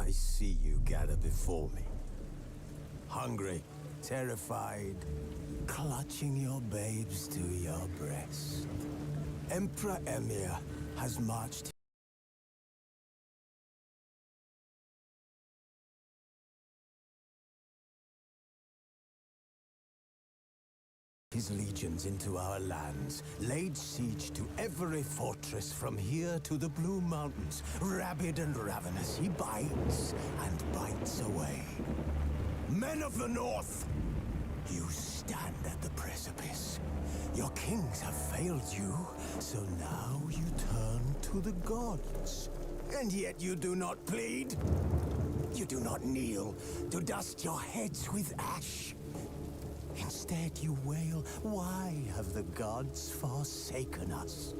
I see you gather before me. Hungry, terrified, clutching your babes to your breast. Emperor Emhyr has marched his legions into our lands, laid siege to every fortress from here to the Blue Mountains. Rabid and ravenous, he bites and bites away. Men of the North, you stand at the precipice. Your kings have failed you, so now you turn to the gods. And yet you do not plead. You do not kneel to dust your heads with ash. Instead, you wail, why have the gods forsaken us?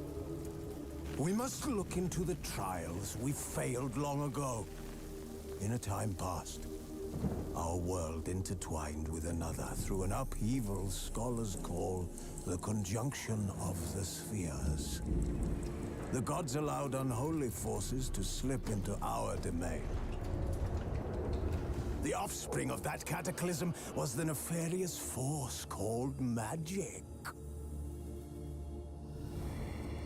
We must look into the trials we failed long ago. In a time past, our world intertwined with another through an upheaval scholars call the conjunction of the spheres. The gods allowed unholy forces to slip into our domain. The offspring of that cataclysm was the nefarious force called magic.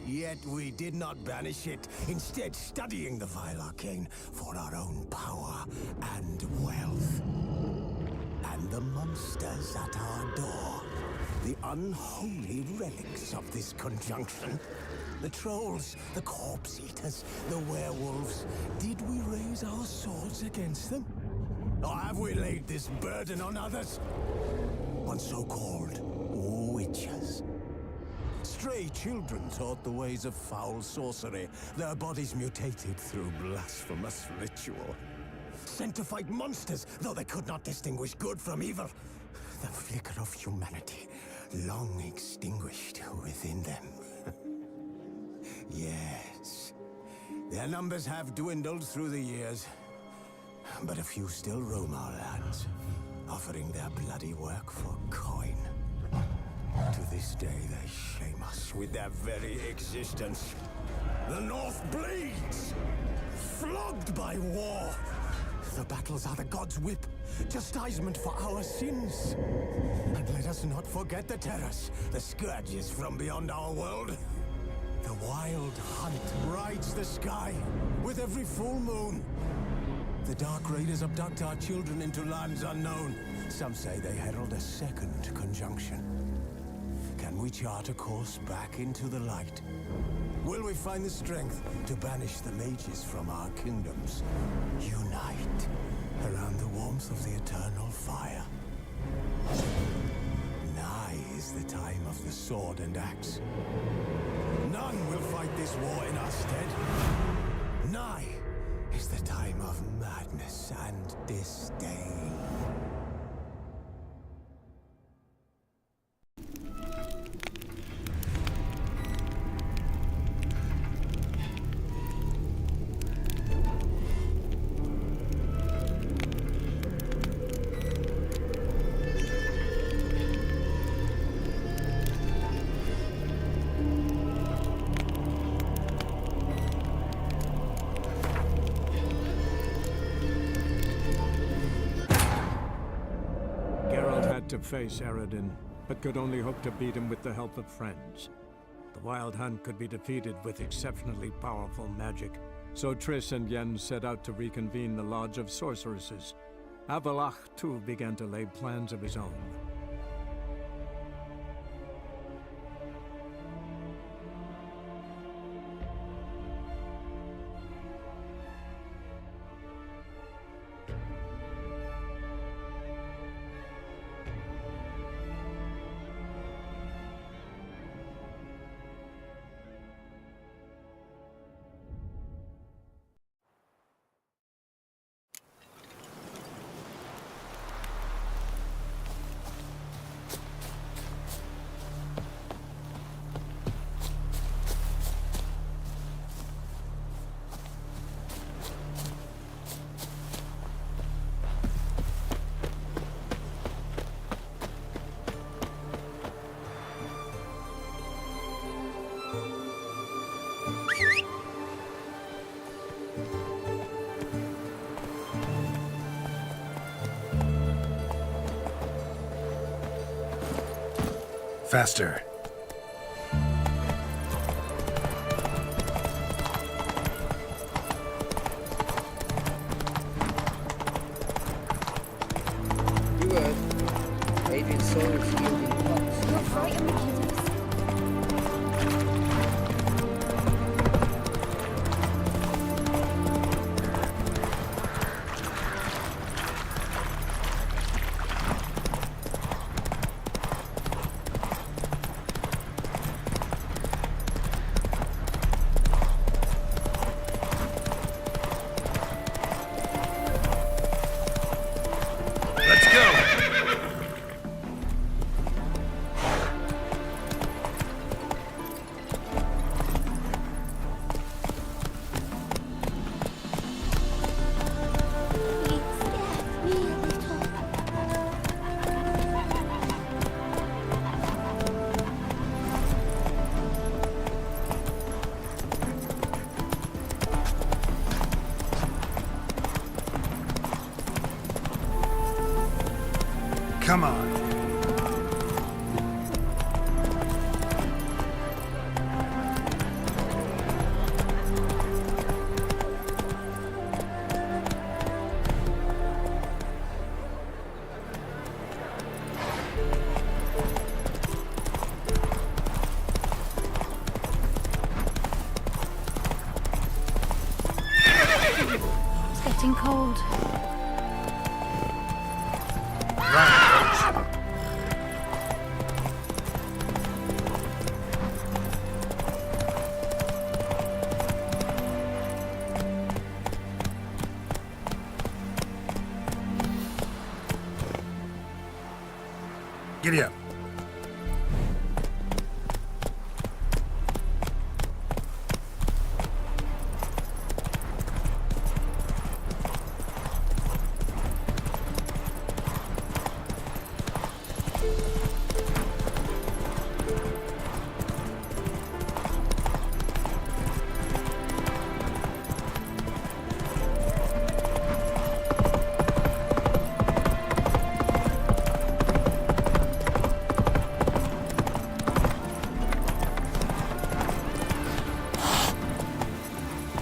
Yet we did not banish it, instead studying the vile arcane for our own power and wealth. And the monsters at our door, the unholy relics of this conjunction. The trolls, the corpse-eaters, the werewolves. Did we raise our swords against them? Or have we laid this burden on others? On so-called witches. Stray children taught the ways of foul sorcery, their bodies mutated through blasphemous ritual. Sent to fight monsters, though they could not distinguish good from evil. The flicker of humanity, long extinguished within them. Yes, their numbers have dwindled through the years. But a few still roam our lands, offering their bloody work for coin. To this day, they shame us with their very existence. The North bleeds, flogged by war. The battles are the gods' whip, chastisement for our sins. And let us not forget the terrors, the scourges from beyond our world. The wild hunt rides the sky with every full moon. The Dark Raiders abduct our children into lands unknown. Some say they herald a second conjunction. Can we chart a course back into the light? Will we find the strength to banish the mages from our kingdoms? Unite around the warmth of the eternal fire. Nigh is the time of the sword and axe. None will fight this war in our stead. Nigh is the time of madness and disdain. To face Eredin, but could only hope to beat him with the help of friends. The Wild Hunt could be defeated with exceptionally powerful magic, so Triss and Yen set out to reconvene the Lodge of Sorceresses. Avallac'h, too, began to lay plans of his own. Faster. You heard. Adrian Sawyer's yielding pots. Don't frighten me, kiddies. Let's go! Come on. It's getting cold. Giddy up.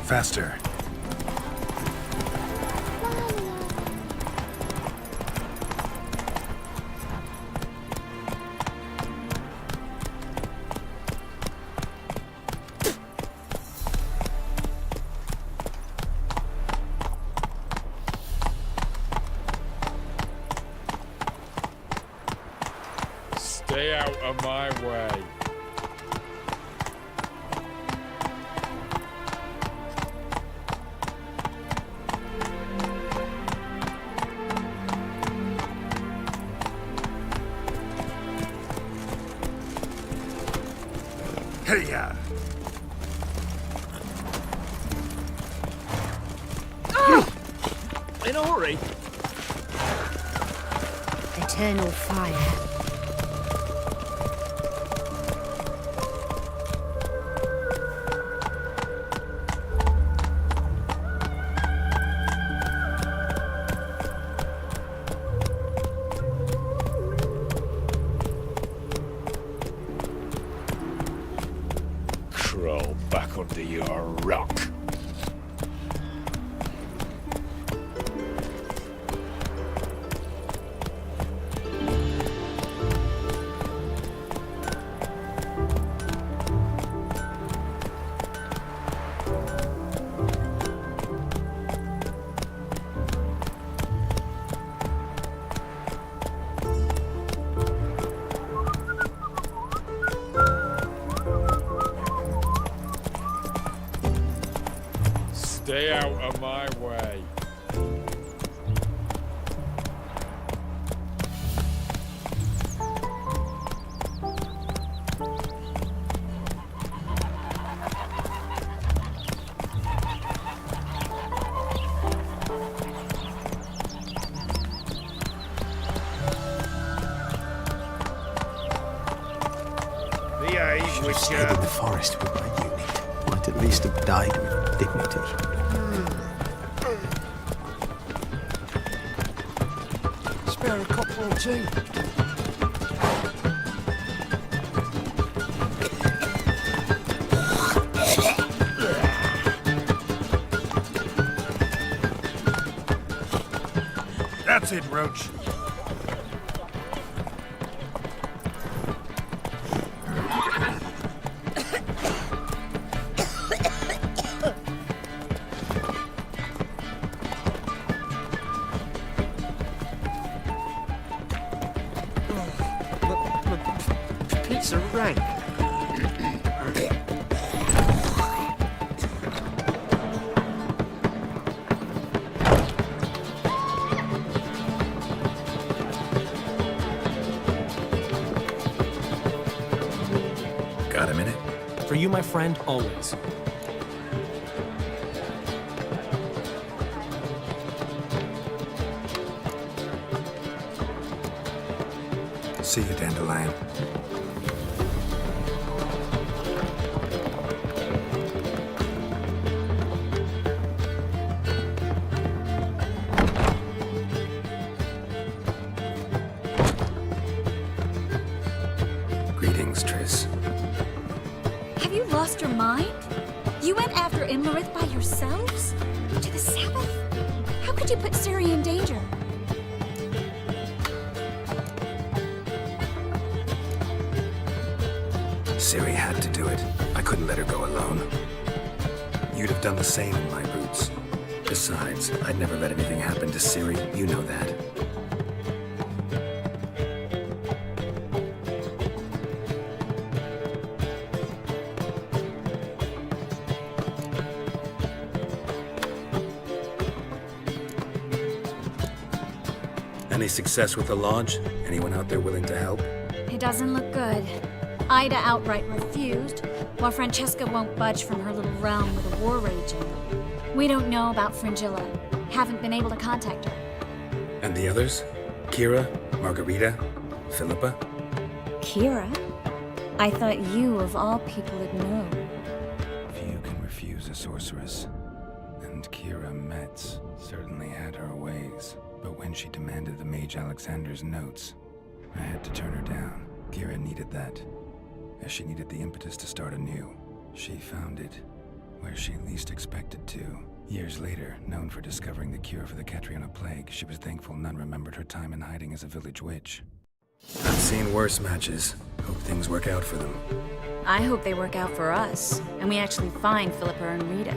Faster. Stay out of my way. Hey-ya! In a hurry? Eternal fire. Crawl back under your rock. Stay out of my way. The age Should have which, stayed in the forest with my unit. Might at least have died with dignity. Spare a couple or two. That's it, Roach. Pizza rank. Got a minute? For you, my friend, always. See you, Dandelion. Greetings, Triss. Have you lost your mind? You went after Imlerith by yourselves? To the Sabbath? How could you put Ciri in danger? Ciri had to do it. I couldn't let her go alone. You'd have done the same in my boots. Besides, I'd never let anything happen to Ciri. You know that. Any success with the Lodge? Anyone out there willing to help? It doesn't look good. Ida outright refused, while Francesca won't budge from her little realm with a war raging. We don't know about Fringilla. Haven't been able to contact her. And the others? Kira? Margarita? Philippa? Kira? I thought you, of all people, would know. Few can refuse a sorceress. And Kira Metz certainly had her ways. But when she demanded the Mage Alexander's notes, I had to turn her down. Kira needed that, as she needed the impetus to start anew. She found it where she least expected to. Years later, known for discovering the cure for the Catriona plague, she was thankful none remembered her time in hiding as a village witch. I've seen worse matches. Hope things work out for them. I hope they work out for us, and we actually find Philippa and Rita.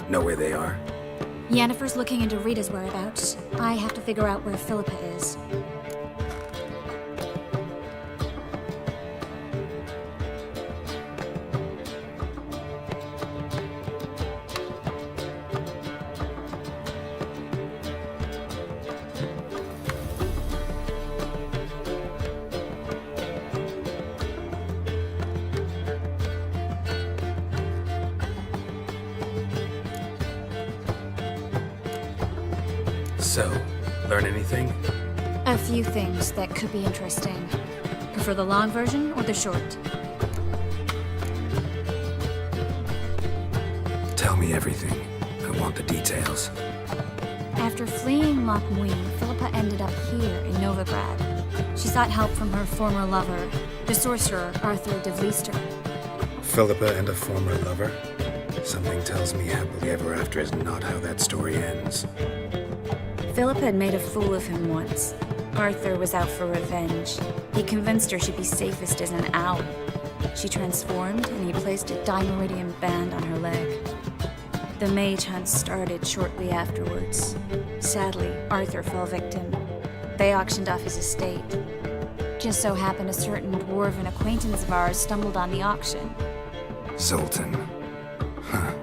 Know where they are? Yennefer's looking into Rita's whereabouts. I have to figure out where Philippa is. So, learn anything? A few things that could be interesting. Prefer the long version or the short? Tell me everything. I want the details. After fleeing Loch Muin, Philippa ended up here in Novigrad. She sought help from her former lover, the sorcerer Arthur de Vlister. Philippa and a former lover? Something tells me happily ever after is not how that story ends. Philippa had made a fool of him once. Arthur was out for revenge. He convinced her she'd be safest as an owl. She transformed, and he placed a Dimeridian band on her leg. The mage hunt started shortly afterwards. Sadly, Arthur fell victim. They auctioned off his estate. Just so happened a certain dwarven acquaintance of ours stumbled on the auction. Zoltan. Huh.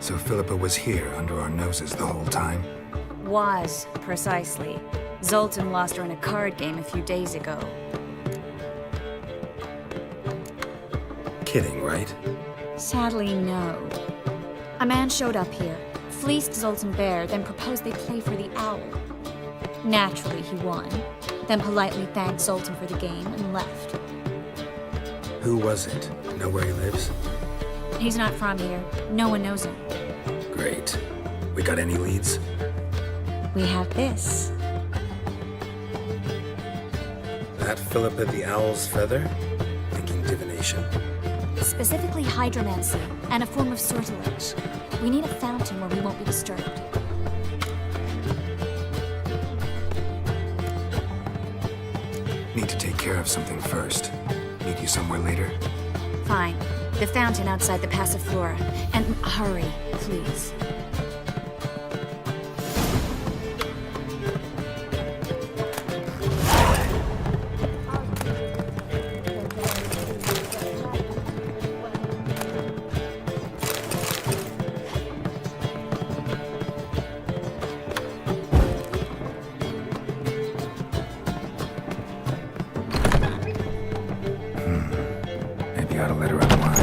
So Philippa was here under our noses the whole time? Was, precisely. Zoltan lost her in a card game a few days ago. Kidding, right? Sadly, no. A man showed up here, fleeced Zoltan bare, then proposed they play for the owl. Naturally, he won, then politely thanked Zoltan for the game and left. Who was it? Know where he lives? He's not from here. No one knows him. Great. We got any leads? We have this. That Philippa the Owl's feather? Thinking divination. Specifically hydromancy, and a form of sortilege. We need a fountain where we won't be disturbed. Need to take care of something first. Meet you somewhere later? Fine. The fountain outside the Passiflora. And hurry, please. Maybe I ought to let her unwind.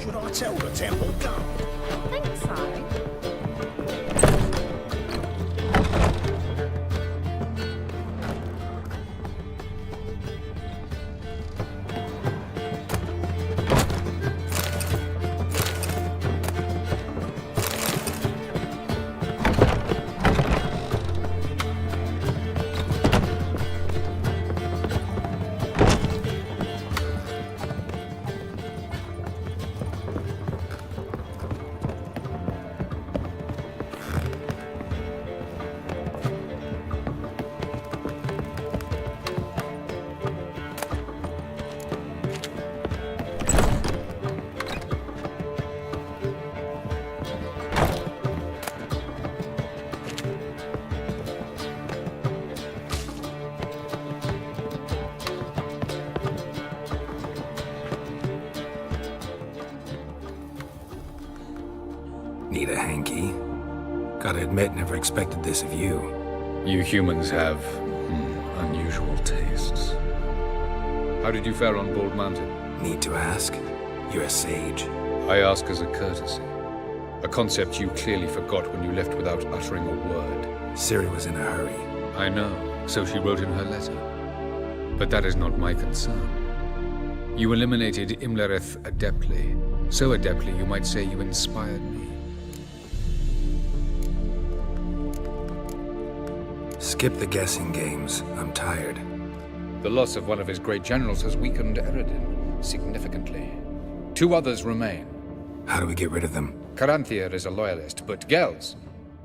Should I tell the temple guard? Thanks, Harry. Need a hanky? Gotta admit, never expected this of you. You humans have unusual tastes. How did you fare on Bald Mountain? Need to ask? You're a sage. I ask as a courtesy. A concept you clearly forgot when you left without uttering a word. Ciri was in a hurry. I know, so she wrote in her letter. But that is not my concern. You eliminated Imlerith adeptly. So adeptly you might say you inspired me. Skip the guessing games. I'm tired. The loss of one of his great generals has weakened Eredin significantly. 2 others remain. How do we get rid of them? Caranthir is a loyalist, but Gels,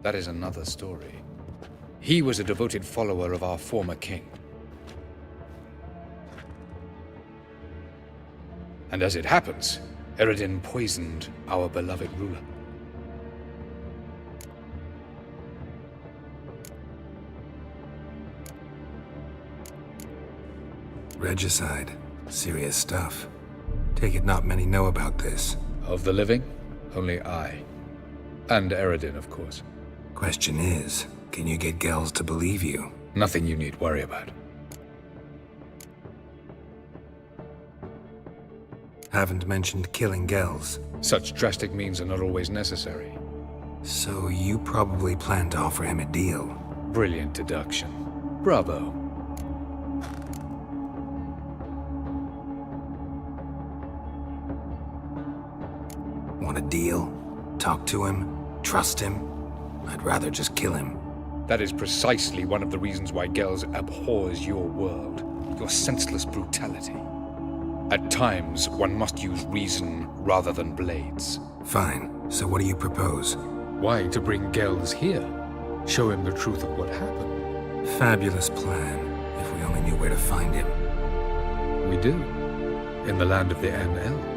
that is another story. He was a devoted follower of our former king. And as it happens, Eredin poisoned our beloved ruler. Regicide. Serious stuff. Take it not many know about this. Of the living, only I. And Eredin, of course. Question is, can you get Gels to believe you? Nothing you need worry about. Haven't mentioned killing Gels. Such drastic means are not always necessary. So you probably plan to offer him a deal. Brilliant deduction. Bravo. Want a deal? Talk to him? Trust him? I'd rather just kill him. That is precisely one of the reasons why Gels abhors your world. Your senseless brutality. At times, one must use reason rather than blades. Fine. So what do you propose? Why to bring Gels here? Show him the truth of what happened. Fabulous plan, if we only knew where to find him. We do. In the land of the NL.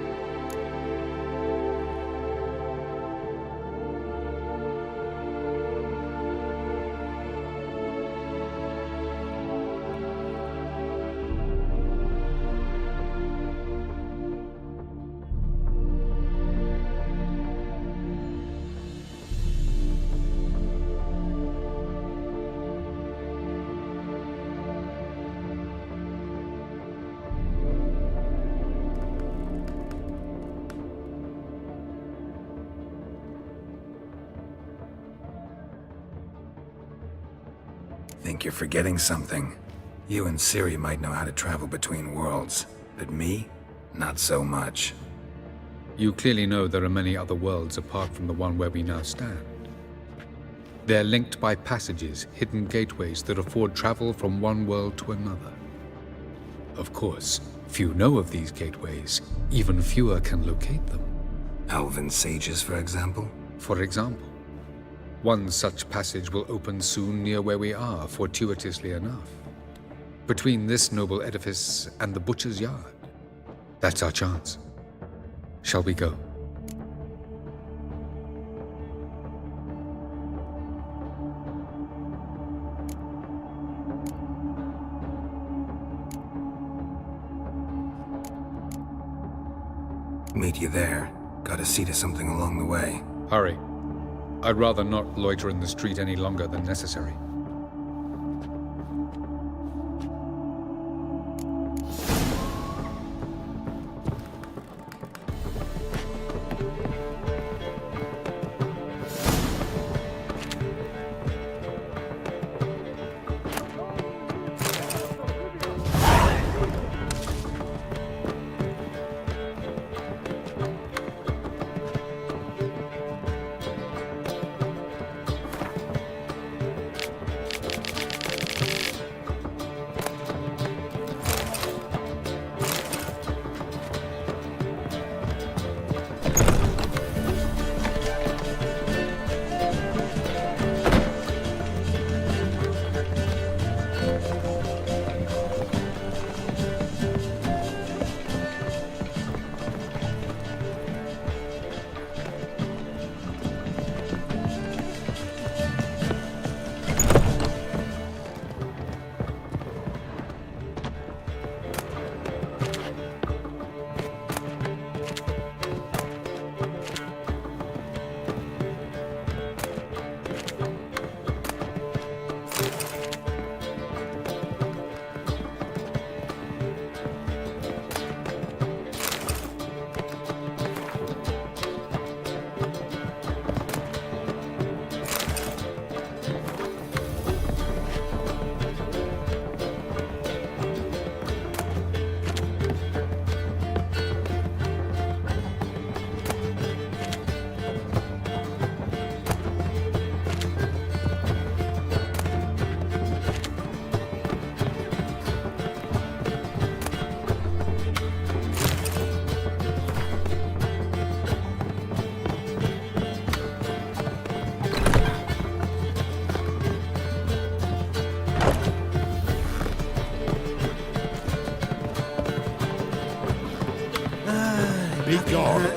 Think you're forgetting something. You and Ciri might know how to travel between worlds, but me? Not so much. You clearly know there are many other worlds apart from the one where we now stand. They're linked by passages, hidden gateways that afford travel from one world to another. Of course, few know of these gateways. Even fewer can locate them. Elven sages, for example? For example, one such passage will open soon near where we are, fortuitously enough. Between this noble edifice and the butcher's yard. That's our chance. Shall we go? Meet you there. Gotta see to something along the way. Hurry. I'd rather not loiter in the street any longer than necessary.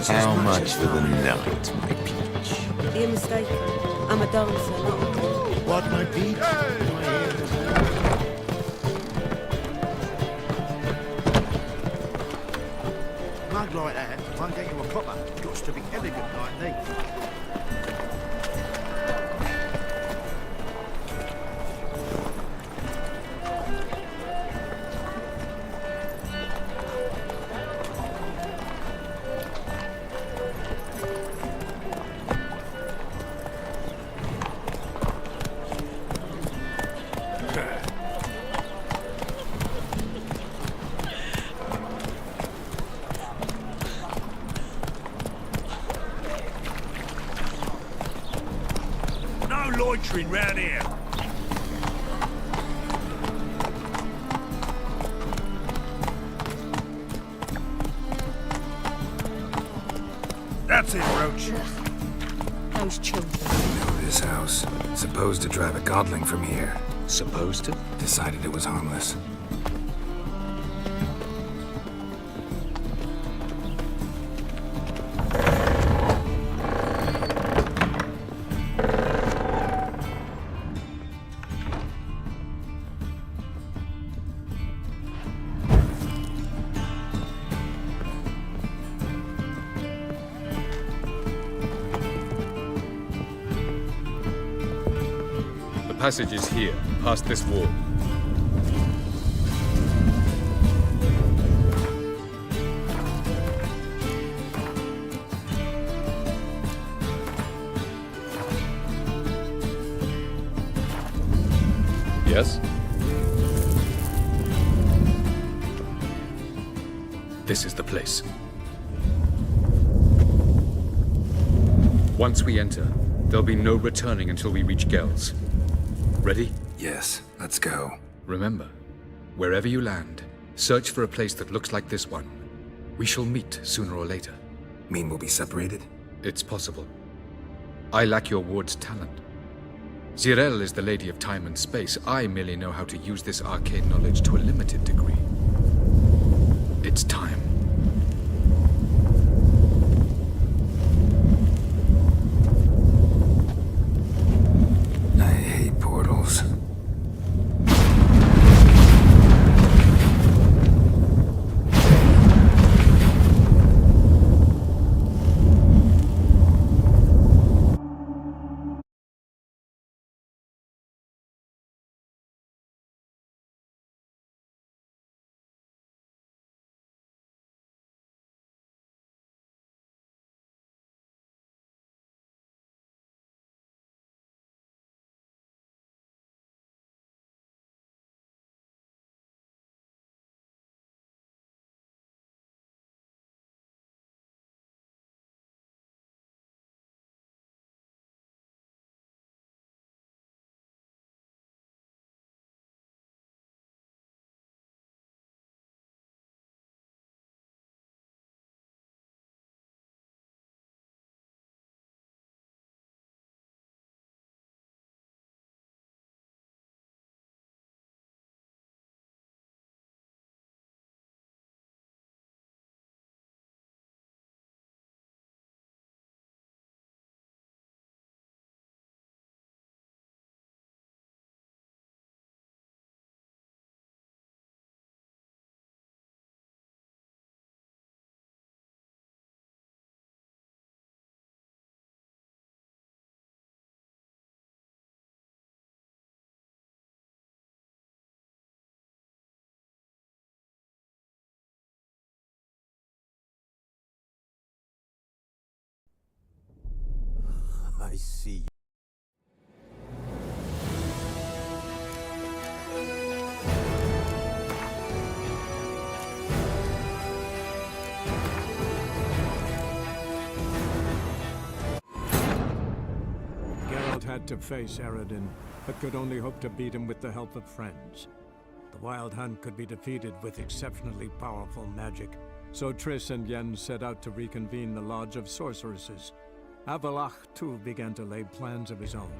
How much for the night, my peach? You're mistaken. I'm a dancer, not a queen. What, my peach? Mug like that won't get you a copper. Got to be elegant like these. Loitering round here. That's it, Roach. Those children. Know this house. Supposed to drive a godling from here. Supposed to? Decided it was harmless. The passage is here, past this wall. Yes? This is the place. Once we enter, there'll be no returning until we reach Gels. Ready? Yes, let's go. Remember, wherever you land, search for a place that looks like this one. We shall meet sooner or later. Mean we'll be separated? It's possible. I lack your ward's talent. Zirel is the Lady of Time and Space. I merely know how to use this arcane knowledge to a limited degree. It's time. I hate portals. I see. Geralt had to face Eredin, but could only hope to beat him with the help of friends. The Wild Hunt could be defeated with exceptionally powerful magic, so Triss and Yen set out to reconvene the Lodge of Sorceresses. Avallac'h, too, began to lay plans of his own.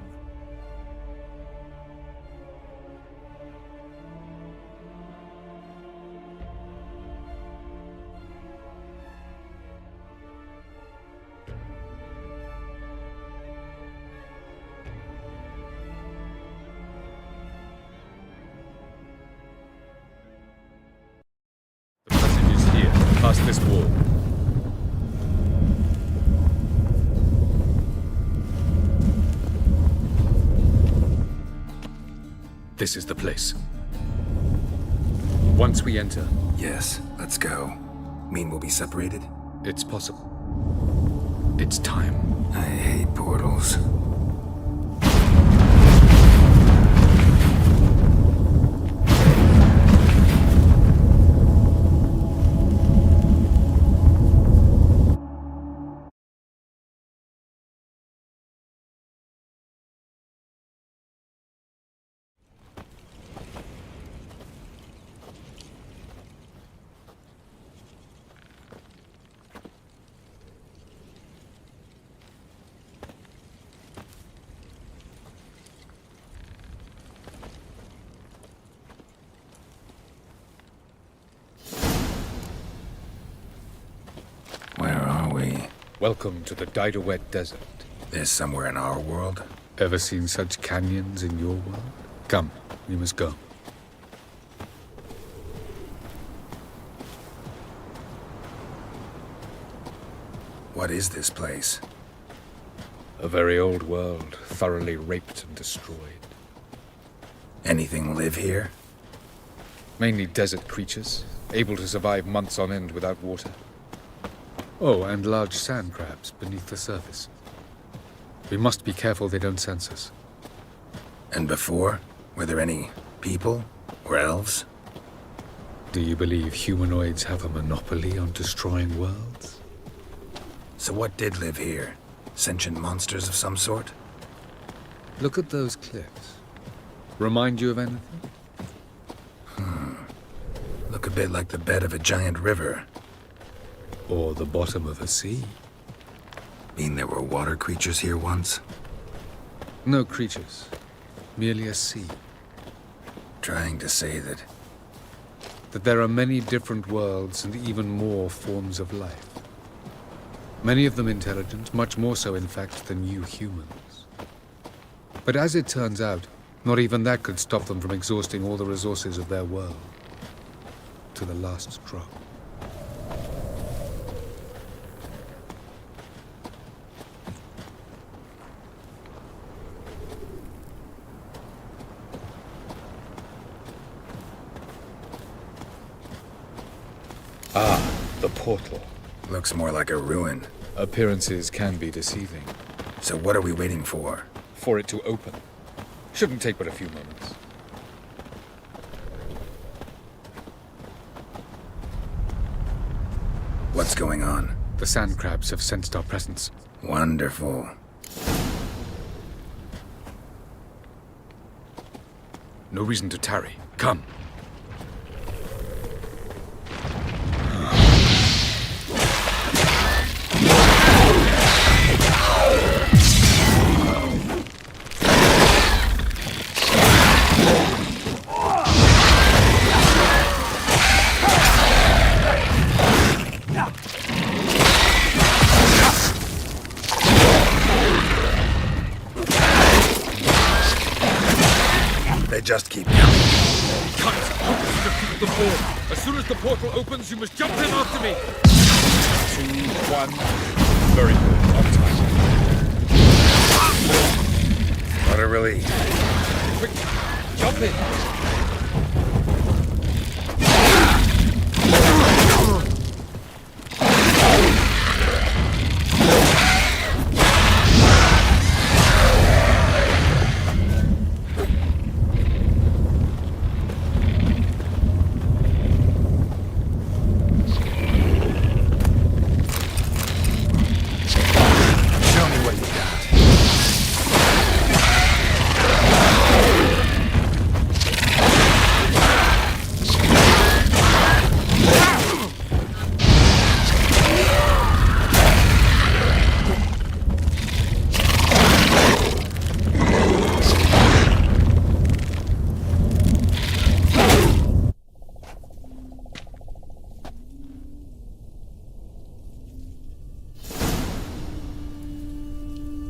The passage is here, past this wall. This is the place. Once we enter... Yes, let's go. Mean we'll be separated? It's possible. It's time. I hate portals. Where are we? Welcome to the Daidaret Desert. This somewhere in our world? Ever seen such canyons in your world? Come, we must go. What is this place? A very old world, thoroughly raped and destroyed. Anything live here? Mainly desert creatures, able to survive months on end without water. Oh, and large sand crabs beneath the surface. We must be careful they don't sense us. And before? Were there any people or elves? Do you believe humanoids have a monopoly on destroying worlds? So what did live here? Sentient monsters of some sort? Look at those cliffs. Remind you of anything? Look a bit like the bed of a giant river. Or the bottom of a sea? Mean there were water creatures here once? No creatures. Merely a sea. Trying to say that... That there are many different worlds and even more forms of life. Many of them intelligent, much more so in fact than you humans. But as it turns out, not even that could stop them from exhausting all the resources of their world. To the last drop. Ah, the portal. Looks more like a ruin. Appearances can be deceiving. So what are we waiting for? For it to open. Shouldn't take but a few moments. What's going on? The sand crabs have sensed our presence. Wonderful. No reason to tarry. Come. They just keep coming. Cut! Defeat the form. As soon as the portal opens, you must jump in after me. 2, 1. Very good. On time. What a relief. Quick! Jump in!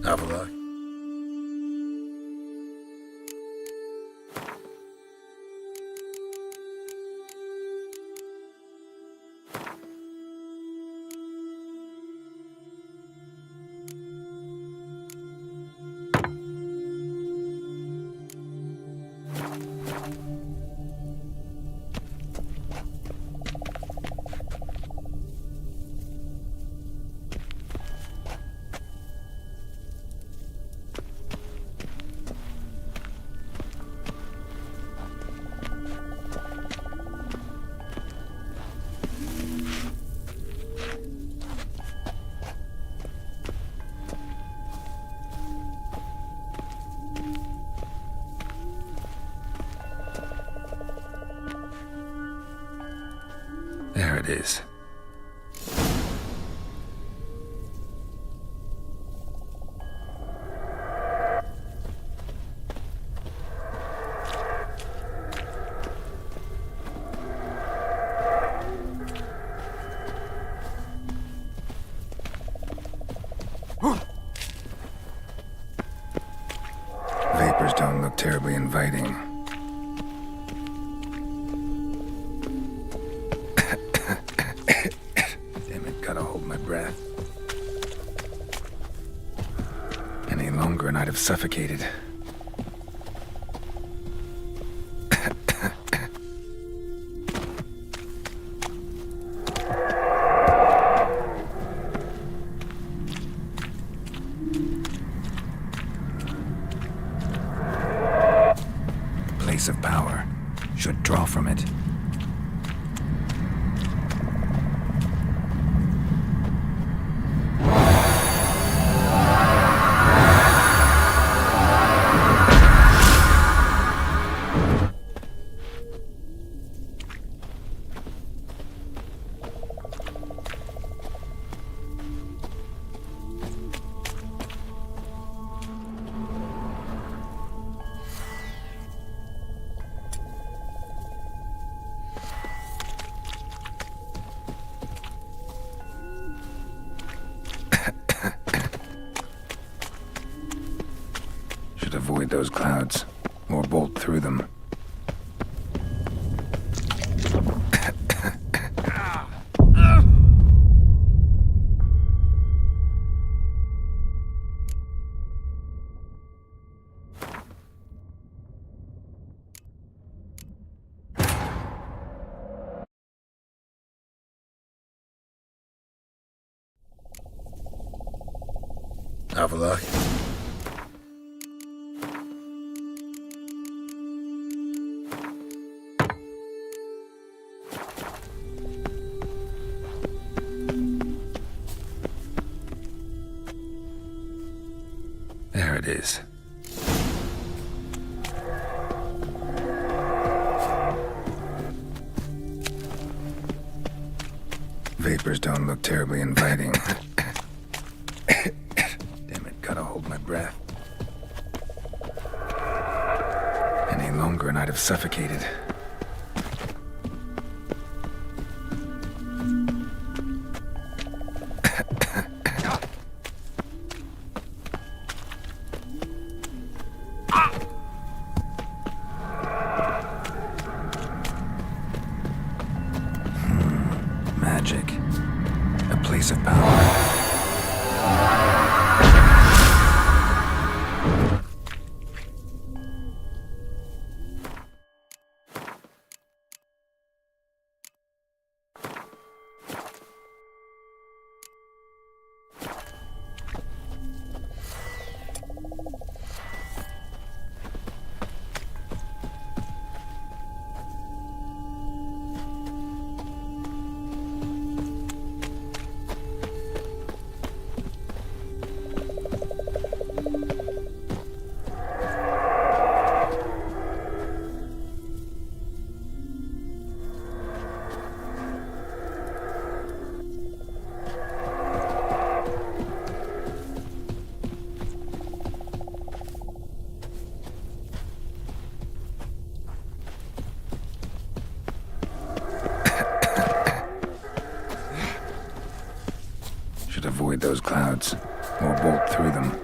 Avila. There it is. Vapors don't look terribly inviting. Damn it, gotta hold my breath. Any longer and I'd have suffocated. place of power. Should draw from it. Avoid those clouds, or bolt through them. Have a look. There it is. Vapors don't look terribly inviting. Damn it, gotta hold my breath. Any longer and I'd have suffocated. Magic. A place of power. Avoid those clouds, or bolt through them.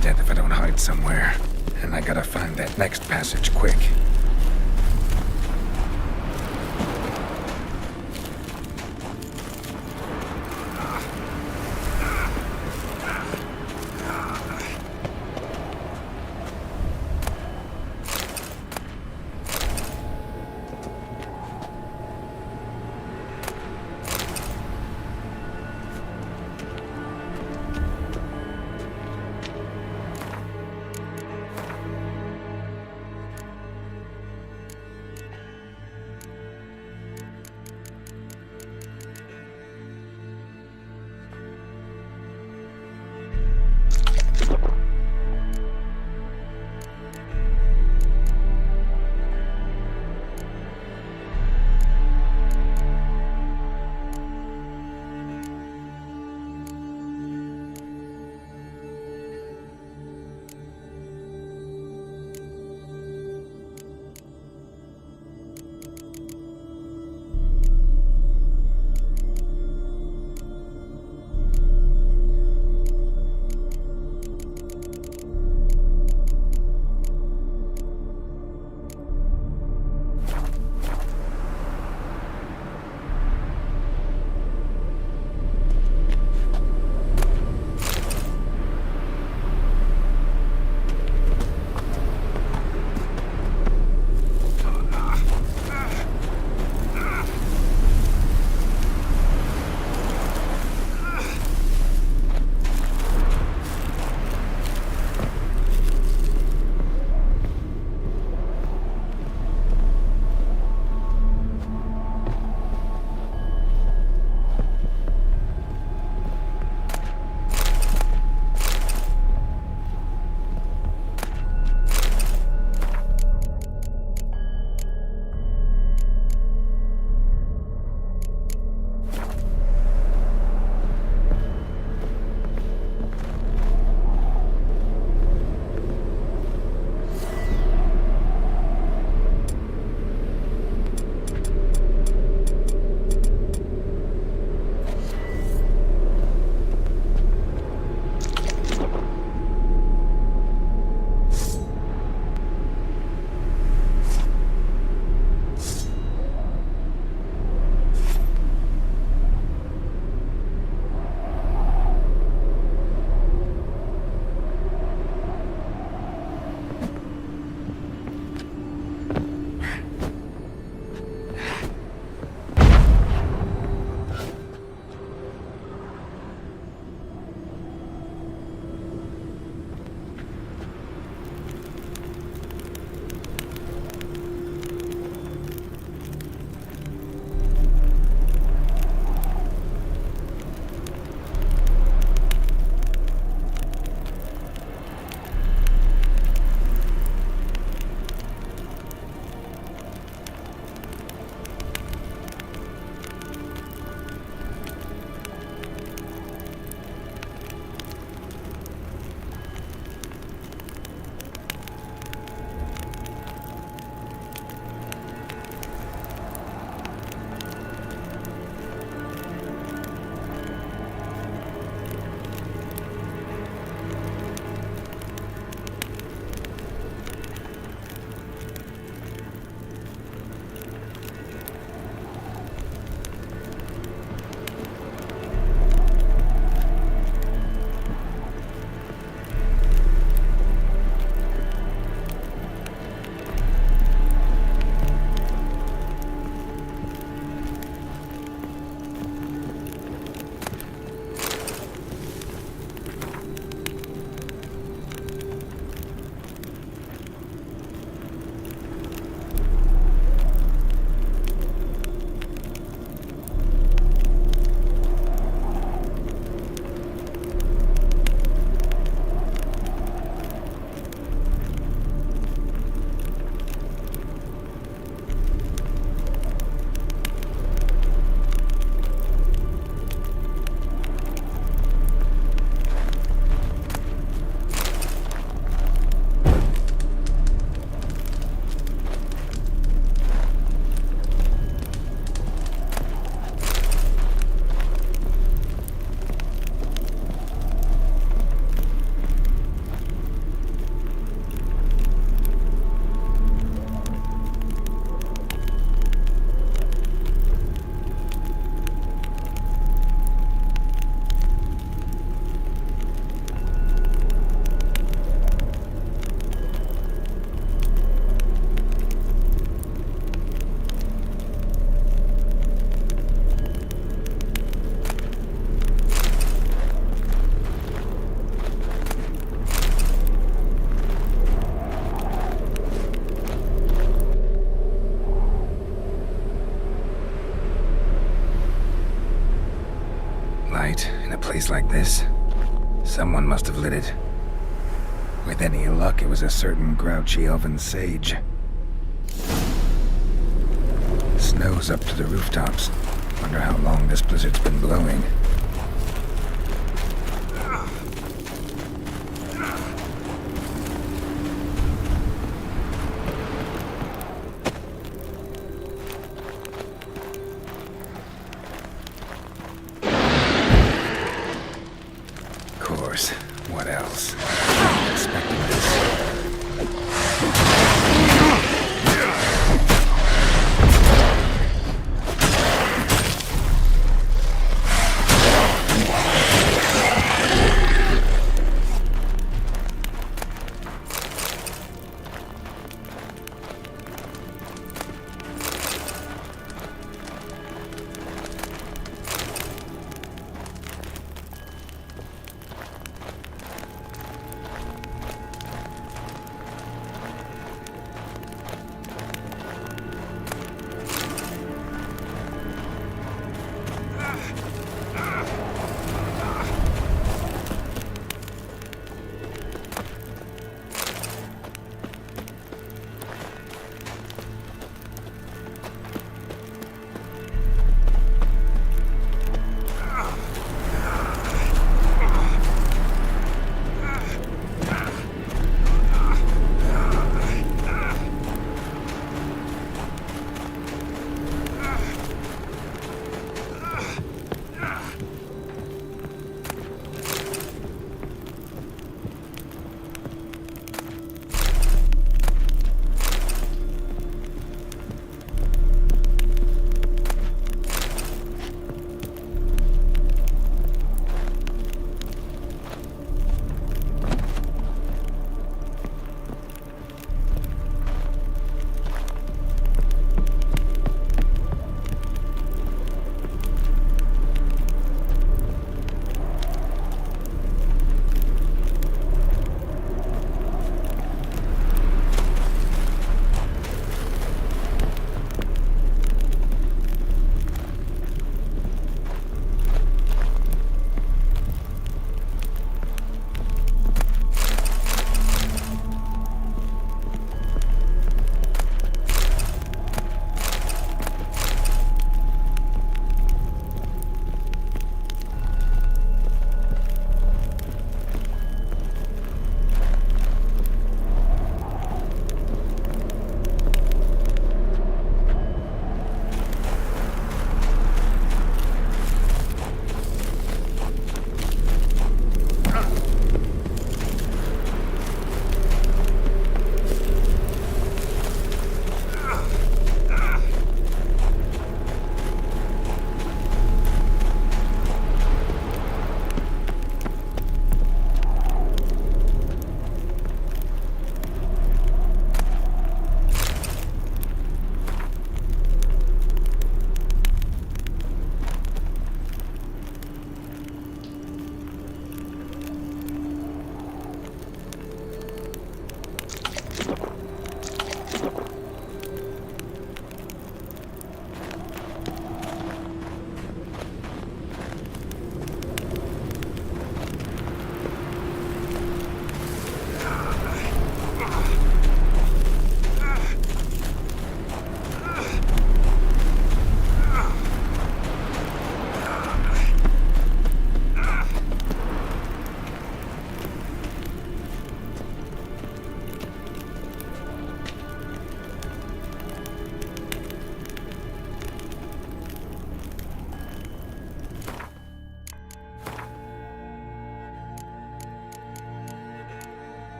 to death if I don't hide somewhere. And I gotta find that next passage quick. place like this, someone must have lit it. With any luck, it was a certain grouchy elven sage. Snow's up to the rooftops. Wonder how long this blizzard's been blowing. Of course. What else? I wasn't expecting this.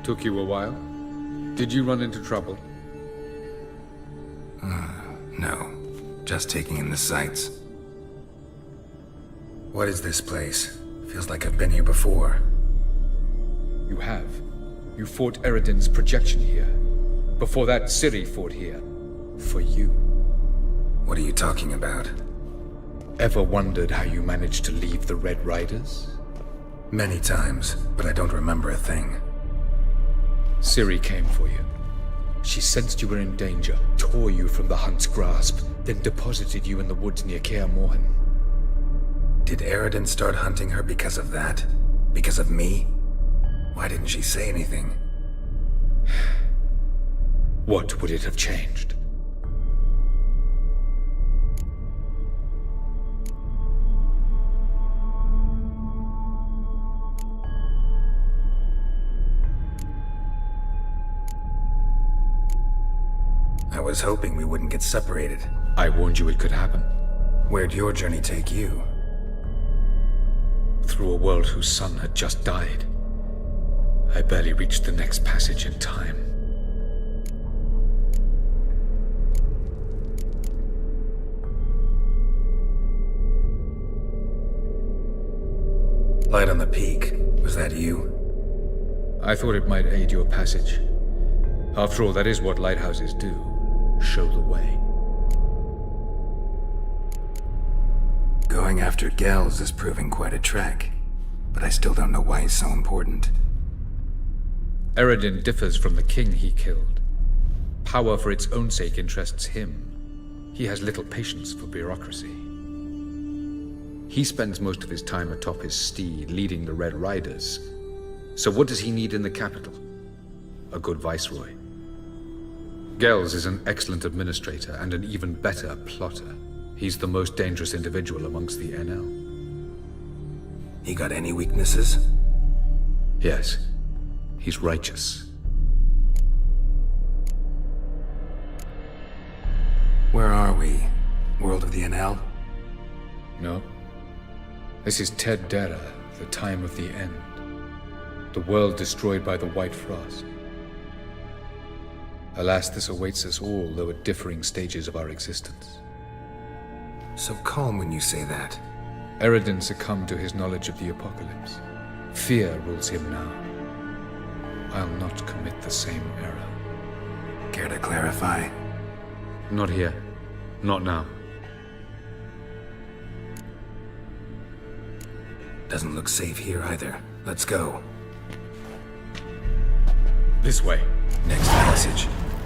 Took you a while? Did you run into trouble? No. Just taking in the sights. What is this place? Feels like I've been here before. You have. You fought Eredin's projection here. Before that, Ciri fought here. For you. What are you talking about? Ever wondered how you managed to leave the Red Riders? Many times, but I don't remember a thing. Ciri came for you. She sensed you were in danger, tore you from the Hunt's grasp, then deposited you in the woods near Kaer Morhen. Did Eredin start hunting her because of that? Because of me? Why didn't she say anything? What would it have changed? I was hoping we wouldn't get separated. I warned you it could happen. Where'd your journey take you? Through a world whose son had just died. I barely reached the next passage in time. Light on the peak. Was that you? I thought it might aid your passage. After all, that is what lighthouses do. Show the way. Going after Gels is proving quite a trek, but I still don't know why he's so important. Eredin differs from the king he killed. Power for its own sake interests him. He has little patience for bureaucracy. He spends most of his time atop his steed, leading the Red Riders. So what does he need in the capital? A good viceroy. Gels is an excellent administrator and an even better plotter. He's the most dangerous individual amongst the NL. He got any weaknesses? Yes. He's righteous. Where are we? World of the NL? No. This is Ted Dera, the time of the end. The world destroyed by the White Frost. Alas, this awaits us all, though at differing stages of our existence. So calm when you say that. Eredin succumbed to his knowledge of the apocalypse. Fear rules him now. I'll not commit the same error. Care to clarify? Not here. Not now. Doesn't look safe here either. Let's go. This way. Next passage.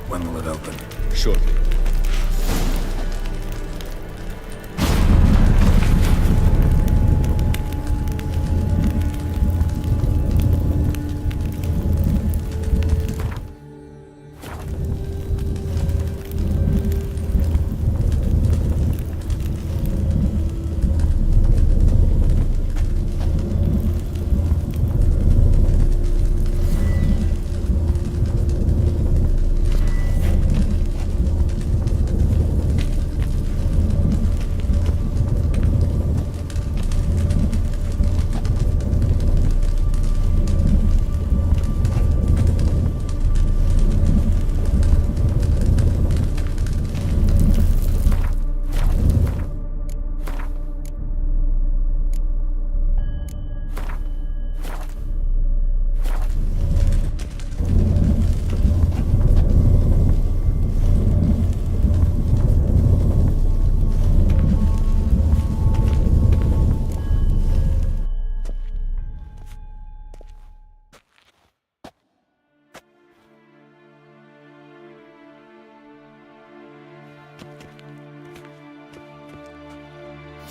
When will it open? Shortly.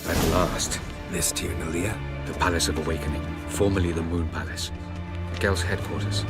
At last. This Tyr Nalia? The Palace of Awakening, formerly the Moon Palace. Gel's headquarters.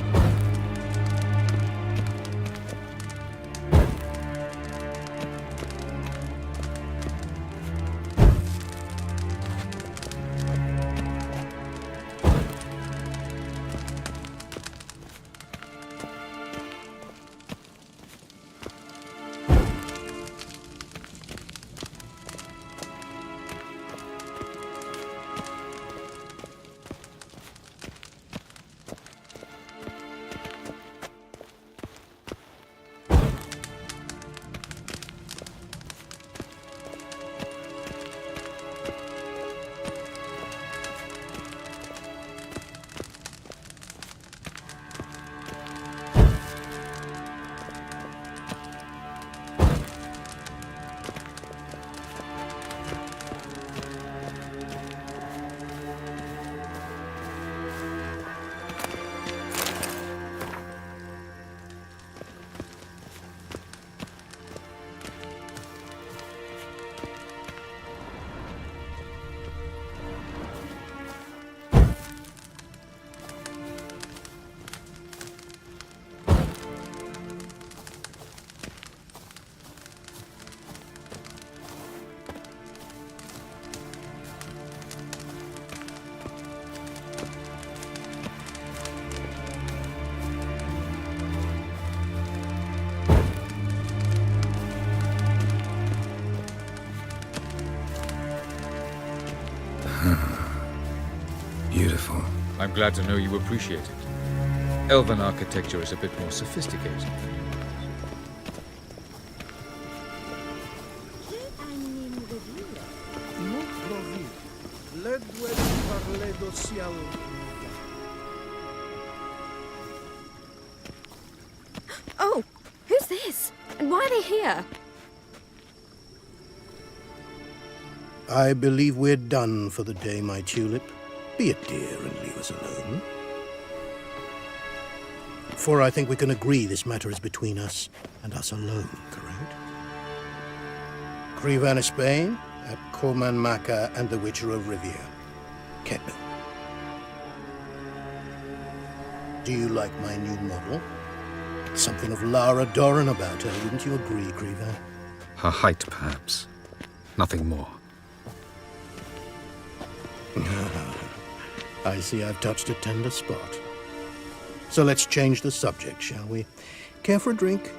I'm glad to know you appreciate it. Elven architecture is a bit more sophisticated. Oh, who's this? And why are they here? I believe we're done for the day, my tulip. Be a dear and leave us alone. For I think we can agree this matter is between us and us alone, correct? Krivan Spain, at Corman Maka and the Witcher of Rivia. Ketna. Do you like my new model? Something of Lara Doran about her, wouldn't you agree, Krivan? Her height, perhaps. Nothing more. I see I've touched a tender spot. So let's change the subject, shall we? Care for a drink?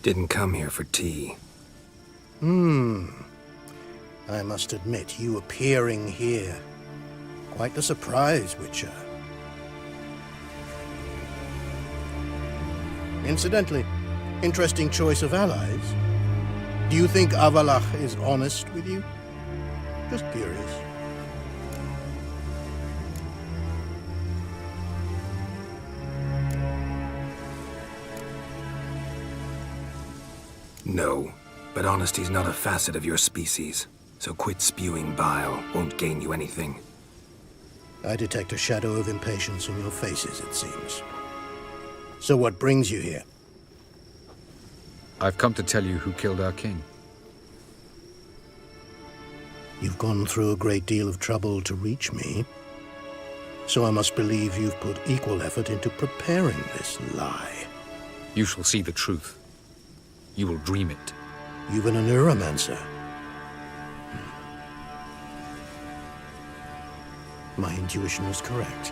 Didn't come here for tea. I must admit, you appearing here. Quite the surprise, Witcher. Incidentally, interesting choice of allies. Do you think Avallac'h is honest with you? Just curious. No, but honesty's not a facet of your species. So quit spewing bile, won't gain you anything. I detect a shadow of impatience in your faces, it seems. So what brings you here? I've come to tell you who killed our king. You've gone through a great deal of trouble to reach me. So I must believe you've put equal effort into preparing this lie. You shall see the truth. You will dream it. You've been a neuromancer. My intuition was correct.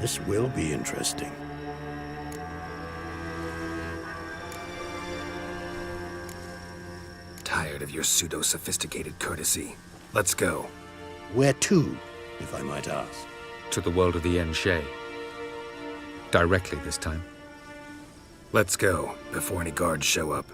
This will be interesting. Tired of your pseudo-sophisticated courtesy. Let's go. Where to, if I might ask? To the world of the Enshe. Directly this time. Let's go, before any guards show up.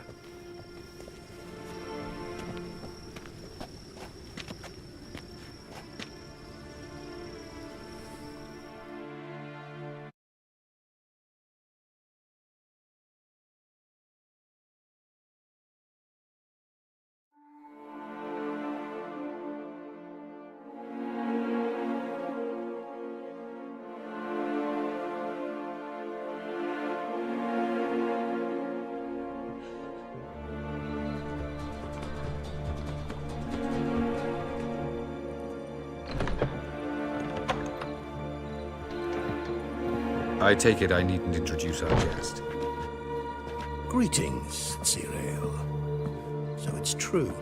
I take it I needn't introduce our guest. Greetings, Cyril. So it's true.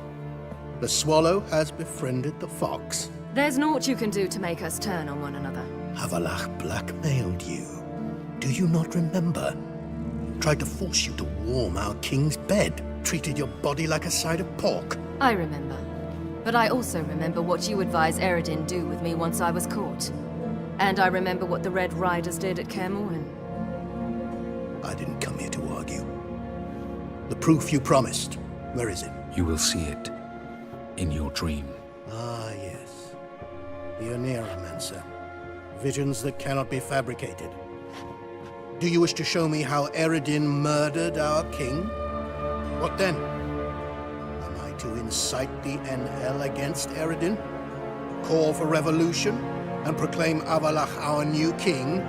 The swallow has befriended the fox. There's naught you can do to make us turn on one another. Avallac'h blackmailed you. Do you not remember? Tried to force you to warm our king's bed. Treated your body like a side of pork. I remember. But I also remember what you advised Eredin do with me once I was caught. And I remember what the Red Riders did at Kaer Morhen. I didn't come here to argue. The proof you promised, where is it? You will see it in your dream. Ah, yes. The Oneiromancer. Visions that cannot be fabricated. Do you wish to show me how Eredin murdered our king? What then? Am I to incite the NL against Eredin? Call for revolution? And proclaim Avallac'h our new king?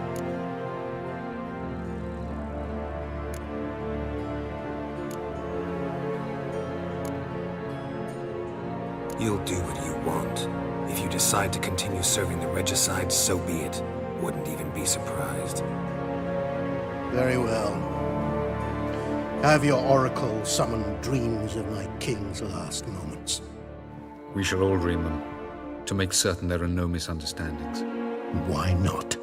You'll do what you want. If you decide to continue serving the regicide, so be it. Wouldn't even be surprised. Very well. Have your oracle summon dreams of my king's last moments. We shall all dream them, to make certain there are no misunderstandings. Why not?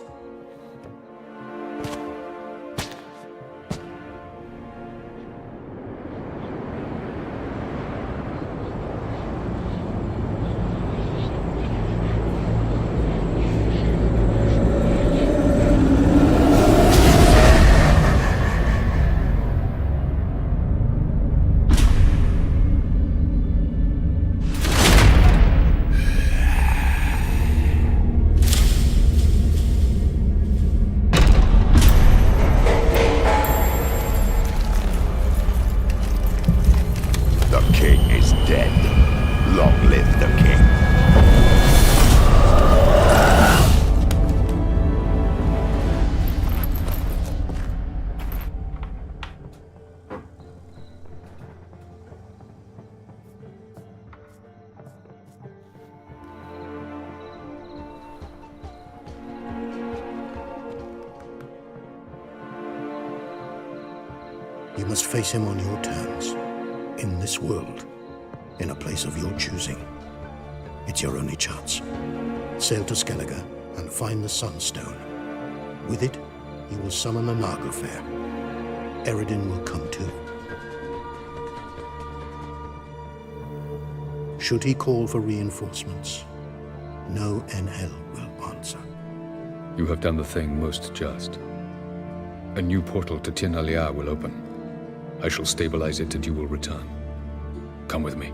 You must face him on your terms, in this world, in a place of your choosing. It's your only chance. Sail to Skellige and find the Sunstone. With it, you will summon the Nagelfair. Eredin will come too. Should he call for reinforcements, no Enhel will answer. You have done the thing most just. A new portal to Tir na Liar will open. I shall stabilize it and you will return. Come with me.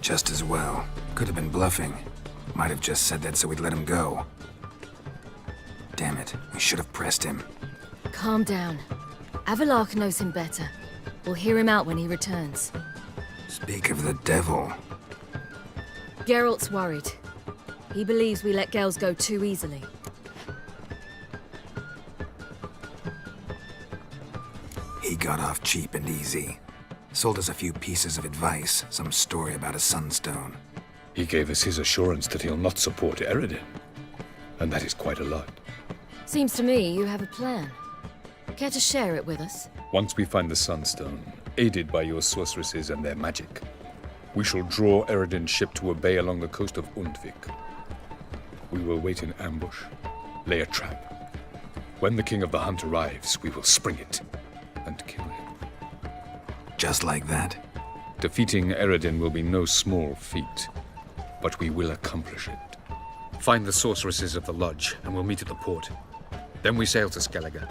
Just as well. Could have been bluffing. Might have just said that so we'd let him go. Damn it, we should have pressed him. Calm down. Avalark knows him better. We'll hear him out when he returns. Speak of the devil. Geralt's worried. He believes we let Gels go too easily. He got off cheap and easy. Sold us a few pieces of advice, some story about a sunstone. He gave us his assurance that he'll not support Eredin. And that is quite a lot. Seems to me you have a plan. Care to share it with us? Once we find the Sunstone, aided by your sorceresses and their magic, we shall draw Eredin's ship to a bay along the coast of Undvik. We will wait in ambush, lay a trap. When the King of the Hunt arrives, we will spring it and kill him. Just like that? Defeating Eredin will be no small feat, but we will accomplish it. Find the sorceresses of the Lodge, and we'll meet at the port. Then we sail to Skellige.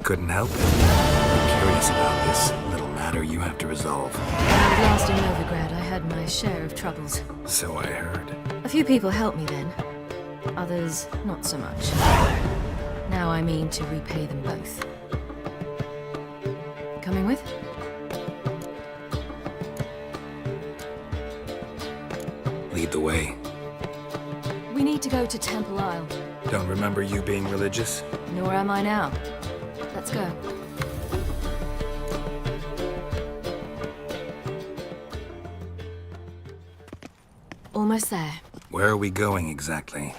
Couldn't help it. I'm curious about this little matter you have to resolve. Last in Novigrad, I had my share of troubles. So I heard. A few people helped me then. Others, not so much. Now I mean to repay them both. Coming with? Lead the way. We need to go to Temple Isle. Don't remember you being religious? Nor am I now. Let's go. Almost there. Where are we going exactly?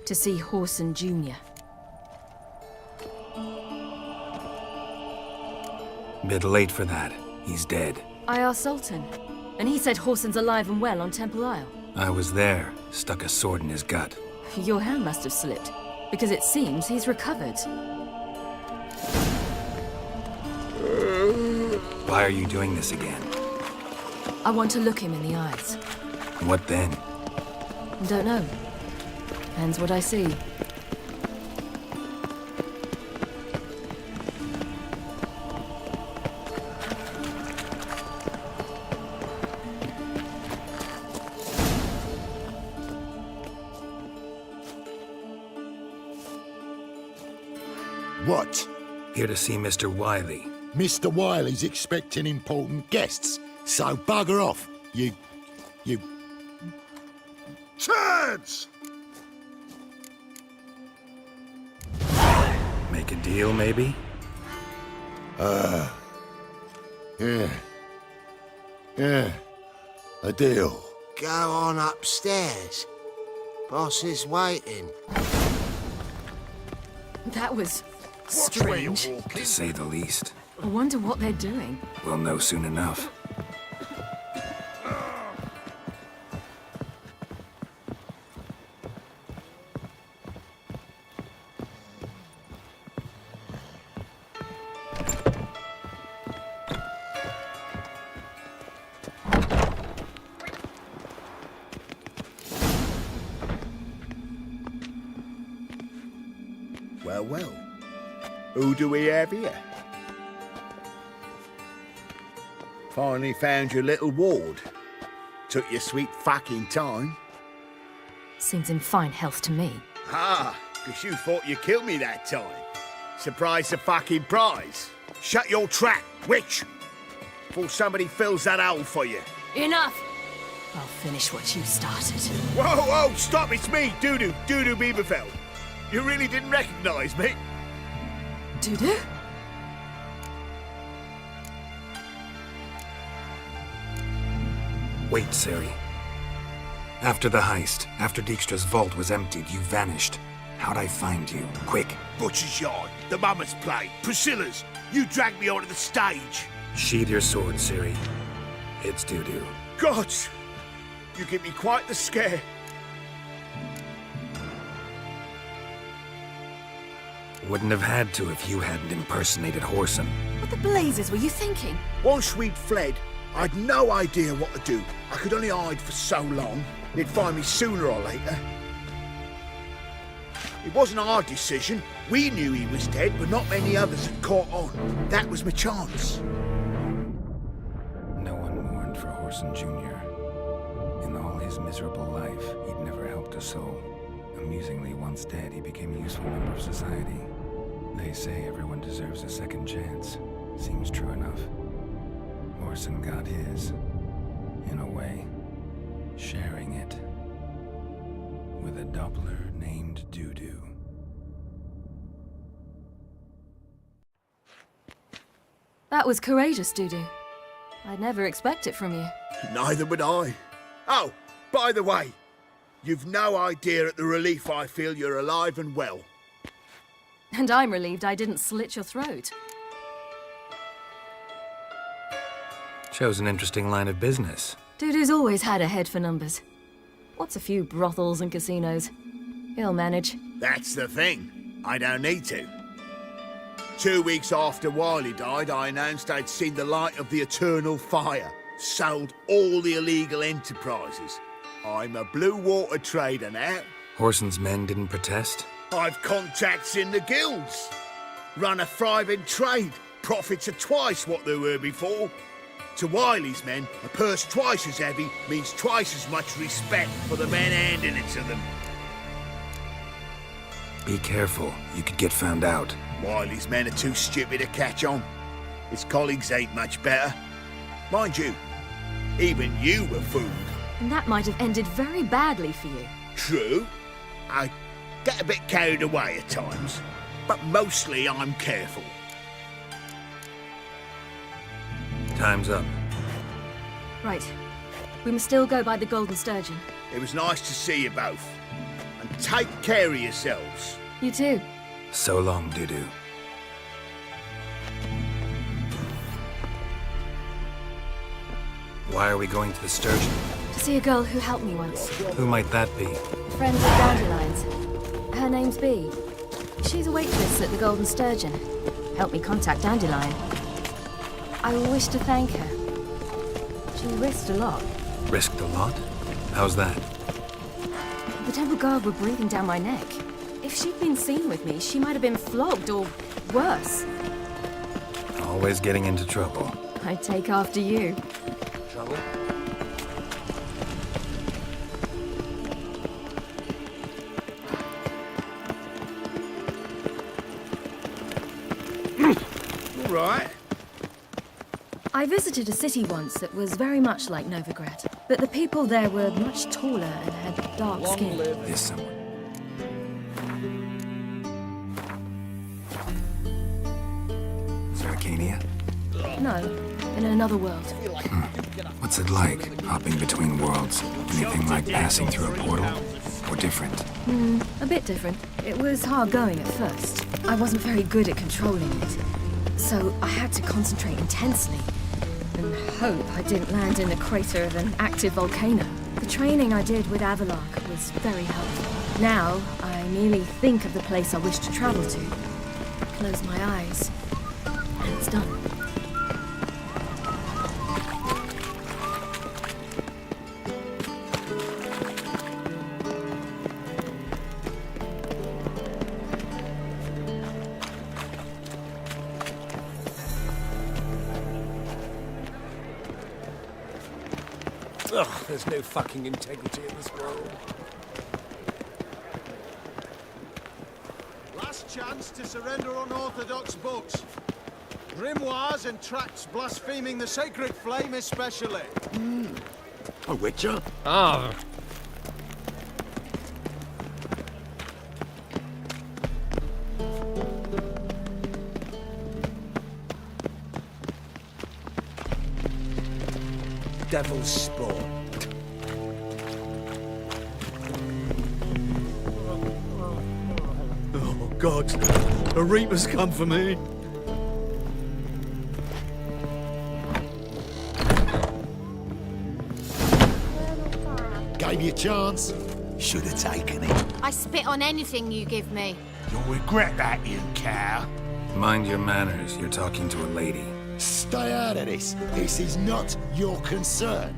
To see Horson Jr. Bit late for that. He's dead. I asked Sultan, and he said Horson's alive and well on Temple Isle. I was there. Stuck a sword in his gut. Your hand must have slipped, because it seems he's recovered. Why are you doing this again? I want to look him in the eyes. What then? Don't know. Depends what I see. What? Here to see Mr. Wiley. Mr. Wiley's expecting important guests, so bugger off, you... Turds! Make a deal, maybe? Yeah. A deal. Go on upstairs. Boss is waiting. That was Watch where you're strange. walking. To say the least. I wonder what they're doing. We'll know soon enough. Well. Who do we have here? Finally found your little ward. took your sweet fucking time. Seems in fine health to me. Ah, because you thought you killed me that time. Surprise the fucking prize. Shut your trap, witch! Before somebody fills that hole for you. Enough! I'll finish what you started. Whoa, whoa, stop, it's me, Dudu Bieberfeld. You really didn't recognise me? Dudu? Wait, Ciri. After the heist, after Dijkstra's vault was emptied, you vanished. How'd I find you? Quick. Butcher's Yard, the Mama's Play, Priscilla's. You dragged me onto the stage. Sheathe your sword, Ciri. It's Dudu. God, you give me quite the scare. Wouldn't have had to if you hadn't impersonated Whoreson. What the blazes were you thinking? Once we'd fled, I'd no idea what to do. I could only hide for so long. They'd find me sooner or later. It wasn't our decision. We knew he was dead, but not many others had caught on. That was my chance. No one mourned for Whoreson Jr. In all his miserable life, he'd never helped a soul. Amusingly, once dead, he became a useful member of society. They say everyone deserves a second chance. Seems true enough. Whoreson got his, in a way, sharing it with a Doppler named Dudu. That was courageous, Dudu. I'd never expect it from you. Neither would I. Oh, by the way, you've no idea at the relief I feel you're alive and well. And I'm relieved I didn't slit your throat. Shows an interesting line of business. Dudu's always had a head for numbers. What's a few brothels and casinos? He'll manage. That's the thing. I don't need to. 2 weeks after Wiley died, I announced I'd seen the light of the eternal fire. Sold all the illegal enterprises. I'm a blue water trader now. Whoreson's men didn't protest? I've contacts in the guilds. Run a thriving trade. Profits are twice what they were before. To Wiley's men, a purse twice as heavy means twice as much respect for the men handing it to them. Be careful, you could get found out. Wiley's men are too stupid to catch on. His colleagues ain't much better. Mind you, even you were fooled. And that might have ended very badly for you. True. I get a bit carried away at times, but mostly I'm careful. Time's up. Right. We must still go by the Golden Sturgeon. It was nice to see you both. And take care of yourselves. You too. So long, Dudu. Why are we going to the Sturgeon? To see a girl who helped me once. Who might that be? Friends of Dandelion's. Her name's Bee. She's a waitress at the Golden Sturgeon. Helped me contact Dandelion. I wish to thank her. She risked a lot. Risked a lot? How's that? The Temple Guard were breathing down my neck. If she'd been seen with me, she might have been flogged or worse. Always getting into trouble. I'd take after you. Trouble? All right. I visited a city once that was very much like Novigrad, but the people there were much taller and had dark skin. There's someone. Zerrikania? No, in another world. What's it like, hopping between worlds? Anything like passing through a portal? Or different? A bit different. It was hard going at first. I wasn't very good at controlling it, so I had to concentrate intensely and hope I didn't land in the crater of an active volcano. The training I did with Avalark was very helpful. Now, I merely think of the place I wish to travel to, close my eyes, and it's done. Ugh, there's no fucking integrity in this world. Last chance to surrender unorthodox books. Grimoires and tracts blaspheming the sacred flame especially. A witcher? Ah. Devil's spawn. Oh, God. A reaper's come for me. Gave you a chance. Should have taken it. I spit on anything you give me. You'll regret that, you cow. Mind your manners, you're talking to a lady. Stay out of this. This is not your concern.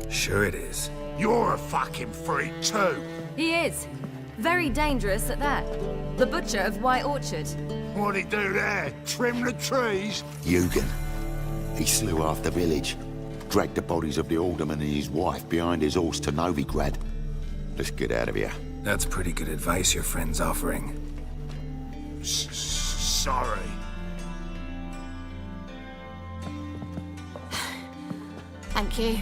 Sure it is. You're a fucking freak too. He is. Very dangerous at that. The butcher of White Orchard. What'd he do there? Trim the trees? Eugen. He slew half the village. Dragged the bodies of the alderman and his wife behind his horse to Novigrad. Let's get out of here. That's pretty good advice your friend's offering. Sorry. Thank you.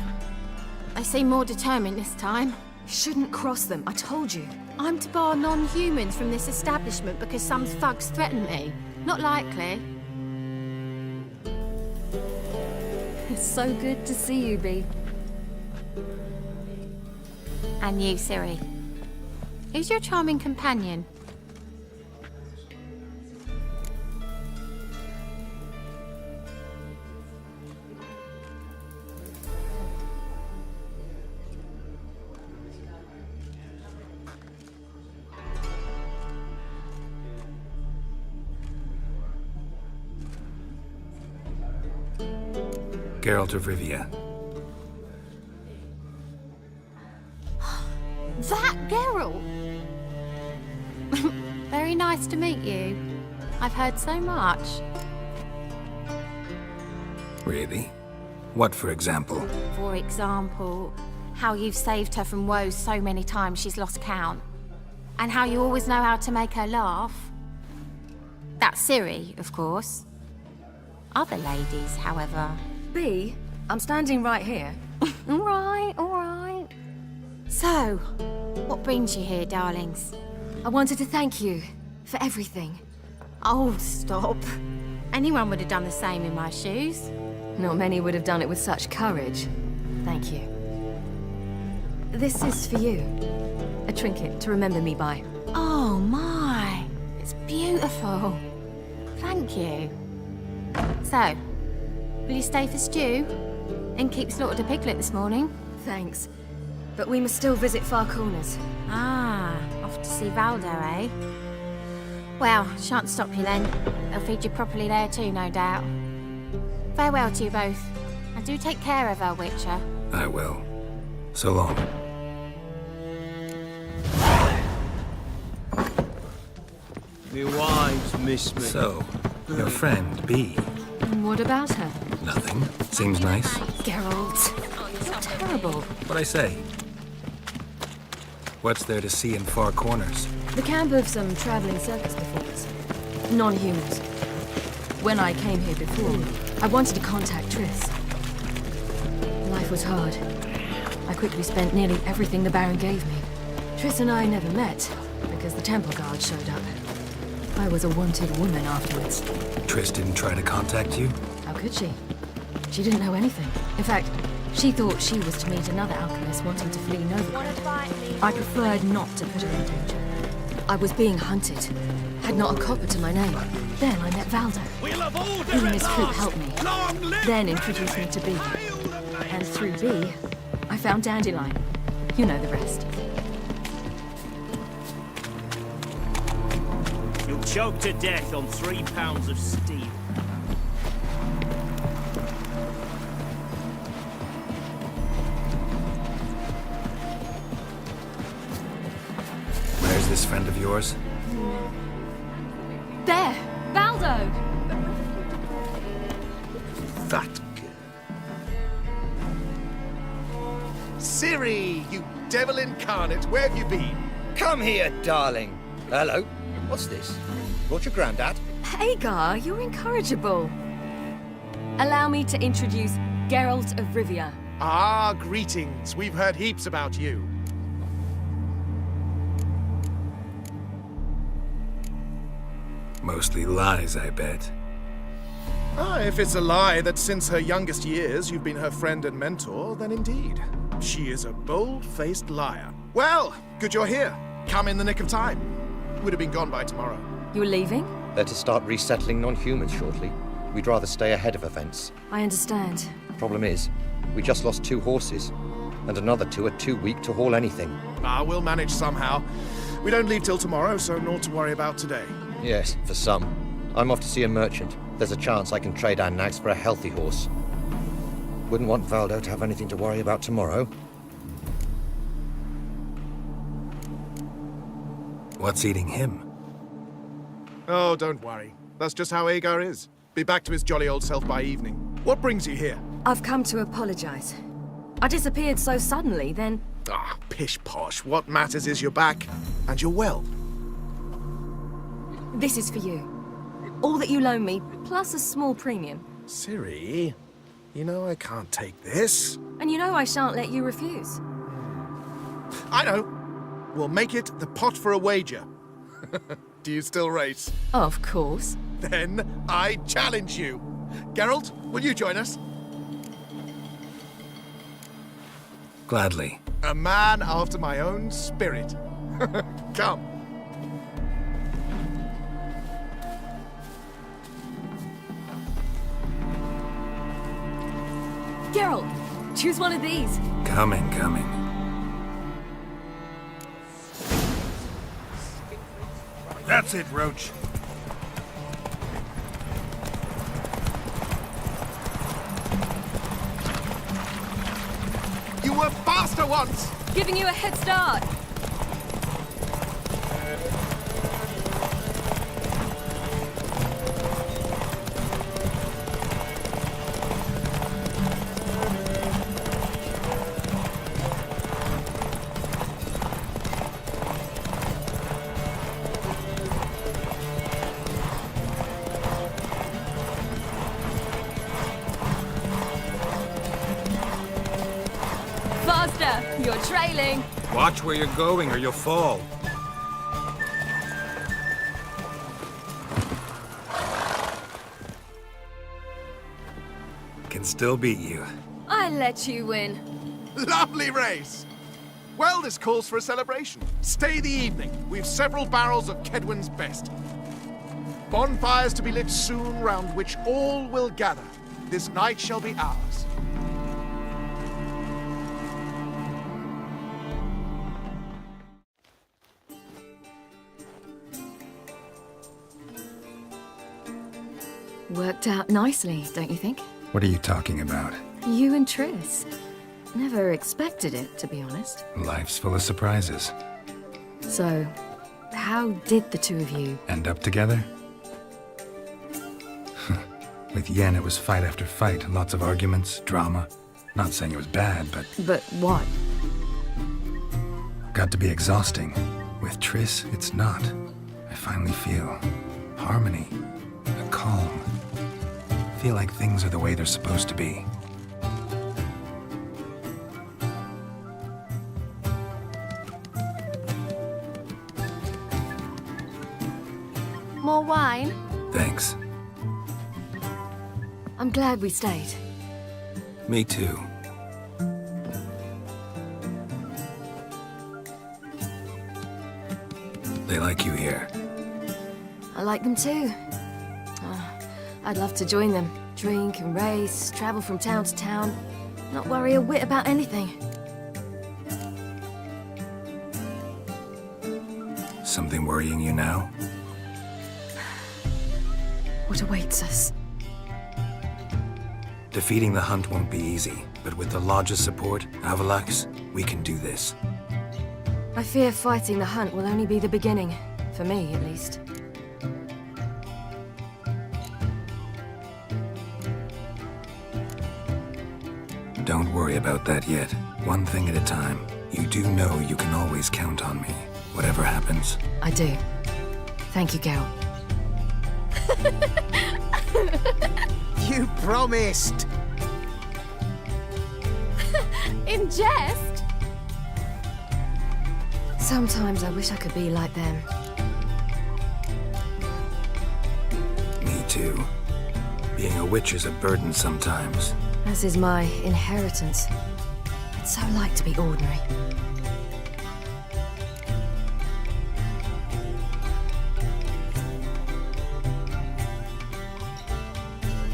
They seem more determined this time. You shouldn't cross them, I told you. I'm to bar non-humans from this establishment because some thugs threaten me. Not likely. It's so good to see you, Bee. And you, Ciri. Who's your charming companion? Geralt of Rivia. That Geralt! Very nice to meet you. I've heard so much. Really? What, for example? For example, how you've saved her from woes so many times she's lost count. And how you always know how to make her laugh. That's Ciri, of course. Other ladies, however... Bee, I'm standing right here. All right. So, what brings you here, darlings? I wanted to thank you for everything. Oh, stop. Anyone would have done the same in my shoes. Not many would have done it with such courage. Thank you. This is for you. A trinket to remember me by. Oh, my. It's beautiful. Thank you. So, will you stay for stew? And keep slaughtered a piglet this morning? Thanks. But we must still visit Far Corners. Ah, off to see Valdo, eh? Well, shan't stop you then. They'll feed you properly there too, no doubt. Farewell to you both. And do take care of her, Witcher. I will. So long. Me wives miss me. So, your friend, Bee. What about her? Nothing. Seems nice. Geralt, you're terrible. What'd I say? What's there to see in Far Corners? The camp of some traveling circus performers. Non-humans. When I came here before, I wanted to contact Triss. Life was hard. I quickly spent nearly everything the Baron gave me. Triss and I never met, because the Temple Guard showed up. I was a wanted woman afterwards. Triss didn't try to contact you? How could she? She didn't know anything. In fact, she thought she was to meet another alchemist wanting to flee Novigrad. I preferred not to put her in danger. I was being hunted. Had not a copper to my name. Then I met Valdo. He and his troop helped me. Then introduced me to Bee. And through Bee, I found Dandelion. You know the rest. You'll choke to death on 3 pounds of steel. Where's this friend of yours? There! Valdo! That girl. Ciri, you devil incarnate, where have you been? Come here, darling. Hello. What's this? Brought your granddad? Hagar, you're incorrigible. Allow me to introduce Geralt of Rivia. Ah, greetings. We've heard heaps about you. Mostly lies, I bet. Ah, if it's a lie that since her youngest years you've been her friend and mentor, then indeed. She is a bold-faced liar. Well, good you're here. Come in the nick of time. Would have been gone by tomorrow. You're leaving? They're to start resettling non-humans shortly. We'd rather stay ahead of events. I understand. Problem is, we just lost 2 horses, and another 2 are too weak to haul anything. Ah, we'll manage somehow. We don't leave till tomorrow, so naught to worry about today. Yes, for some. I'm off to see a merchant. There's a chance I can trade our nags for a healthy horse. Wouldn't want Valdo to have anything to worry about tomorrow. What's eating him? Oh, don't worry. That's just how Agar is. Be back to his jolly old self by evening. What brings you here? I've come to apologize. I disappeared so suddenly, then... Ah, pish-posh. What matters is you're back, and you're well. This is for you. All that you loan me, plus a small premium. Ciri, you know I can't take this. And you know I shan't let you refuse. I know. We'll make it the pot for a wager. Do you still race? Of course. Then I challenge you. Geralt, will you join us? Gladly. A man after my own spirit. Come. Geralt, choose one of these. Coming. That's it, Roach. You were faster once! Giving you a head start. Faster! You're trailing. Watch where you're going or you'll fall. Can still beat you. I let you win. Lovely race! Well, this calls for a celebration. Stay the evening. We've several barrels of Kedwen's best. Bonfires to be lit soon, round which all will gather. This night shall be ours. Worked out nicely, don't you think? What are you talking about? You and Triss. Never expected it, to be honest. Life's full of surprises. So, how did the two of you... End up together? With Yen, it was fight after fight. Lots of arguments, drama. Not saying it was bad, but... But what? Got to be exhausting. With Triss, it's not. I finally feel harmony, a calm. Feel like things are the way they're supposed to be. More wine? Thanks. I'm glad we stayed. Me too. They like you here. I like them too. I'd love to join them. Drink and race, travel from town to town. Not worry a whit about anything. Something worrying you now? What awaits us? Defeating the Hunt won't be easy, but with the Lodge's support, Avalax, we can do this. I fear fighting the Hunt will only be the beginning. For me, at least. Don't worry about that yet. One thing at a time. You do know you can always count on me, whatever happens. I do. Thank you, Geralt. You promised! In jest? Sometimes I wish I could be like them. Me too. Being a witch is a burden sometimes. As is my inheritance. I'd so like to be ordinary.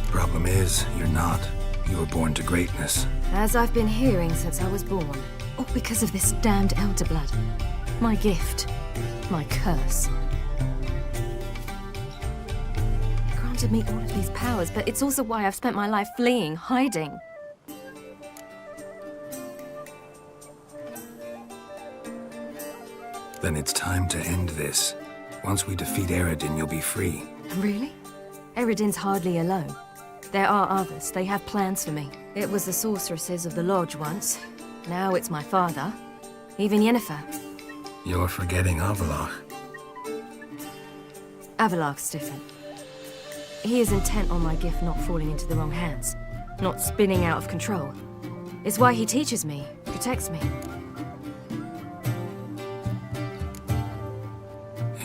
Problem is, you're not. You were born to greatness. As I've been hearing since I was born. All because of this damned Elder Blood. My gift. My curse. It granted me all of these powers, but it's also why I've spent my life fleeing, hiding. Then it's time to end this. Once we defeat Eredin, you'll be free. Really? Eredin's hardly alone. There are others. They have plans for me. It was the sorceresses of the Lodge once. Now it's my father. Even Yennefer. You're forgetting Avallac'h. Avallac'h's different. He is intent on my gift not falling into the wrong hands. Not spinning out of control. It's why he teaches me, protects me.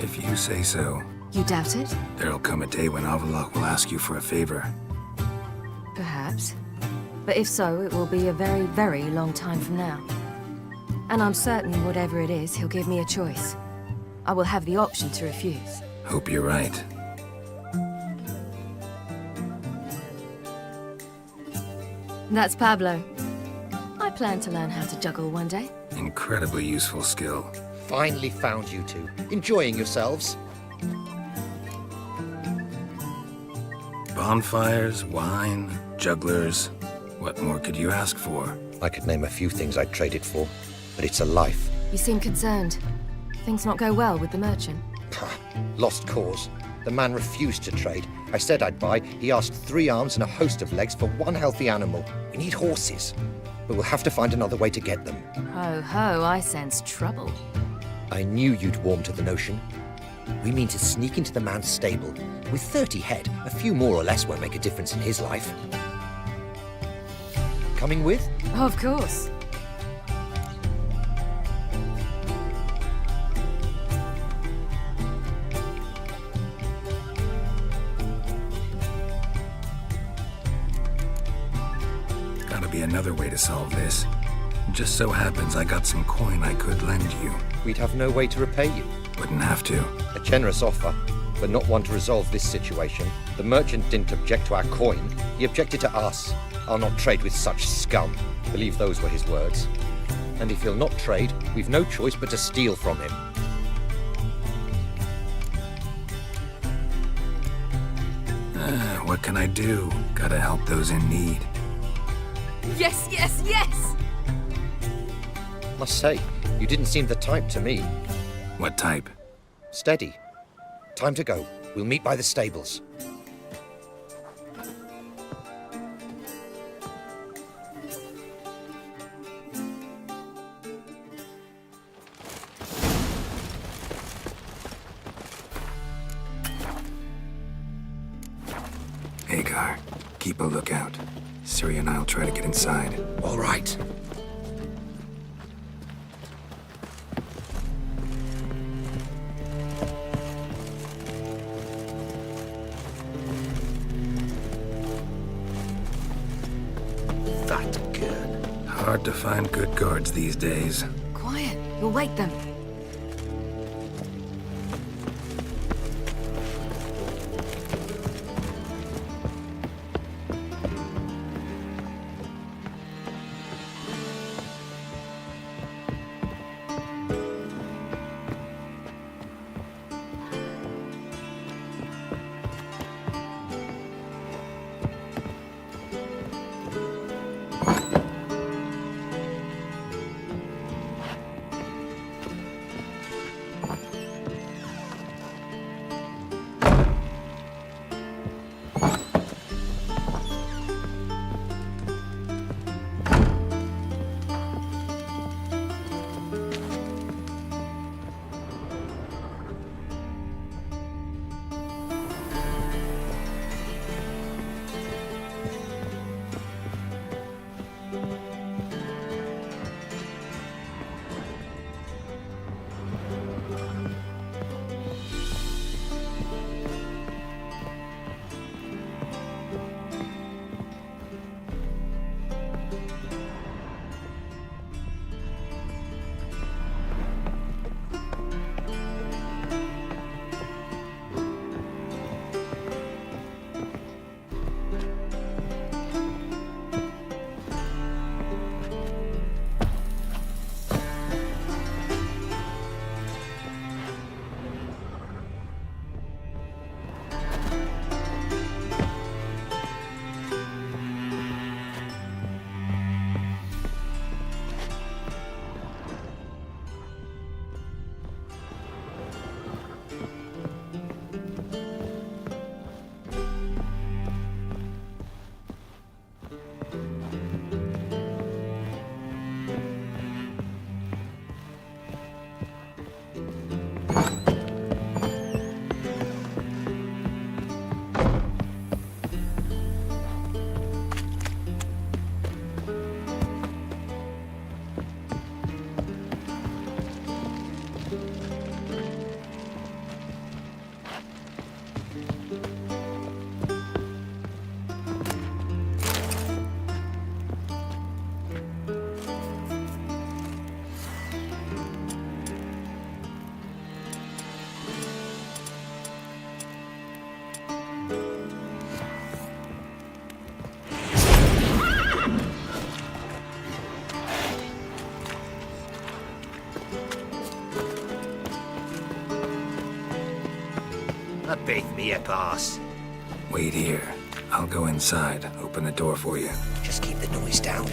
If you say so. You doubt it? There'll come a day when Avallac'h will ask you for a favor. Perhaps. But if so, it will be a very, very long time from now. And I'm certain whatever it is, he'll give me a choice. I will have the option to refuse. Hope you're right. That's Pablo. I plan to learn how to juggle one day. Incredibly useful skill. Finally found you two. Enjoying yourselves? Bonfires, wine, jugglers. What more could you ask for? I could name a few things I'd trade it for, but it's a life. You seem concerned. Things not go well with the merchant? Lost cause. The man refused to trade. I said I'd buy. He asked 3 arms and a host of legs for 1 healthy animal. We need horses, but we'll have to find another way to get them. Ho ho, I sense trouble. I knew you'd warm to the notion. We mean to sneak into the man's stable. With 30 head, a few more or less won't make a difference in his life. Coming with? Of course. Gotta be another way to solve this. Just so happens I got some coin I could lend you. We'd have no way to repay you. Wouldn't have to. A generous offer, but not one to resolve this situation. The merchant didn't object to our coin. He objected to us. I'll not trade with such scum. Believe those were his words. And if he'll not trade, we've no choice but to steal from him. What can I do? Gotta help those in need. Yes, yes, yes! Must say, you didn't seem the type to me. What type? Steady. Time to go. We'll meet by the stables. Hagar, keep a lookout. Ciri and I'll try to get inside. All right. That girl. Hard to find good guards these days. Quiet. You'll wake them. Beat me a pass. Wait here. I'll go inside, open the door for you. Just keep the noise down.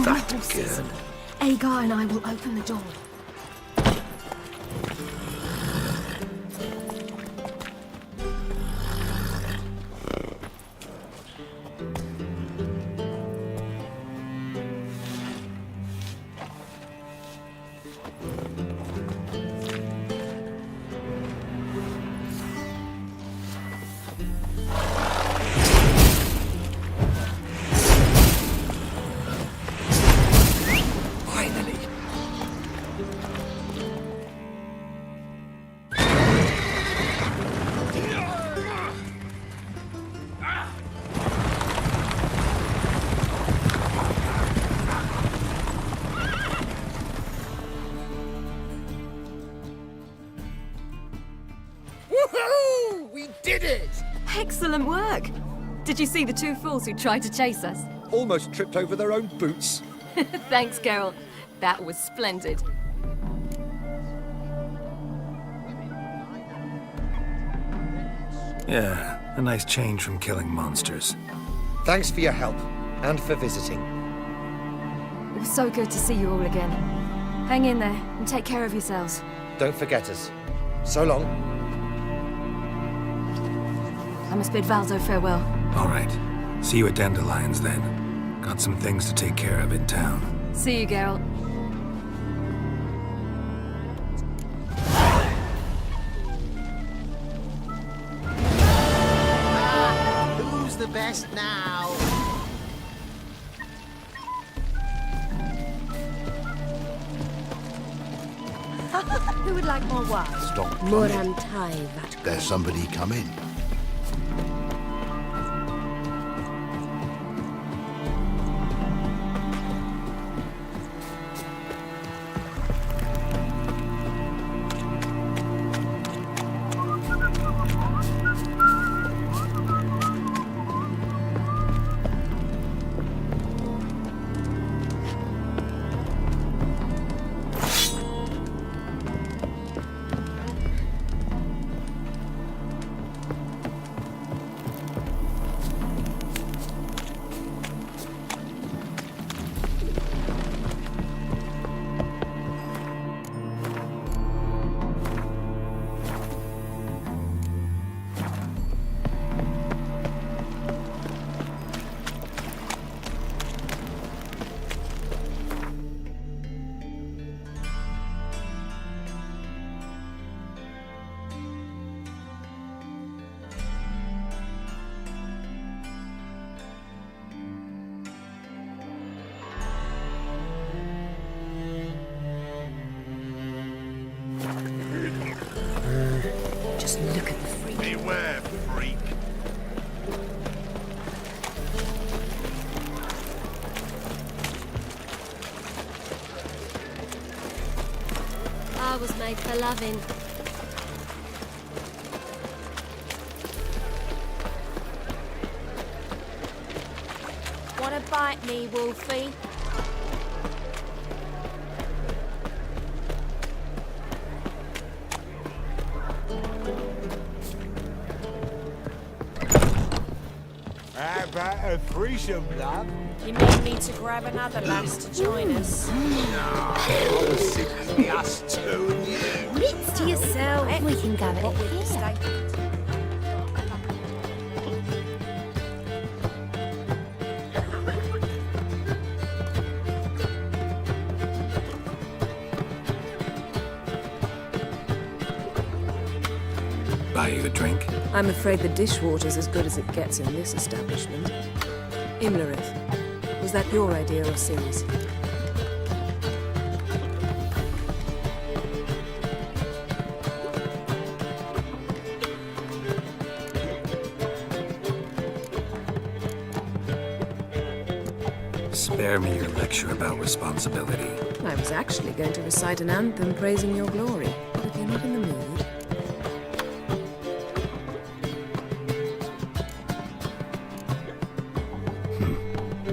that girl. Agar and I will open the door. Woohoo! We did it! Excellent work! Did you see the two fools who tried to chase us? Almost tripped over their own boots. Thanks, Carol. That was splendid. Yeah, a nice change from killing monsters. Thanks for your help, and for visiting. It was so good to see you all again. Hang in there, and take care of yourselves. Don't forget us. So long. I must bid Valzo farewell. All right. See you at Dandelions then. Got some things to take care of in town. See you, Geralt. Who's the best now? Who would like more wine? Stop drumming. Morantai Vat. There's somebody coming. Just look at the freak. Beware, freak. I was made for loving. Wanna bite me, Wolfie? How about a threesome, love? You mean me to grab another lass to join us? No, I was thinking us two and you. Wits to yourself. We can go at it here. Buy you a drink? I'm afraid the dishwater's as good as it gets in this establishment. Imlerith, was that your idea of Ciri's? Spare me your lecture about responsibility. I was actually going to recite an anthem praising your glory, but if you're not in the mood...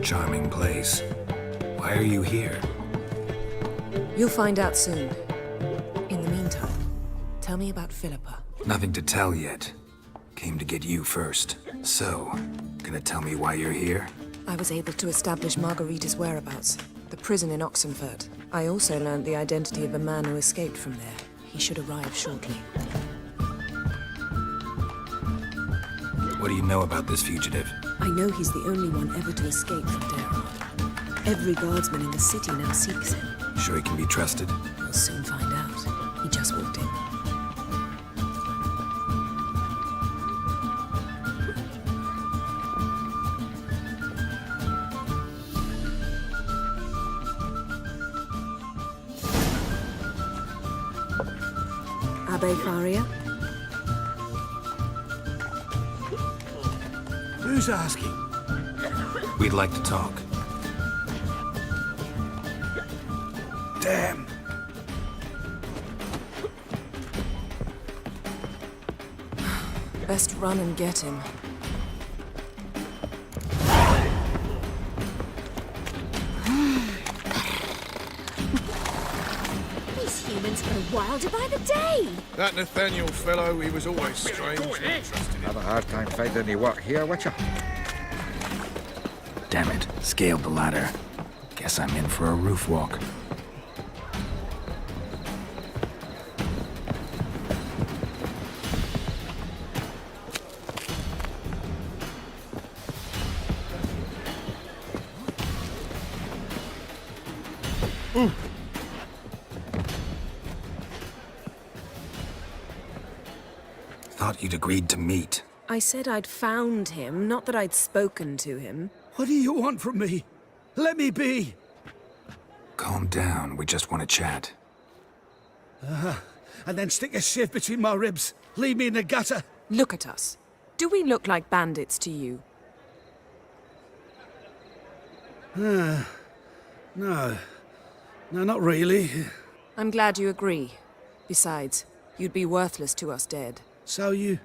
Charming place. Why are you here? You'll find out soon. In the meantime, tell me about Philippa. Nothing to tell yet. Came to get you first. So, gonna tell me why you're here? I was able to establish Margarita's whereabouts, the prison in Oxenfurt. I also learned the identity of a man who escaped from there. He should arrive shortly. What do you know about this fugitive? I know he's the only one ever to escape from Derard. Every guardsman in the city now seeks him. Sure he can be trusted? We'll soon find out. He just walked in. Abbe Faria? Who's asking? We'd like to talk. Damn. Best run and get him. These humans grow wilder by the day. That Nathaniel fellow, he was always strange. Have a hard time finding any work here, Witcher? Damn it, scaled the ladder. Guess I'm in for a roof walk. Thought you'd agreed to meet. I said I'd found him, not that I'd spoken to him. What do you want from me? Let me be. Calm down, we just want to chat. And then stick a sieve between my ribs. Leave me in the gutter. Look at us. Do we look like bandits to you? No. No, not really. I'm glad you agree. Besides, you'd be worthless to us dead. So you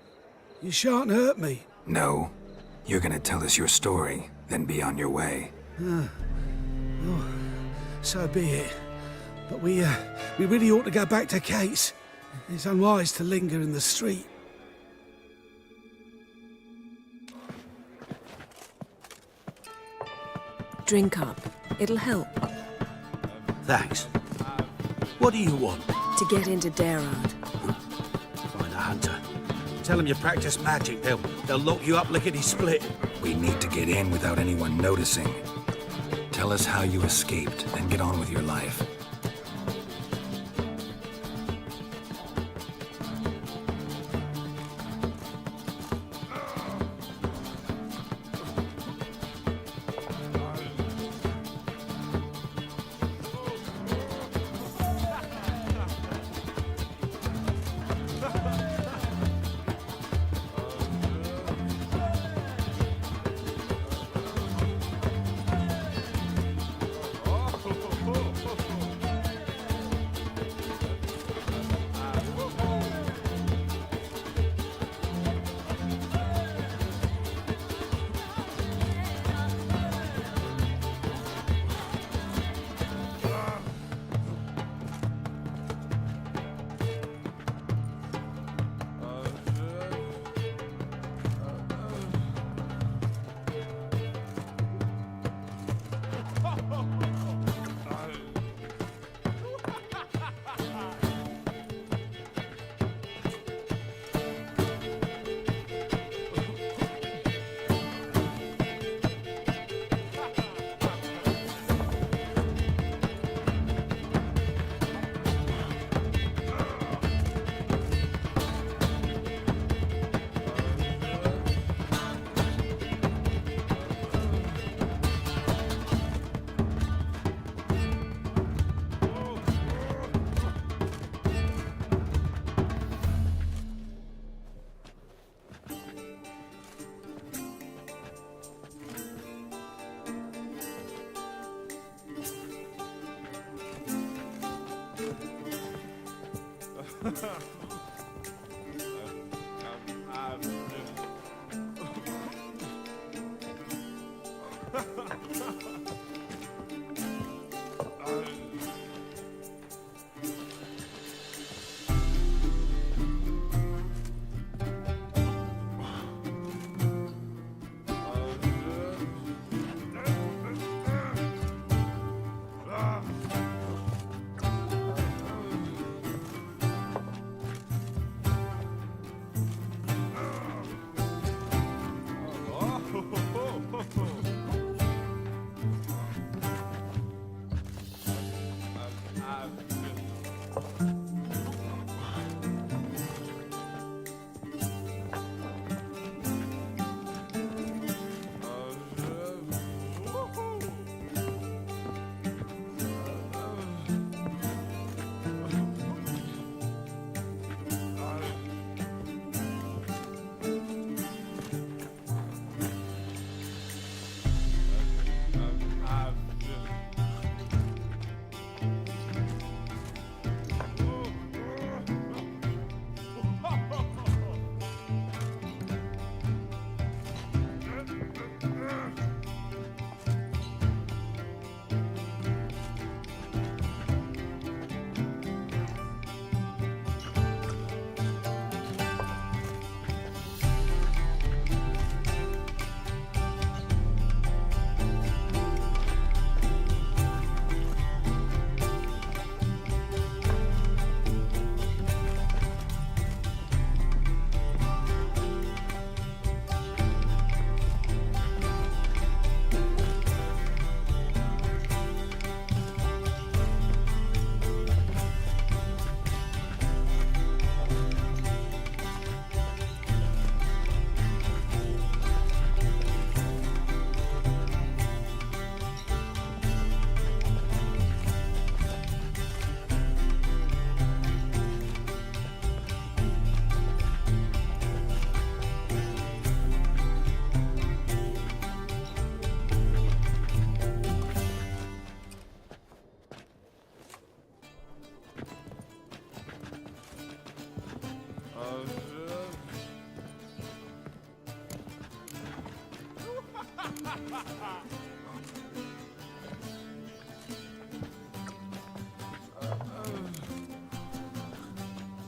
shan't hurt me. No. You're gonna tell us your story, then be on your way. Oh, so be it. But we really ought to go back to Kate's. It's unwise to linger in the street. Drink up. It'll help. Thanks. What do you want? To get into Derard. Find a hunter. Tell them you practice magic. They'll lock you up lickety-split. We need to get in without anyone noticing. Tell us how you escaped, then get on with your life.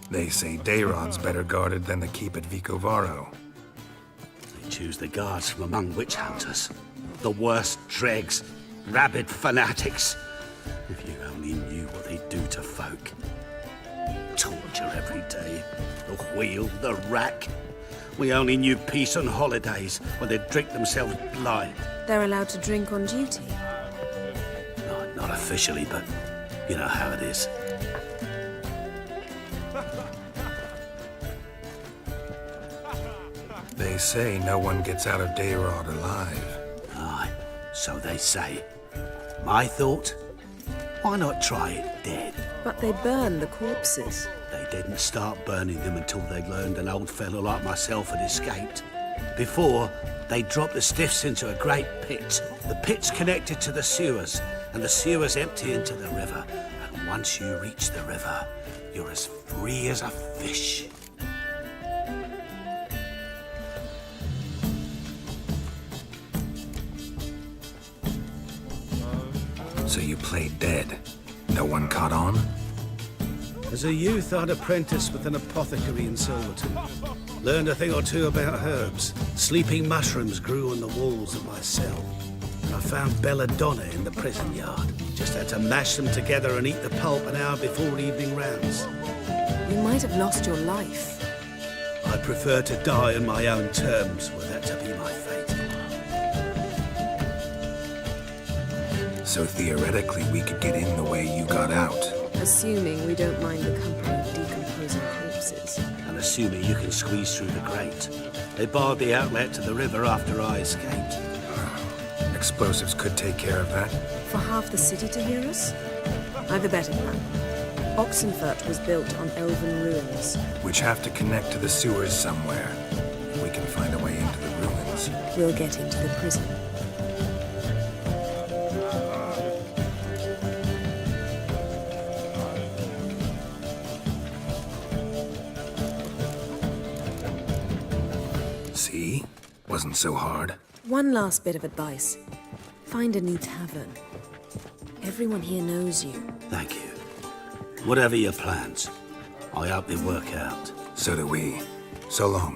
They say Dayrod's better guarded than the keep at Vicovaro. They choose the guards from among witch hunters. The worst dregs, rabid fanatics. If you only knew what they do to folk. Torture every day. The wheel, the rack. We only knew peace on holidays when they'd drink themselves blind. They're allowed to drink on duty? No, not officially, but you know how it is. They say no one gets out of Dayrod alive. Aye, so they say. My thought? Why not try it dead? But they burn the corpses. They didn't start burning them until they'd learned an old fellow like myself had escaped. Before, they dropped the stiffs into a great pit. The pit's connected to the sewers, and the sewers empty into the river. And once you reach the river, you're as free as a fish. So you played dead. No one caught on? As a youth, I'd apprenticed with an apothecary in Silverton. Learned a thing or two about herbs. Sleeping mushrooms grew on the walls of my cell. And I found belladonna in the prison yard. Just had to mash them together and eat the pulp an hour before evening rounds. You might have lost your life. I prefer to die on my own terms, were that to be my fate. So theoretically, we could get in the way you got out. Assuming we don't mind the company of decomposing corpses. And assuming you can squeeze through the grate. They barred the outlet to the river after I escaped. Explosives could take care of that. For half the city to hear us? I've a better plan. Oxenfurt was built on elven ruins. Which have to connect to the sewers somewhere. We can find a way into the ruins. We'll get into the prison. See? Wasn't so hard. One last bit of advice. Find a new tavern. Everyone here knows you. Thank you. Whatever your plans, I hope they work out. So do we. So long.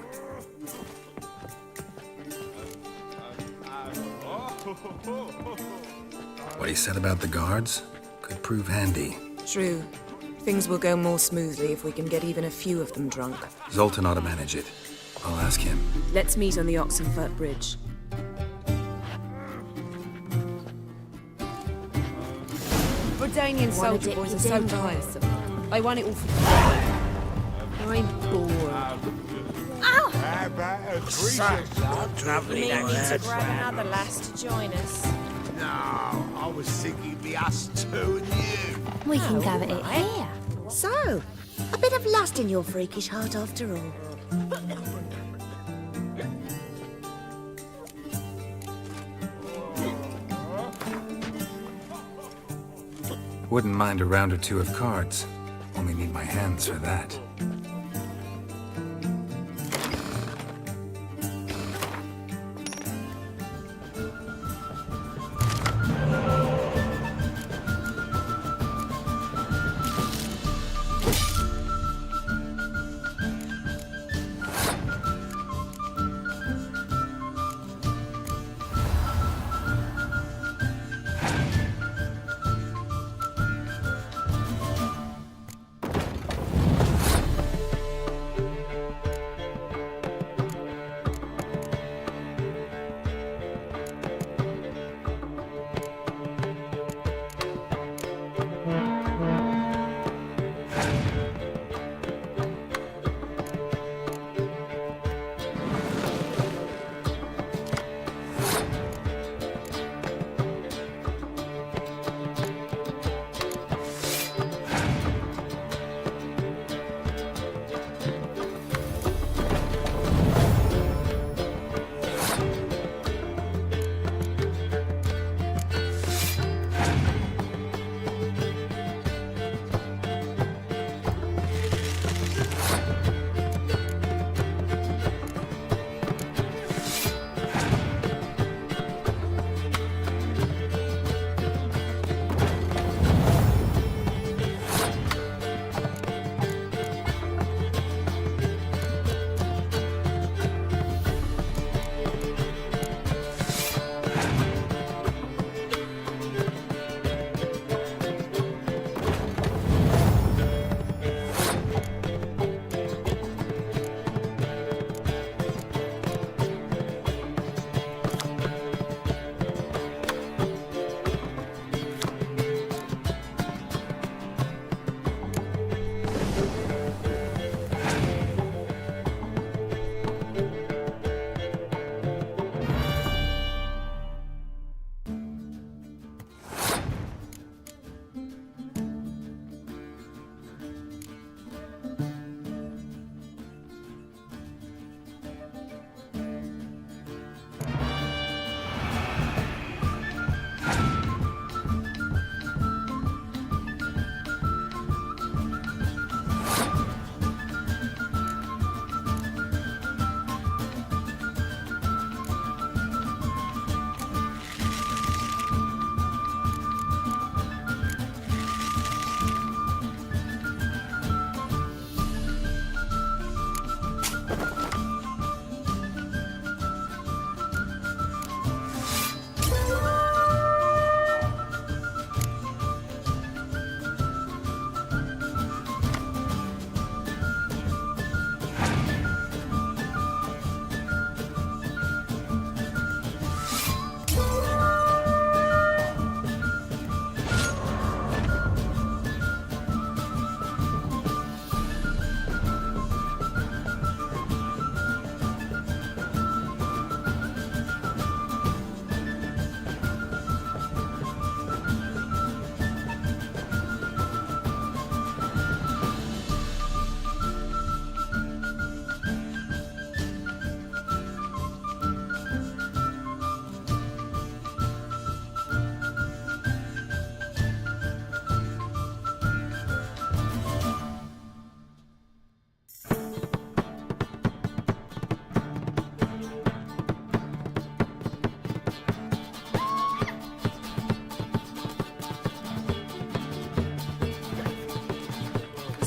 What he said about the guards could prove handy. True. Things will go more smoothly if we can get even a few of them drunk. Zoltan ought to manage it. I'll ask him. Let's meet on the Oxenfurt Bridge. Redanian soldier boys are so tiresome. They want it all for I'm bored. Ow! We may need to grab another lass to join us. No, I was thinking it'd be us two and you. We can go at it here. So, a bit of lust in your freakish heart after all. Wouldn't mind a round or two of cards. Only need my hands for that.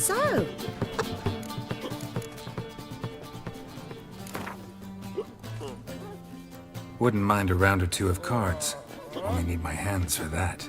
So, Wouldn't mind a round or two of cards. Only need my hands for that.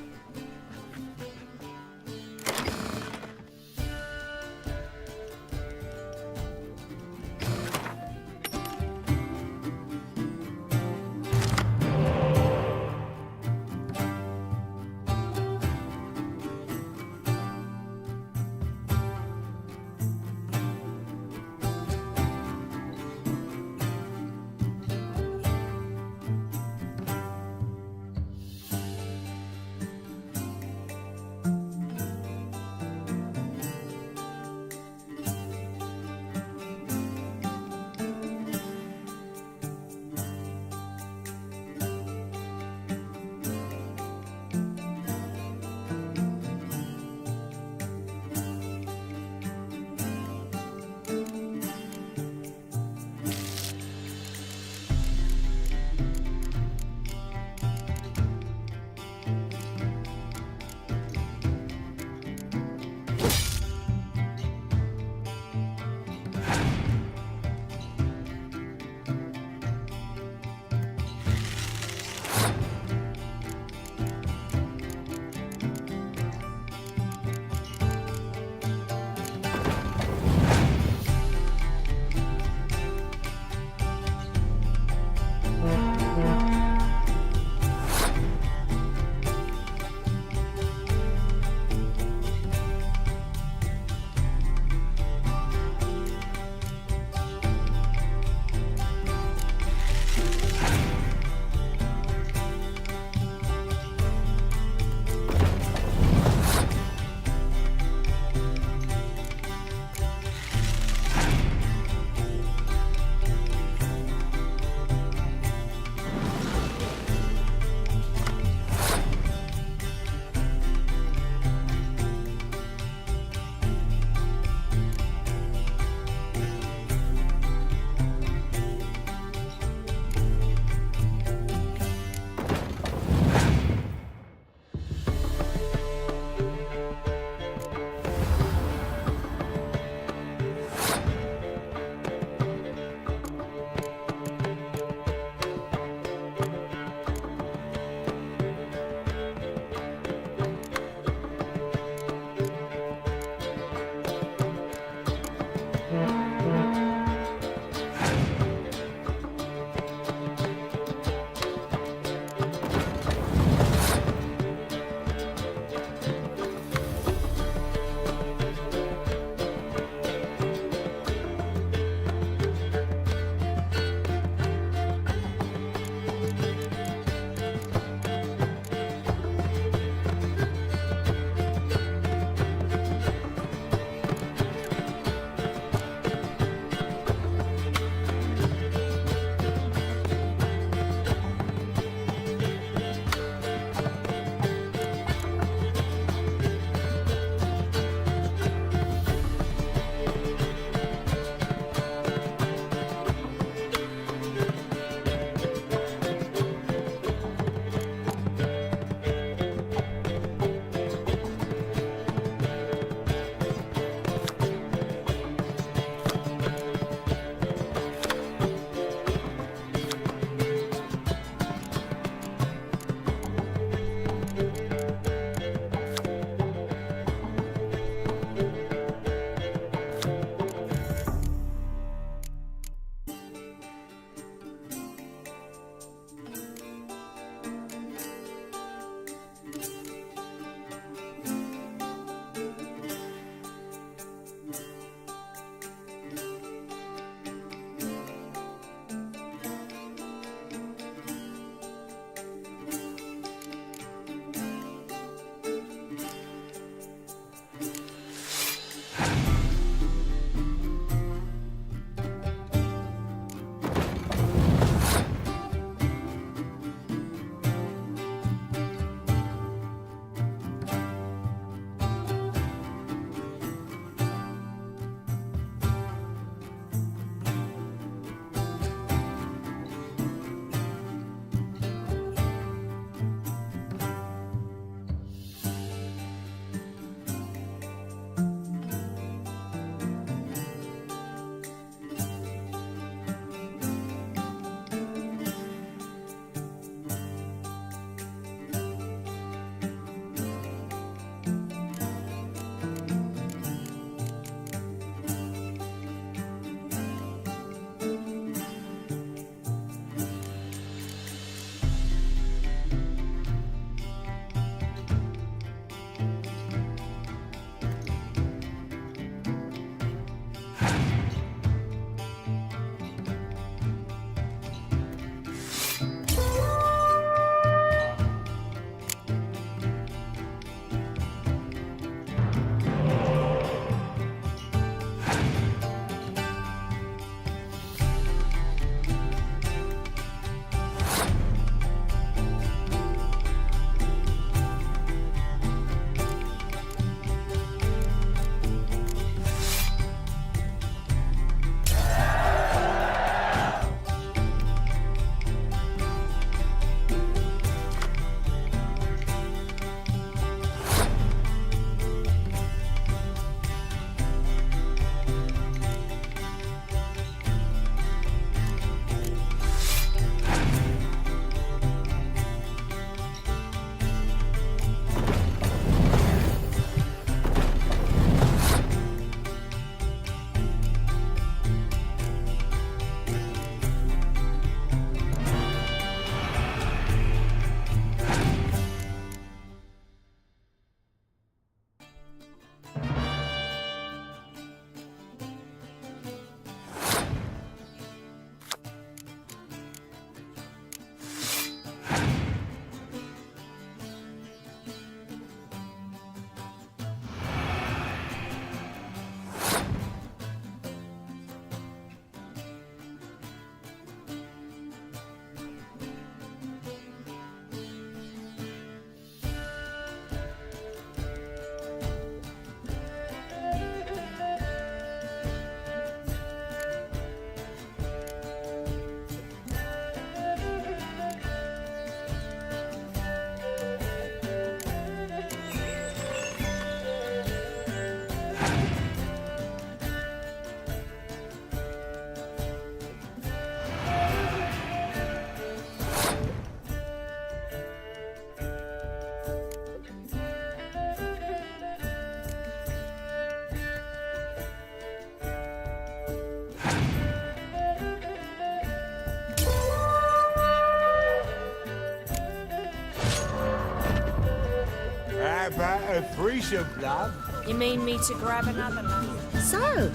a threesome, love. You mean me to grab another lass? So,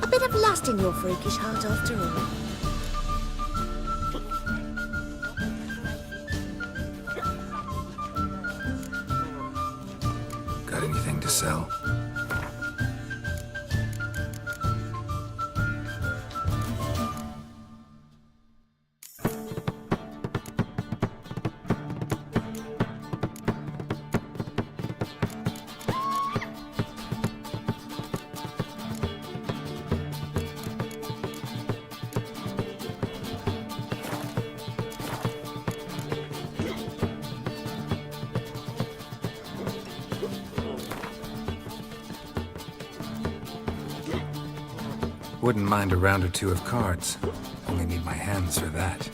a bit of lust in your freakish heart after all. Got anything to sell? Wouldn't mind a round or two of cards. Only need my hands for that.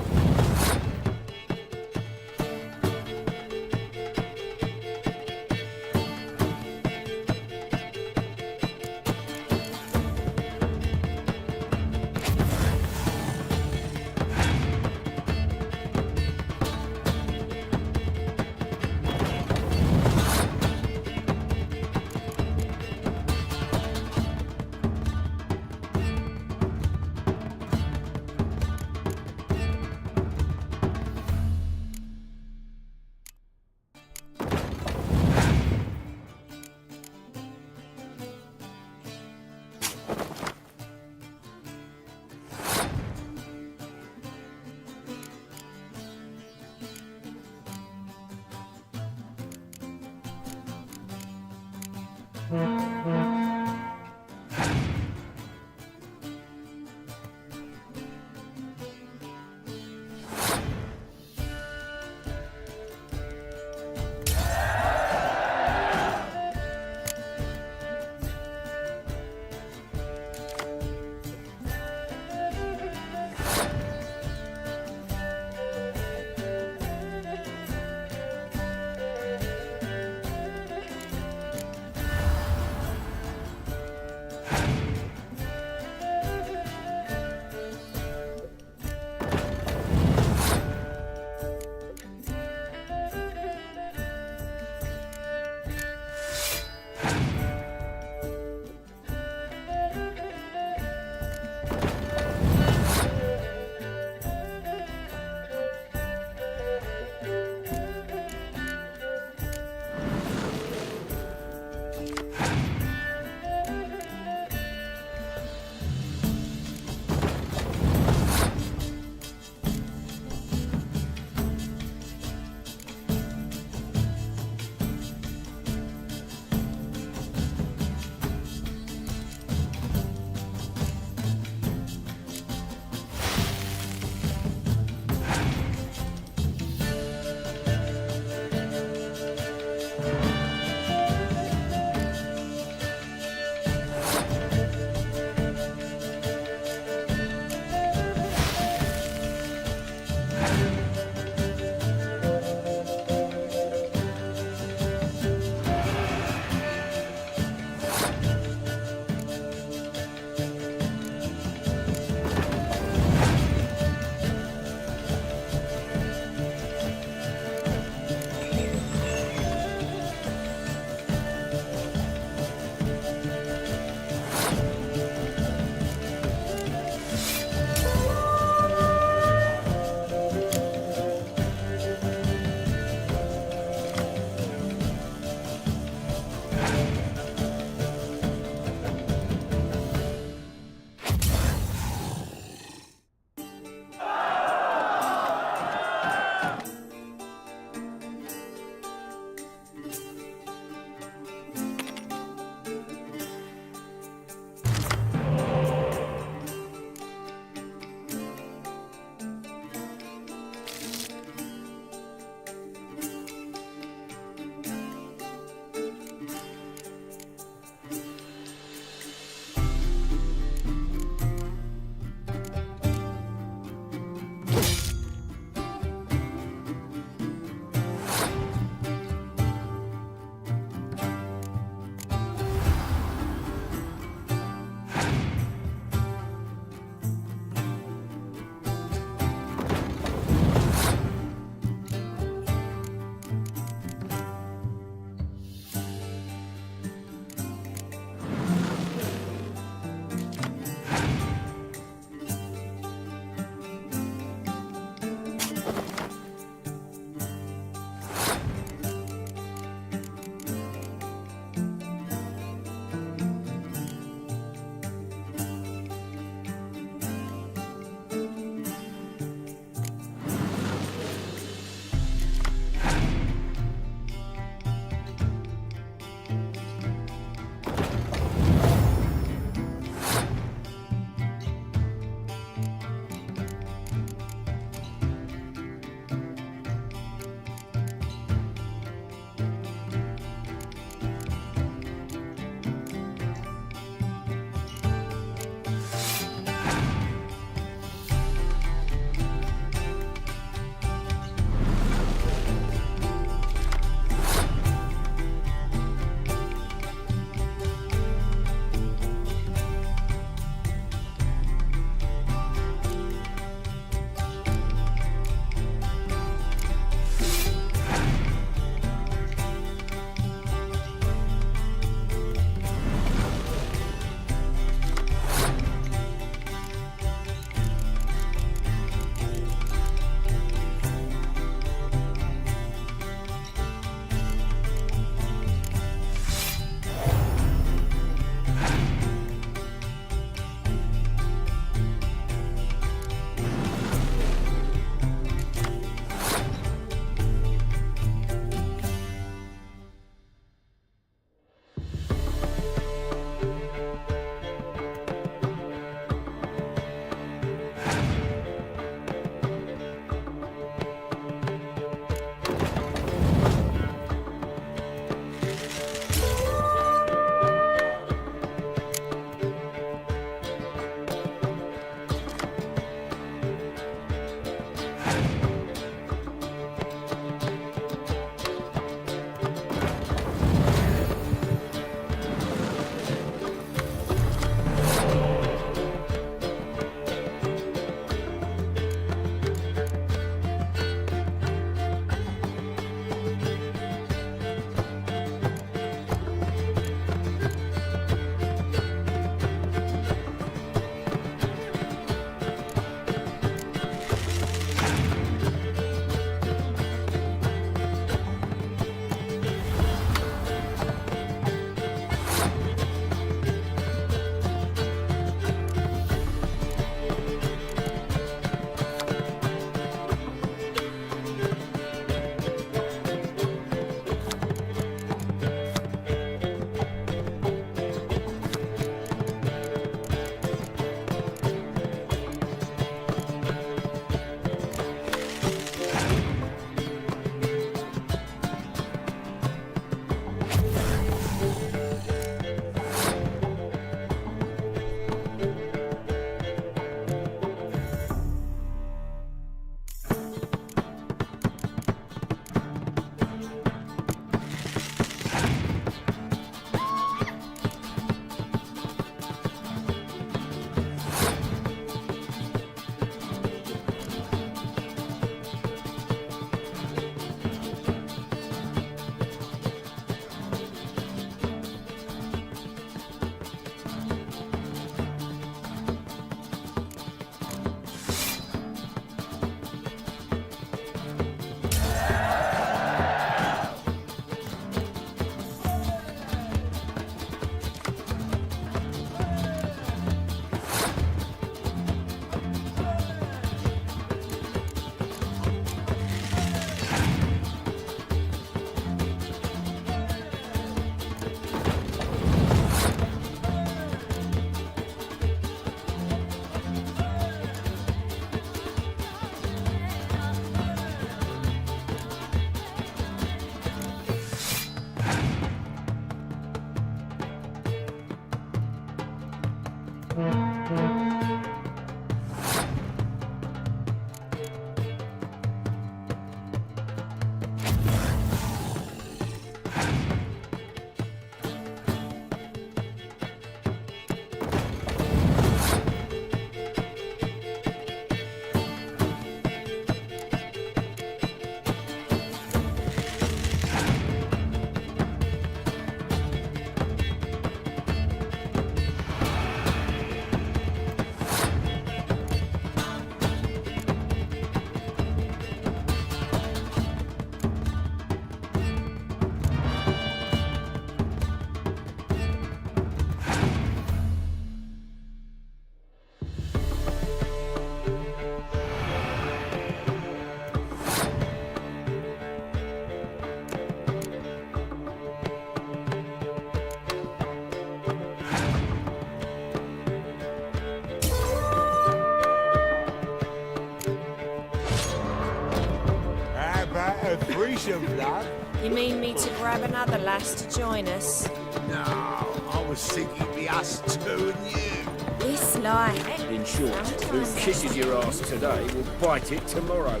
You mean me to grab another lass to join us? No, I was thinking it'd be us two and you. This lie. In short, who kisses your ass today will bite it tomorrow.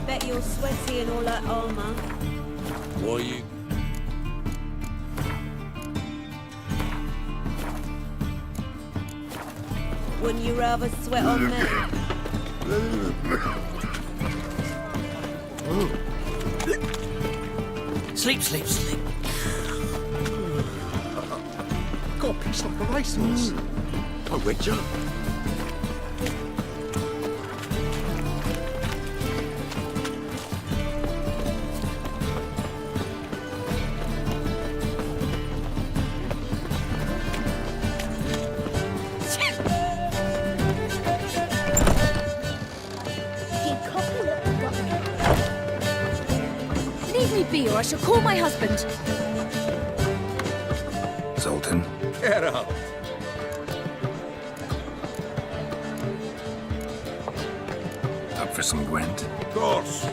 Bet you're sweaty in all that armour. Why you... Wouldn't you rather sweat on me? Sleep, sleep, sleep. Got a piece of the racehorse. Oh, Witcher. Leave me be, or I shall call my husband. Zoltan. Get up. Up for some Gwent? Of course.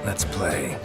Let's play.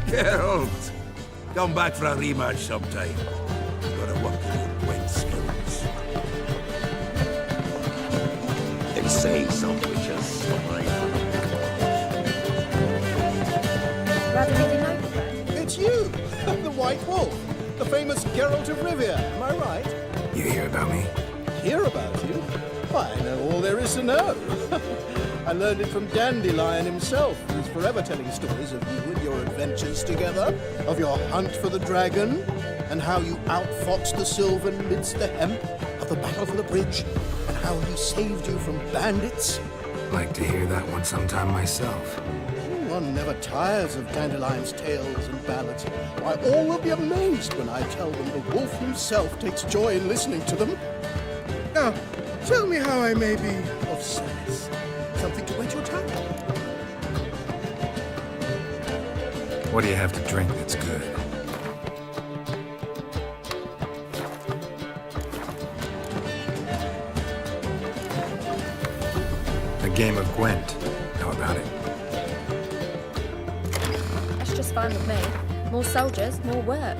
Geralt. Come back for a rematch sometime. Gotta work on your Gwent skills. They say some witches spy. Rather did you know? It's you, the White Wolf, the famous Geralt of Rivia. Am I right? You hear about me? Hear about you? Why, I know all there is to know. I learned it from Dandelion himself, who's forever telling stories of you and your adventures together, of your hunt for the dragon, and how you outfoxed the Sylvan midst the hemp, of the battle for the bridge, and how he saved you from bandits. Like to hear that one sometime myself. One never tires of Dandelion's tales and ballads. Why, all will be amazed when I tell them the wolf himself takes joy in listening to them. Now, tell me how I may be of service. Something to whet your tongue? What do you have to drink that's good? A game of Gwent. How about it? That's just fine with me. More soldiers, more work.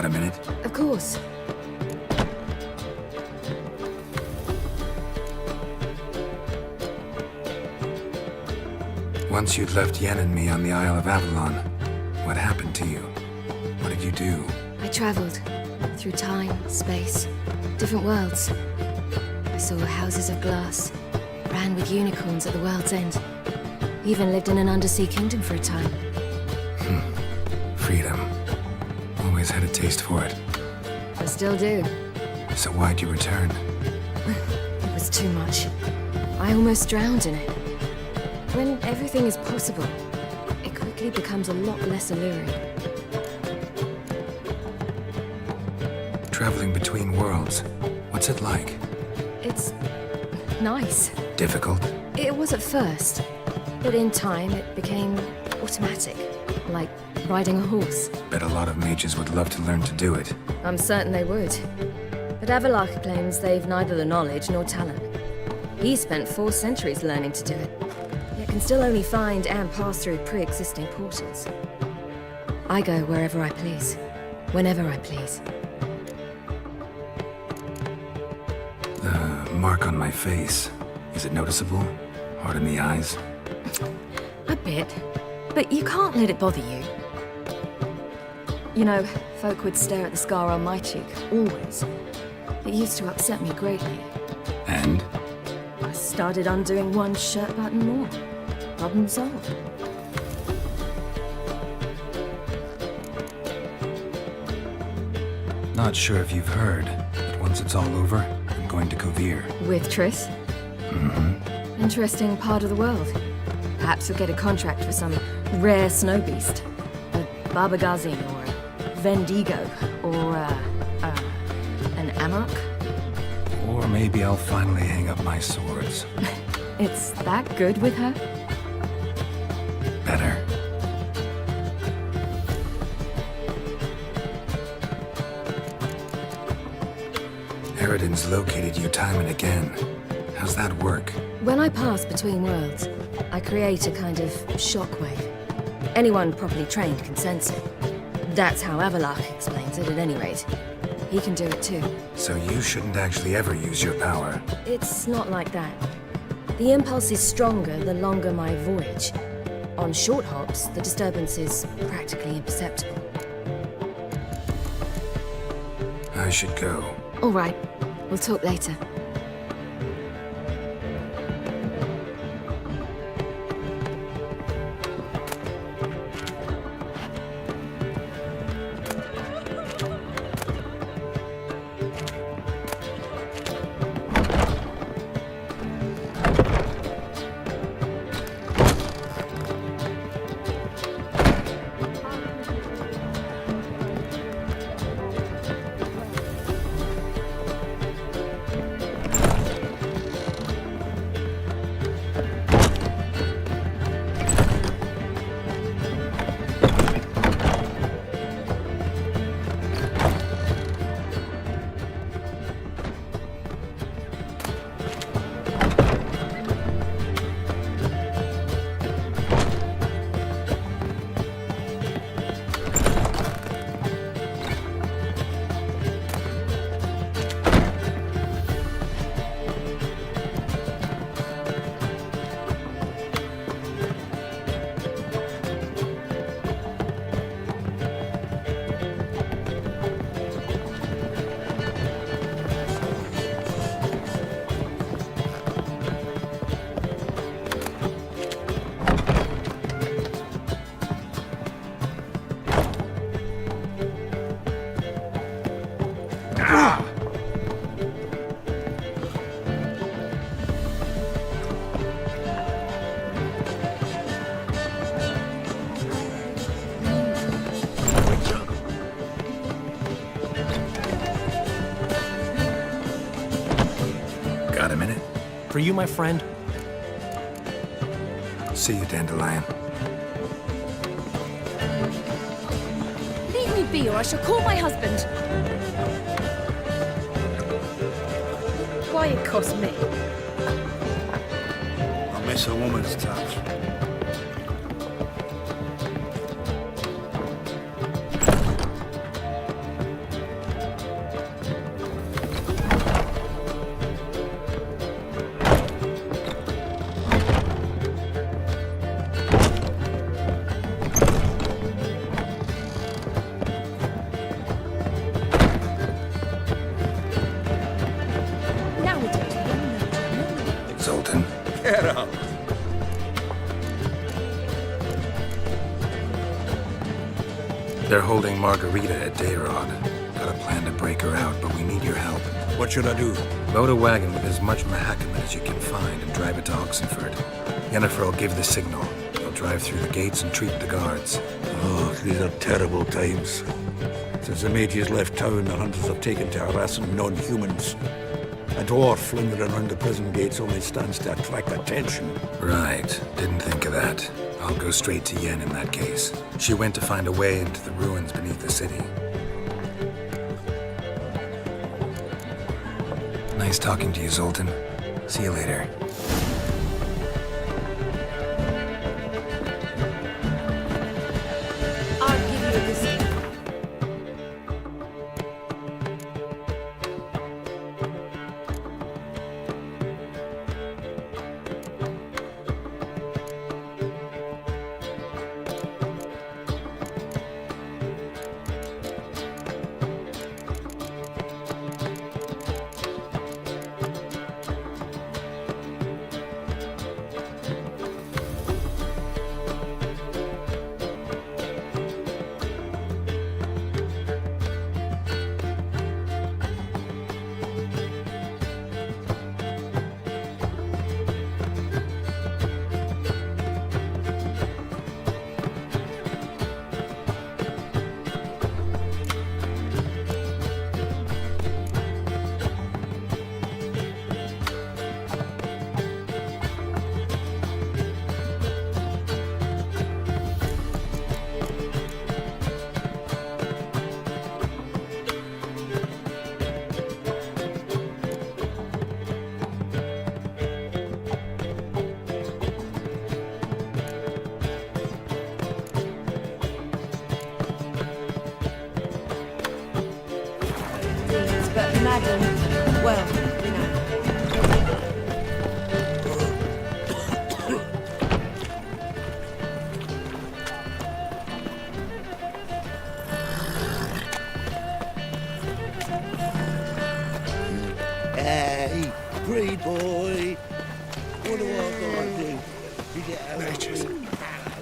Got a minute? Of course. Once you'd left Yen and me on the Isle of Avalon, what happened to you? What did you do? I traveled through time, space, different worlds. I saw houses of glass, ran with unicorns at the world's end. Even lived in an undersea kingdom for a time. Freedom. Always had a taste for it. I still do. So why'd you return? It was too much. I almost drowned in it. When everything is possible, it quickly becomes a lot less alluring. Traveling between worlds. What's it like? It's nice. Difficult? It was at first, but in time it became automatic, like riding a horse. Bet a lot of mages would love to learn to do it. I'm certain they would. But Avalok claims they've neither the knowledge nor talent. He spent 4 centuries learning to do it, yet can still only find and pass through pre-existing portals. I go wherever I please, whenever I please. The mark on my face, is it noticeable? Hard in the eyes? A bit, but you can't let it bother you. You know, folk would stare at the scar on my cheek, always. It used to upset me greatly. And? I started undoing one shirt button more. Problem solved. Not sure if you've heard, but once it's all over, I'm going to Kovir. With Triss? Mm-hmm. Interesting part of the world. Perhaps you'll get a contract for some rare snow beast. A Barbagazing, or a Vendigo, or an Amarok. Or maybe I'll finally hang up my swords. It's that good with her? Better. Eredin's located you time and again. How's that work? When I pass between worlds, I create a kind of shockwave. Anyone properly trained can sense it. That's how Avalok explains it, at any rate. He can do it too. So you shouldn't actually ever use your power. It's not like that. The impulse is stronger the longer my voyage. On short hops, the disturbance is practically imperceptible. I should go. All right. We'll talk later. Got a minute? For you, my friend? See you, Dandelion. Leave me be, or I shall call my husband. Why it cost me? I miss a woman's touch. They're holding Margarita at Dayrod. Got a plan to break her out, but we need your help. What should I do? Load a wagon with as much Mahakaman as you can find and drive it to Oxenford. Yennefer will give the signal. They'll drive through the gates and treat the guards. Oh, these are terrible times. Since the mages left town, the hunters have taken to harassing non-humans. A dwarf lingering around the prison gates only stands to attract attention. Right. Didn't think of that. I'll go straight to Yen in that case. She went to find a way into the ruins beneath the city. Nice talking to you, Zoltan. See you later. I'll give you this. But madam, well, you know. Hey, pretty boy. What do I gotta do to get out Mages. of here?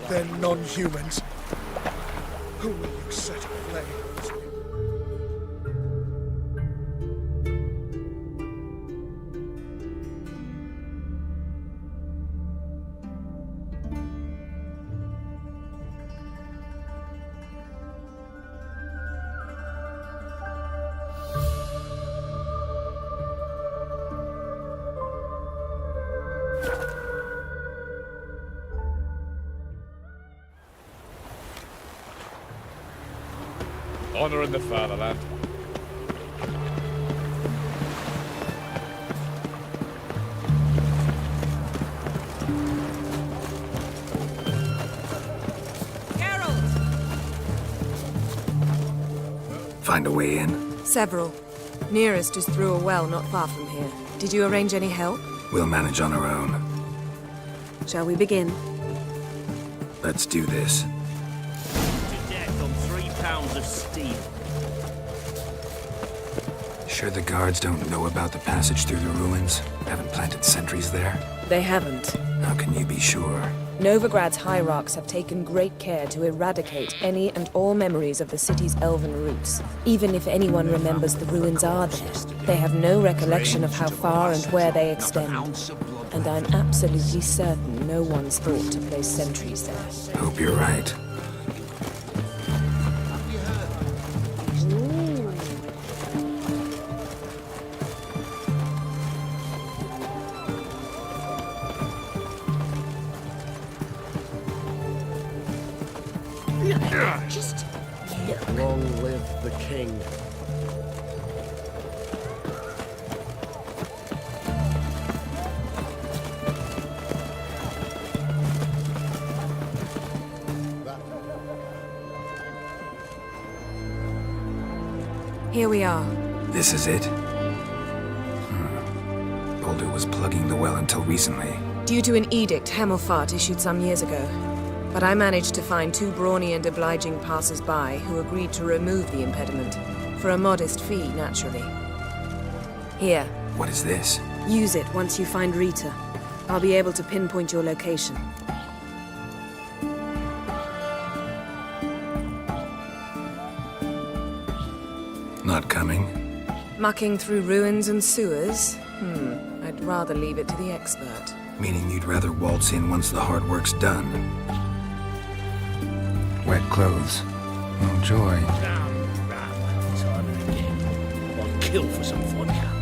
They're non-humans. Who will you set aflame? Honor in the fatherland. Find a way in? Several. Nearest is through a well not far from here. Did you arrange any help? We'll manage on our own. Shall we begin? Let's do this. To death on 3 pounds of steel. Sure the guards don't know about the passage through the ruins? Haven't planted sentries there? They haven't. How can you be sure? Novigrad's hierarchs have taken great care to eradicate any and all memories of the city's elven roots. Even if anyone remembers the ruins are there, they have no recollection of how far and where they extend. And I'm absolutely certain no one's thought to place sentries there. Hope you're right. Just Long live the king. Here we are. This is it? Boulder was plugging the well until recently. Due to an edict Hemelfart issued some years ago. But I managed to find 2 brawny and obliging passers-by who agreed to remove the impediment. For a modest fee, naturally. Here. What is this? Use it once you find Rita. I'll be able to pinpoint your location. Not coming? Mucking through ruins and sewers? I'd rather leave it to the expert. Meaning you'd rather waltz in once the hard work's done. Wet clothes. Oh, joy. Time and again. I'd kill for some vodka.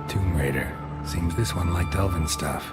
Tomb Raider. Seems this one liked elven stuff.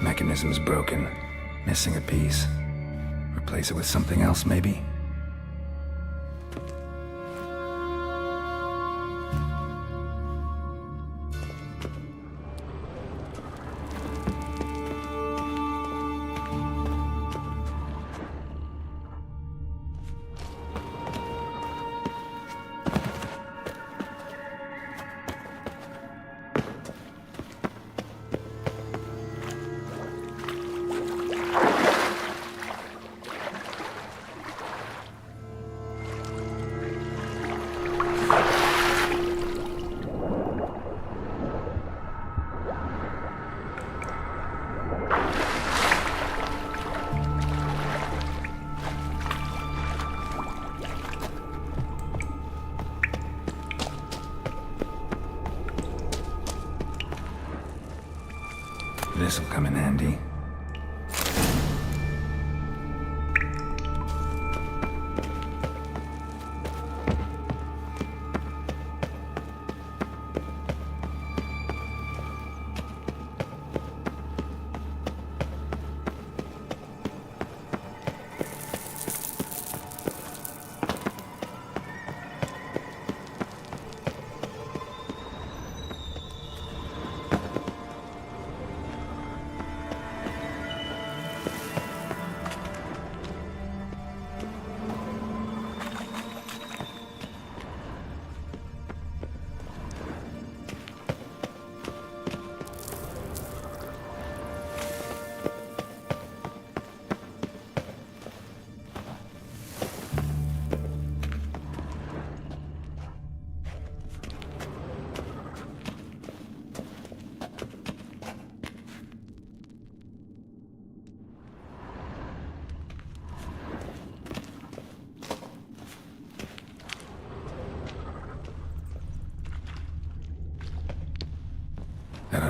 Mechanism's broken. Missing a piece. Replace it with something else, maybe? This'll come in handy.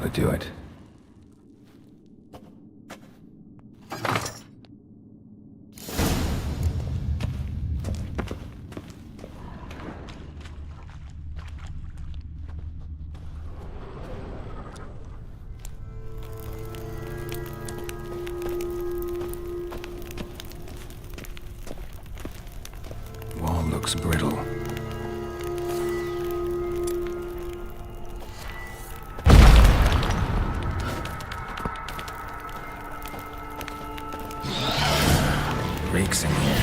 to do it. Wall looks brittle. Reeks in here.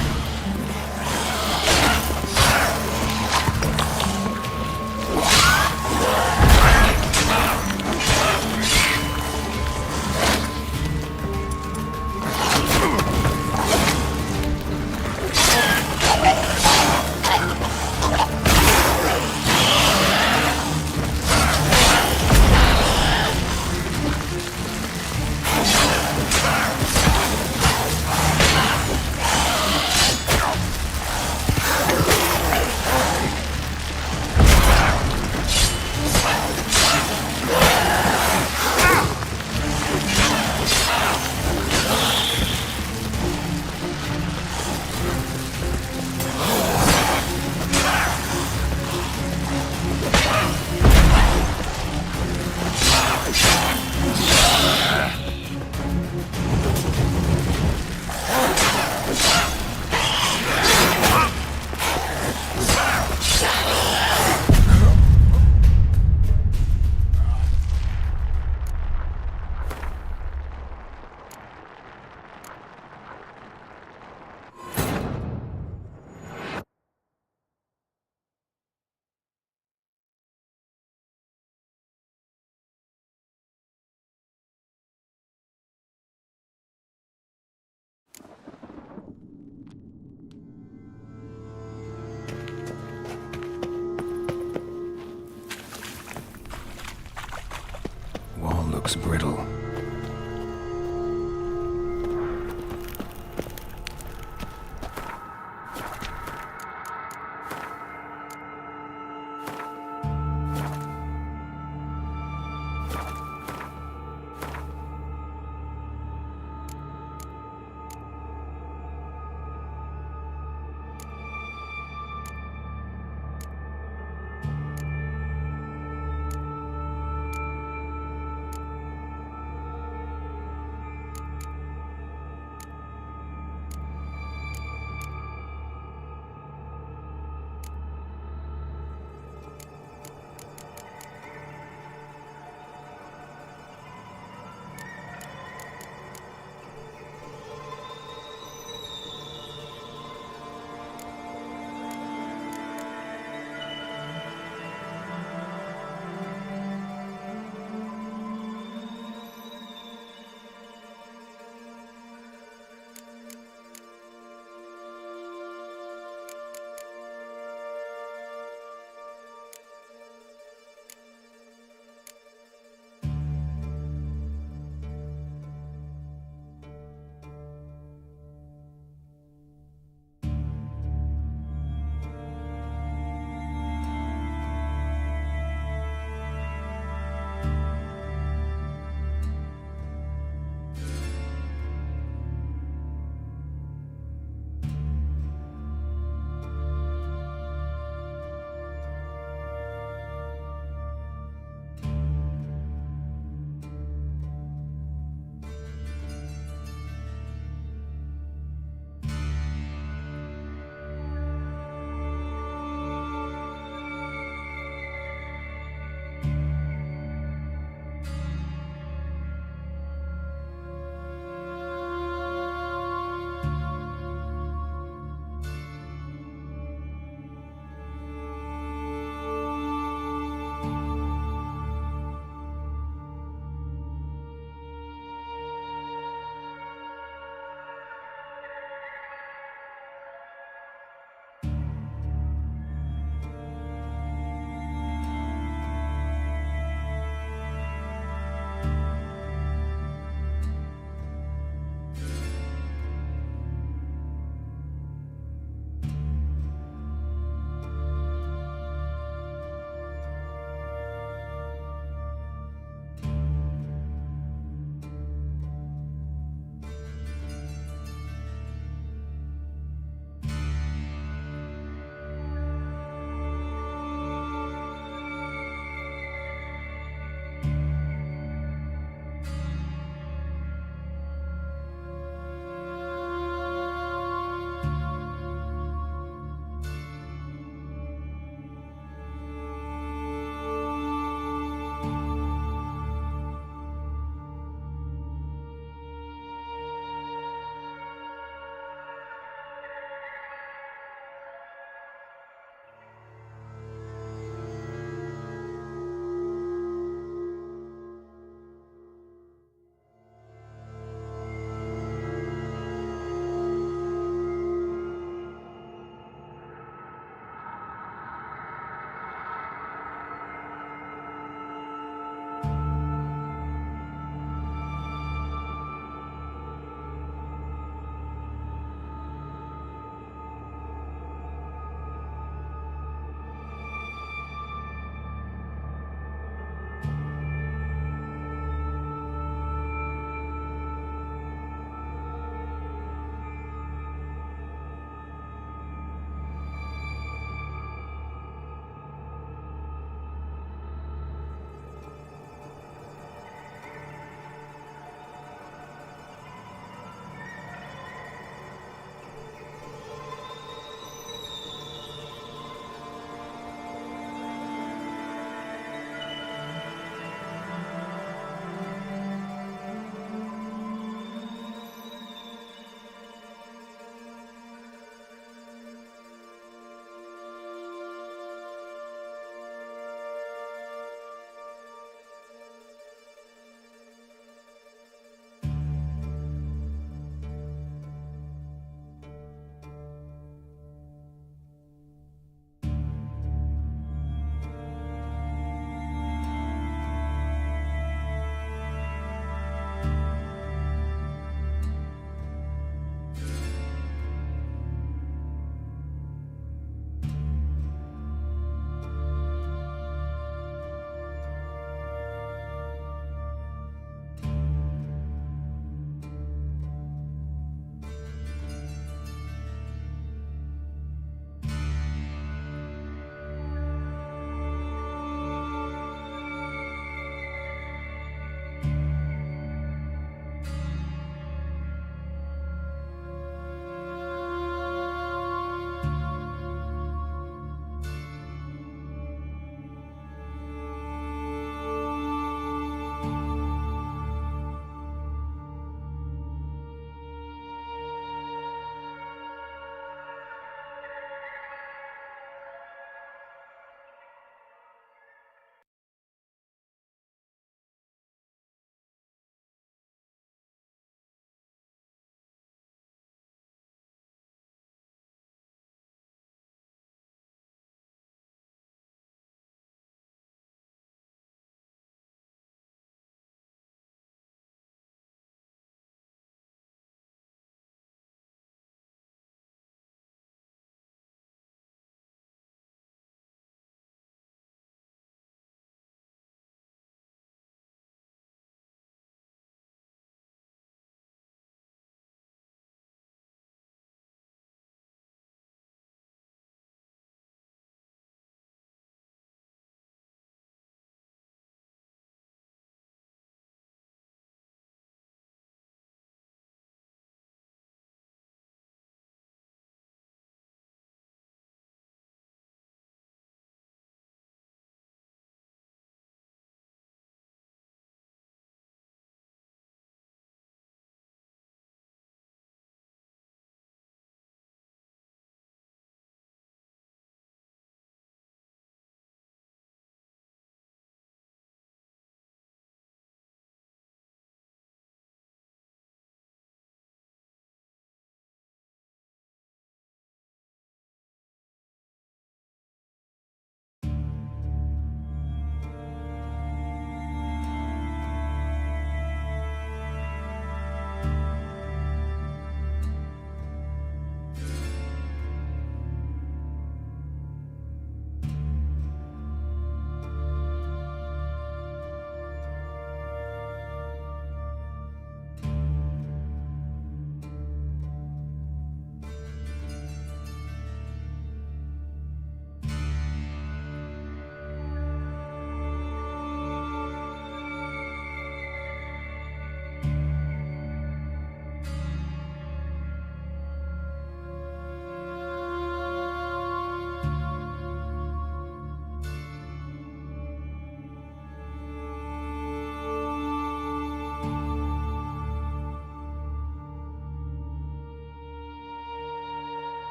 Wall looks brittle.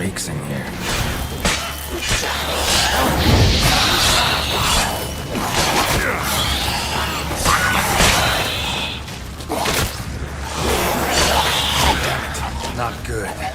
freaks in here. Not good.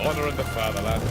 honouring the fatherland.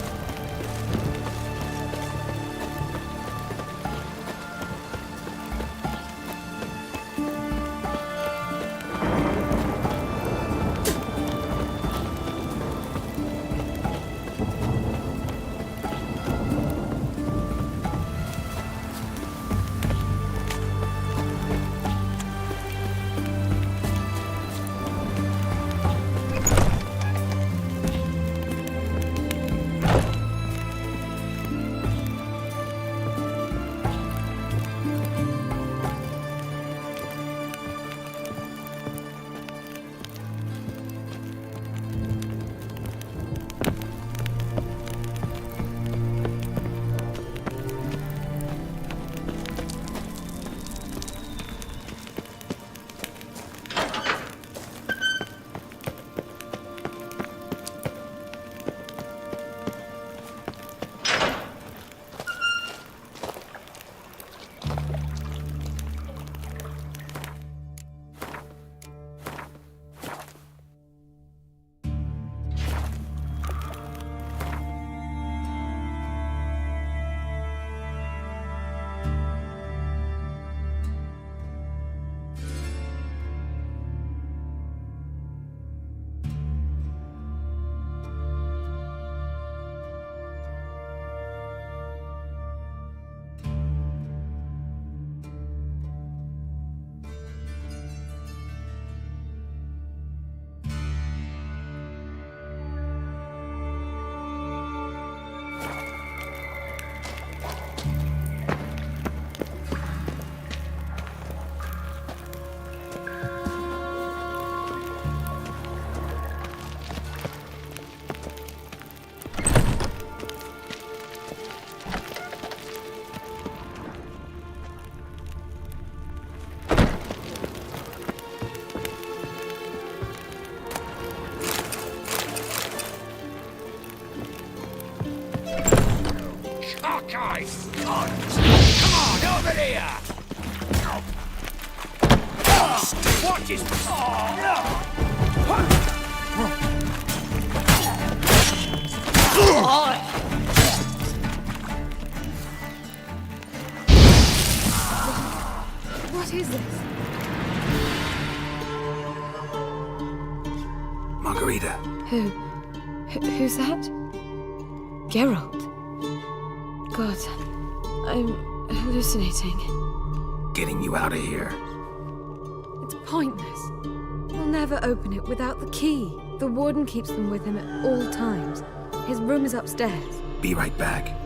Cockeye sluts! Come on, over here! What is... What is this? Margarita. Who's that? Geralt. God, I'm hallucinating. Getting you out of here. It's pointless. We'll never open it without the key. The warden keeps them with him at all times. His room is upstairs. Be right back.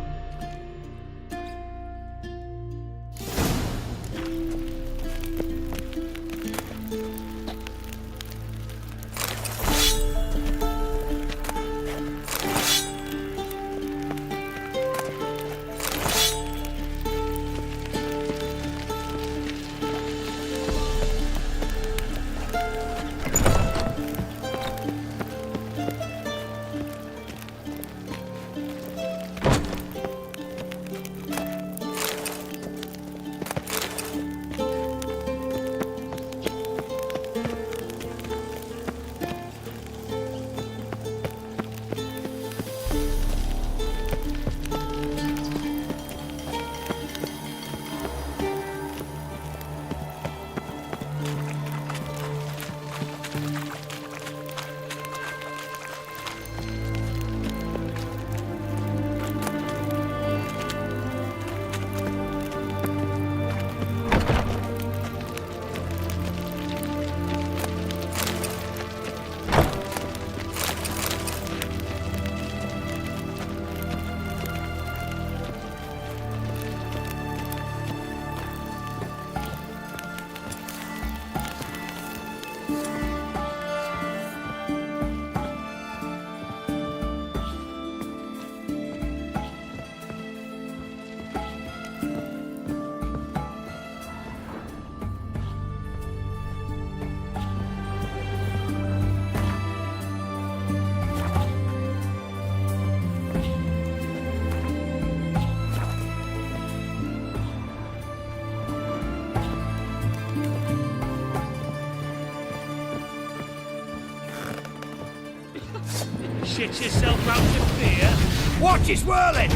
Shit yourself out to fear? Watch it whirling!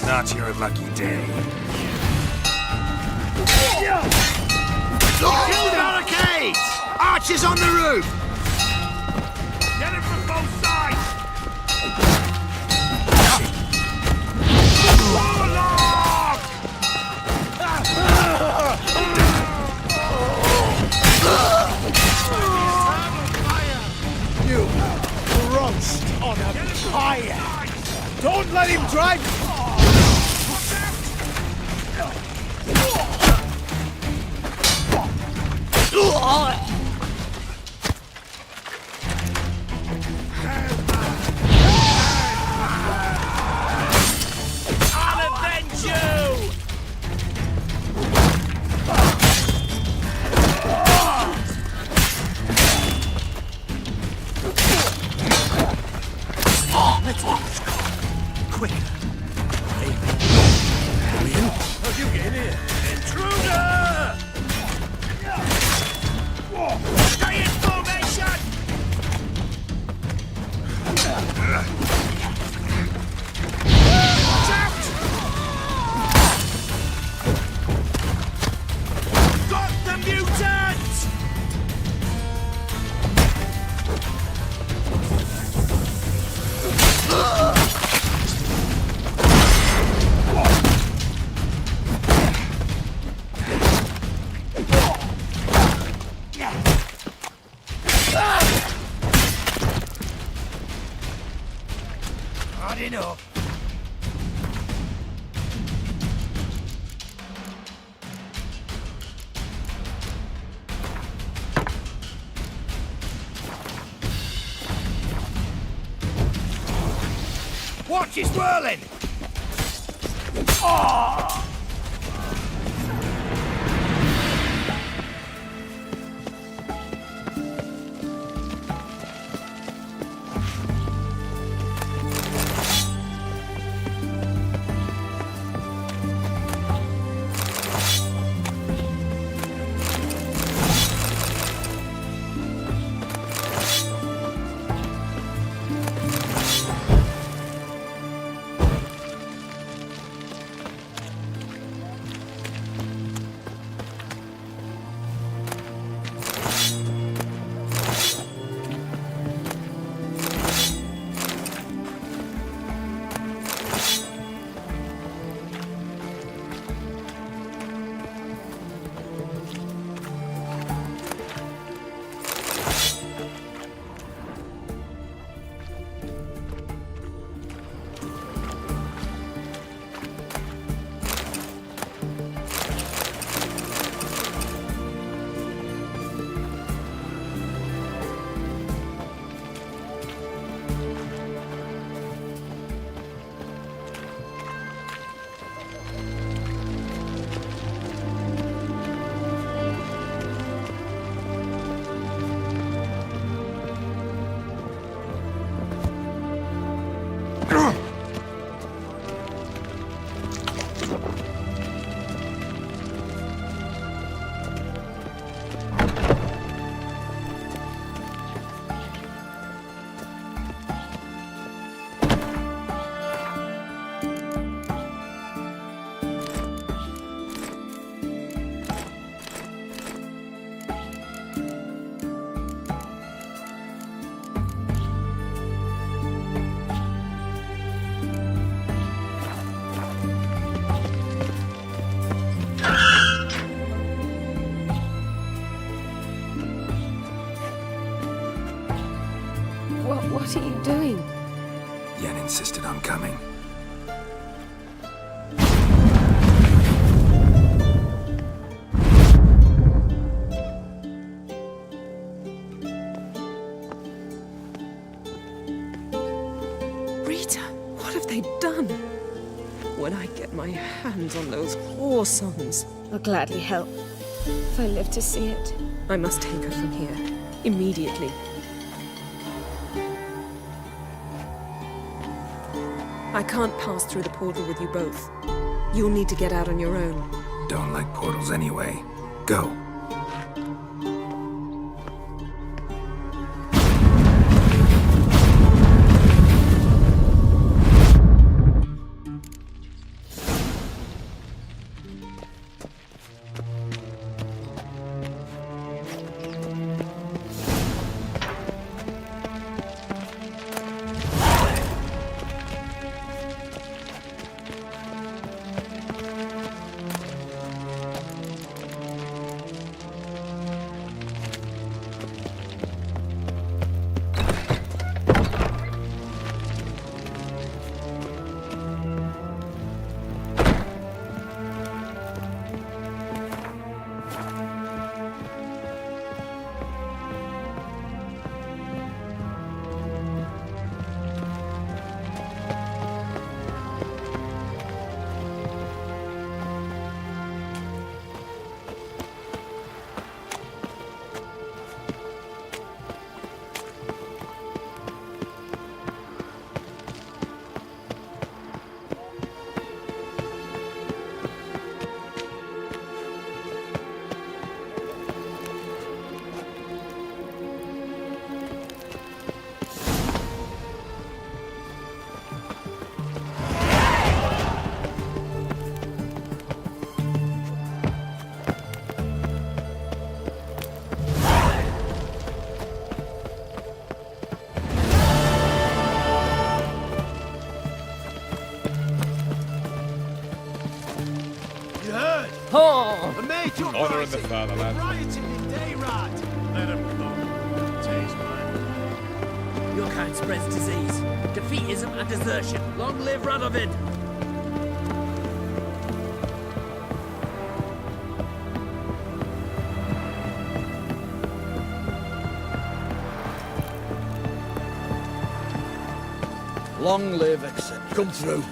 Not your lucky day. Look, kill barricades! Archers on the roof! Get it from both sides! Warlock! You roast on a pyre! Don't let him drive! I'll avenge Let's quick. Hey. Come in. How'd you get in here? Intruder! Stay in formation! Watch out! Got the mutants! Hard enough. Watch it whirling! Oh! What are you doing? Yen insisted on coming. Rita, what have they done? When I get my hands on those whoresons, I'll gladly help, if I live to see it. I must take her from here, immediately. I can't pass through the portal with you both. You'll need to get out on your own. Don't like portals anyway. Go. Oh! The Major Honor in the fatherland. rioting in Dayrad. Let him go. Taste mine. Your kind spreads disease, defeatism and desertion. Long live Radovid! Long live, etc. Come through.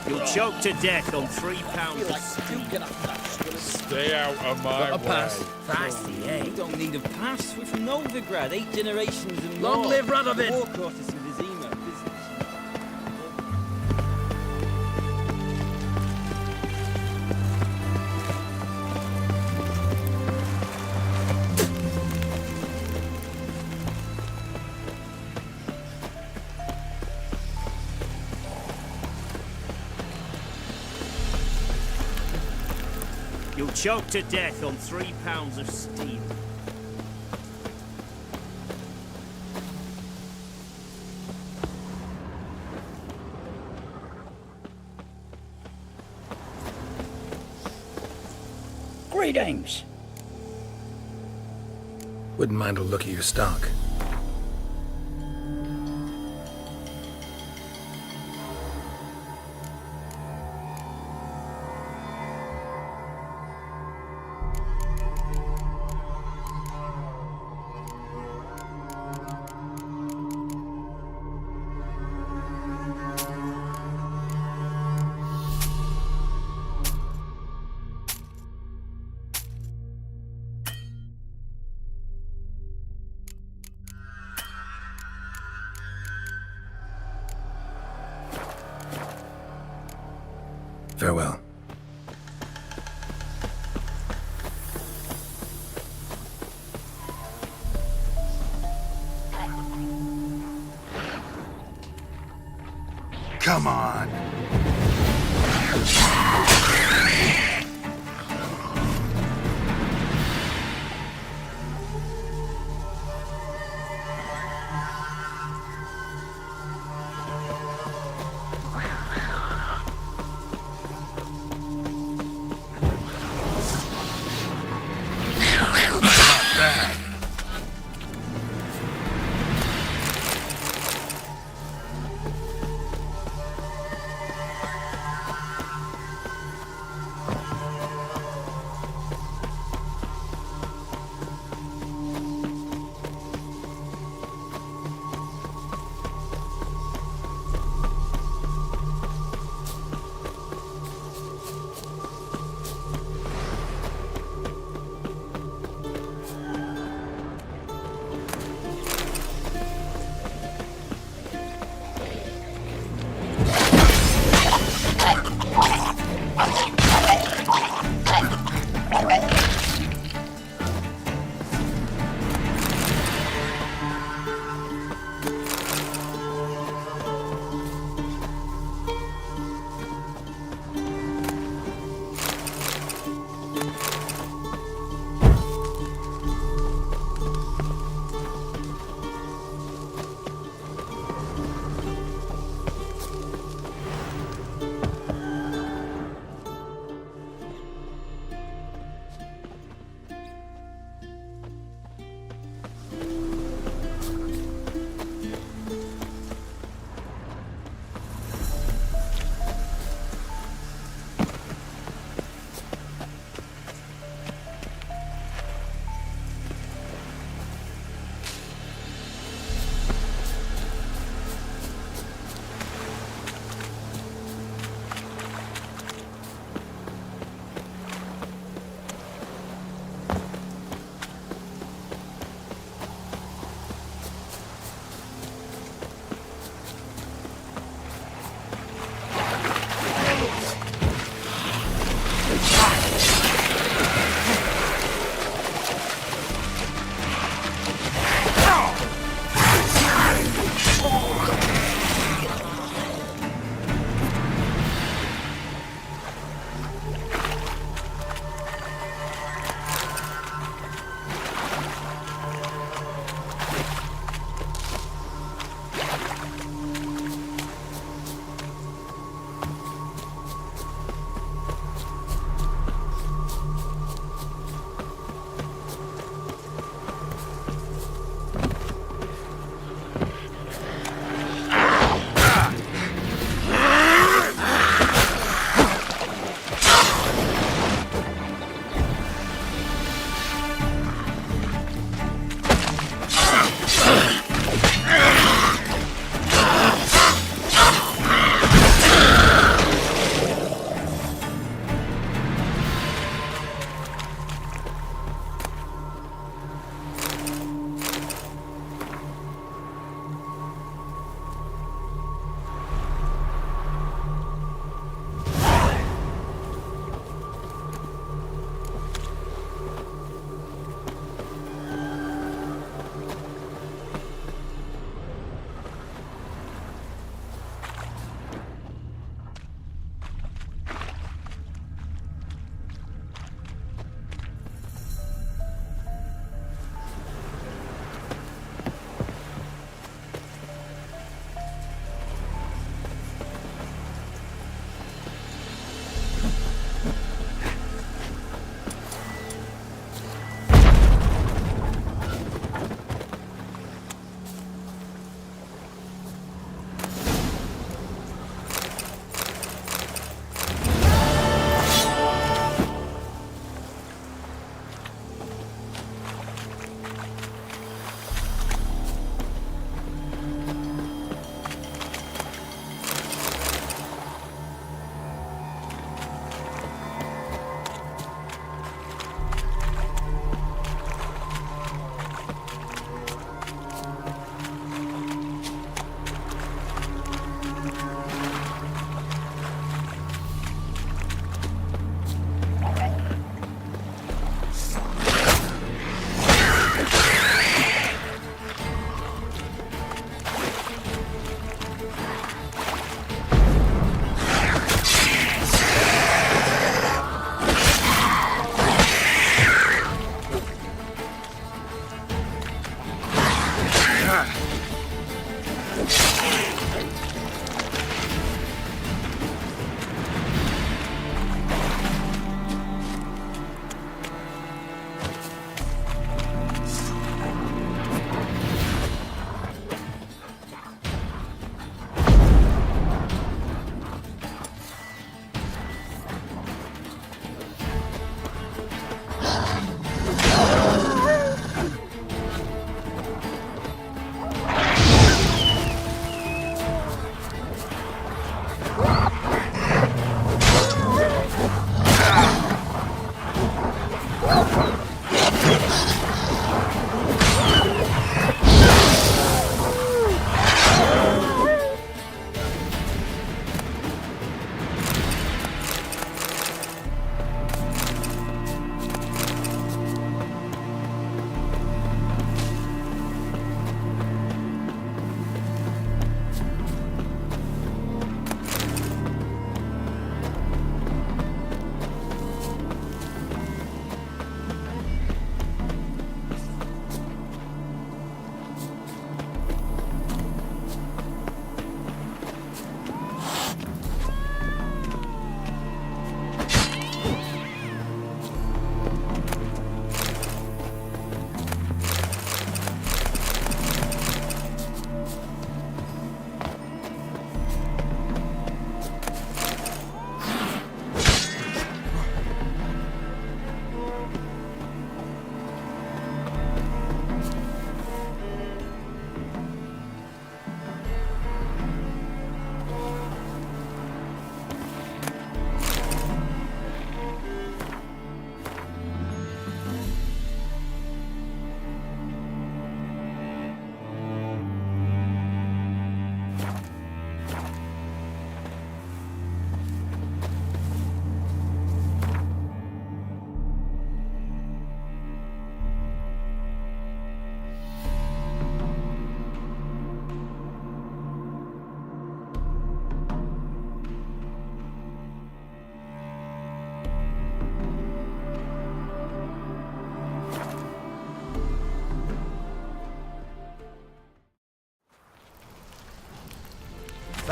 You'll choke to death on 3 pounds of steam. Stay out of my Got a way. pass. Feisty, eh? We don't need a pass. We're from Novigrad, 8 generations and more. Long live Radovid! War quarters in Vizima, business. You'll choke to death on 3 pounds of steam. Greetings. Wouldn't mind a look at your stock. Farewell. Come on.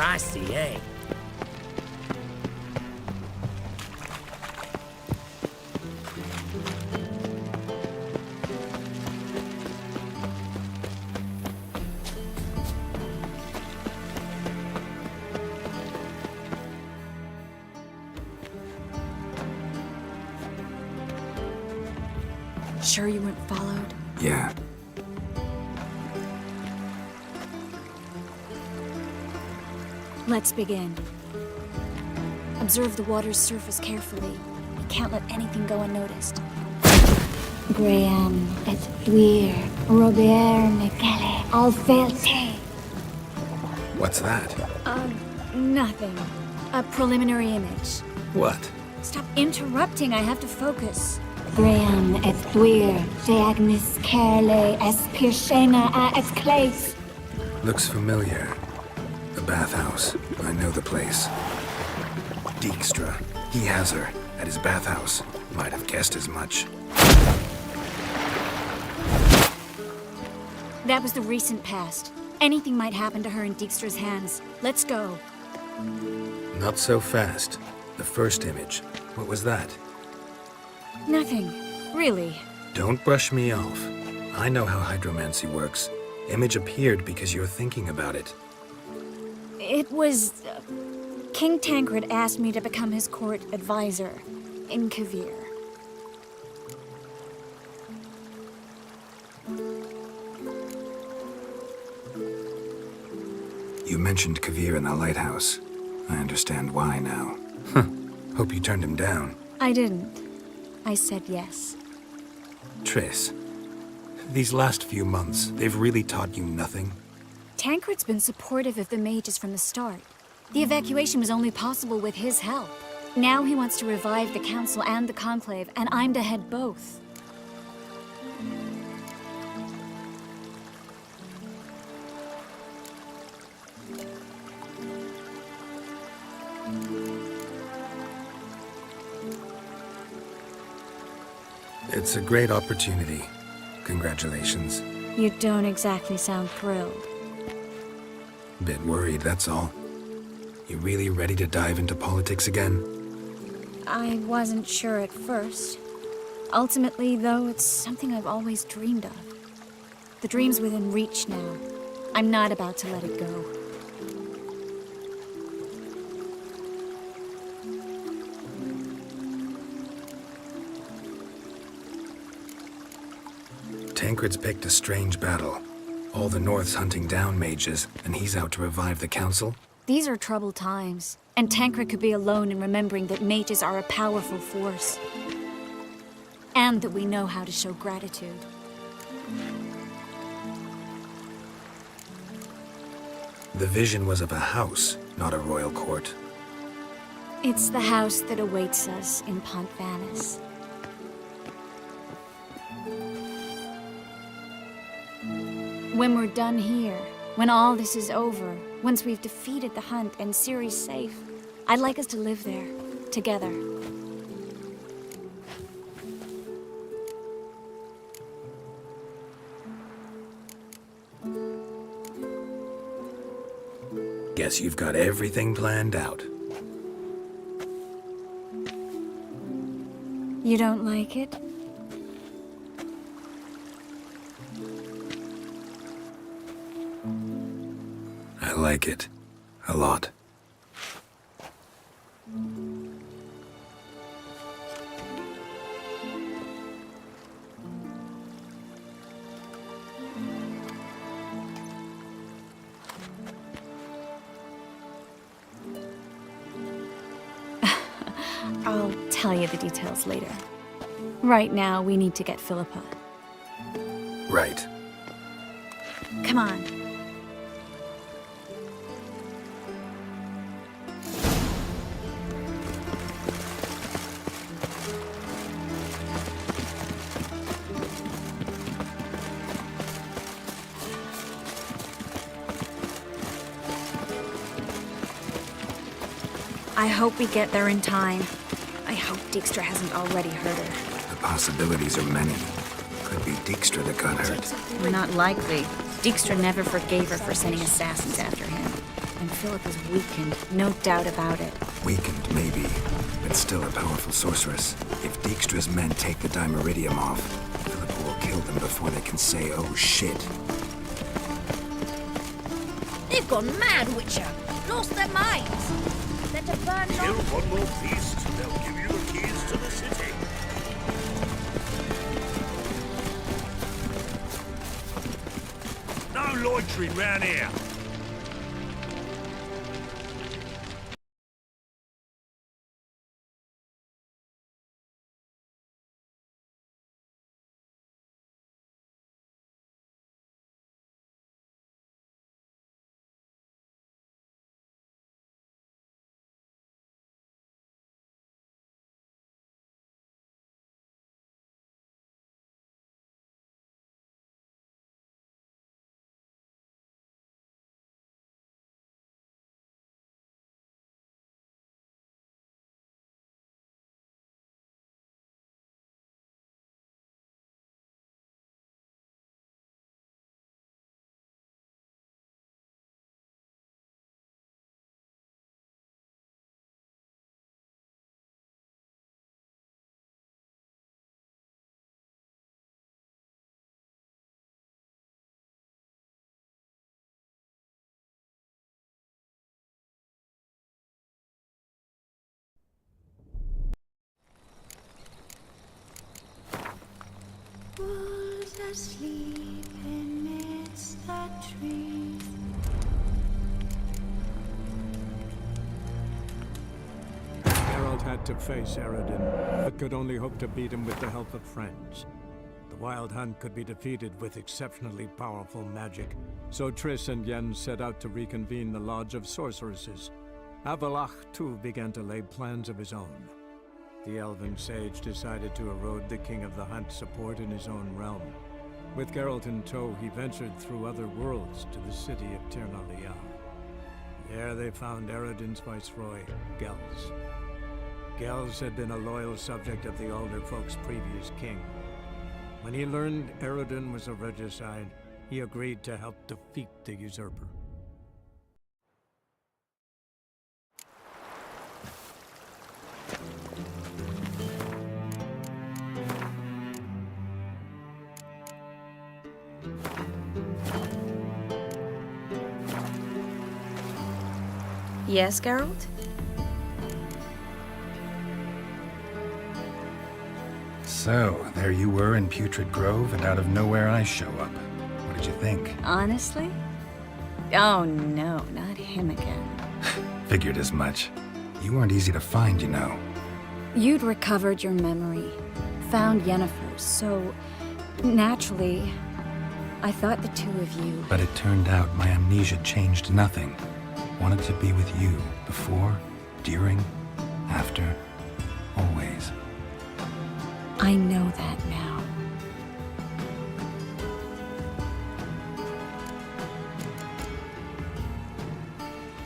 Spicy, eh? Sure you weren't followed? Yeah. Let's begin. Observe the water's surface carefully. You can't let anything go unnoticed. Graham, et Dwyer, Robert Michele, Alfelte. What's that? Nothing. A preliminary image. What? Stop interrupting, I have to focus. Graham, et Dwyer, de Agnes Kerle, Espirshena a Esclase. Looks familiar. The bathhouse. I know the place. Dijkstra. He has her at his bathhouse. Might have guessed as much. That was the recent past. Anything might happen to her in Dijkstra's hands. Let's go. Not so fast. The first image. What was that? Nothing. Really. Don't brush me off. I know how hydromancy works. Image appeared because you're thinking about it. It was... King Tancred asked me to become his court advisor in Kavir. You mentioned Kavir in the lighthouse. I understand why now. Hope you turned him down. I didn't. I said yes. Triss, these last few months, they've really taught you nothing? Tancred's been supportive of the mages from the start. The evacuation was only possible with his help. Now he wants to revive the Council and the Conclave, and I'm to head both. It's a great opportunity. Congratulations. You don't exactly sound thrilled. Bit worried, that's all. You really ready to dive into politics again? I wasn't sure at first. Ultimately, though, it's something I've always dreamed of. The dream's within reach now. I'm not about to let it go. Tancred's picked a strange battle. All the North's hunting down mages, and he's out to revive the Council? These are troubled times, and Tancred could be alone in remembering that mages are a powerful force. And that we know how to show gratitude. The vision was of a house, not a royal court. It's the house that awaits us in Pont Vanis. When we're done here, when all this is over, once we've defeated the hunt and Ciri's safe, I'd like us to live there, together. Guess you've got everything planned out. You don't like it? I like it. A lot. I'll tell you the details later. Right now, we need to get Philippa. Right. Come on. I hope we get there in time. I hope Dijkstra hasn't already hurt her. The possibilities are many. Could be Dijkstra that got hurt. Not likely. Dijkstra never forgave her for sending assassins after him. And Philip is weakened, no doubt about it. Weakened, maybe, but still a powerful sorceress. If Dijkstra's men take the Dimeridium off, Philip will kill them before they can say, oh shit. They've gone mad, Witcher. Lost their minds. They're to burn Kill one more beast, they'll give you the keys to the city. No loitering round here. Wolves asleep amidst the trees. Geralt had to face Eredin, but could only hope to beat him with the help of friends. The Wild Hunt could be defeated with exceptionally powerful magic, so Triss and Yen set out to reconvene the Lodge of Sorceresses. Avallac'h, too, began to lay plans of his own. The Elven Sage decided to erode the King of the Hunt's support in his own realm. With Geralt in tow, he ventured through other worlds to the city of Tir na Lial. There they found Eredin's viceroy, Gels. Gels had been a loyal subject of the Alder Folk's previous king. When he learned Eredin was a regicide, he agreed to help defeat the usurper. Yes, Geralt? So, there you were in Putrid Grove, and out of nowhere I show up. What did you think? Honestly? Oh no, not him again. Figured as much. You weren't easy to find, you know. You'd recovered your memory, found Yennefer, so naturally, I thought the two of you... But it turned out my amnesia changed nothing. Wanted to be with you, before, during, after, always. I know that now.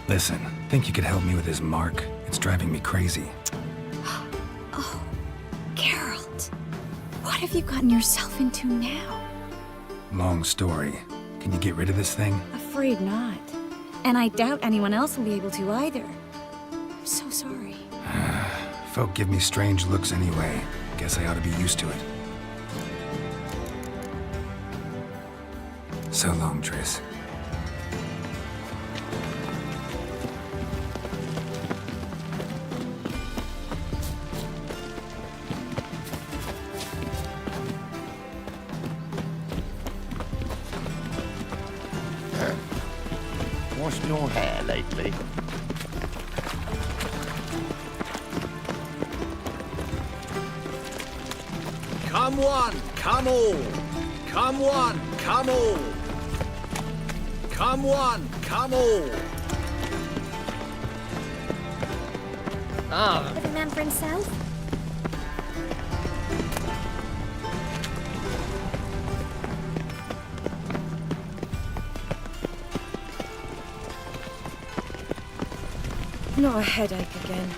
Listen, think you could help me with this mark? It's driving me crazy. Oh, Geralt. What have you gotten yourself into now? Long story. Can you get rid of this thing? Afraid not. And I doubt anyone else will be able to either. I'm so sorry. Folk give me strange looks anyway. Guess I ought to be used to it. So long, Triss. Washed your hair lately? Come one, come all. Come one, come all. Come one, come all. Ah. Every man for himself? Not a headache again.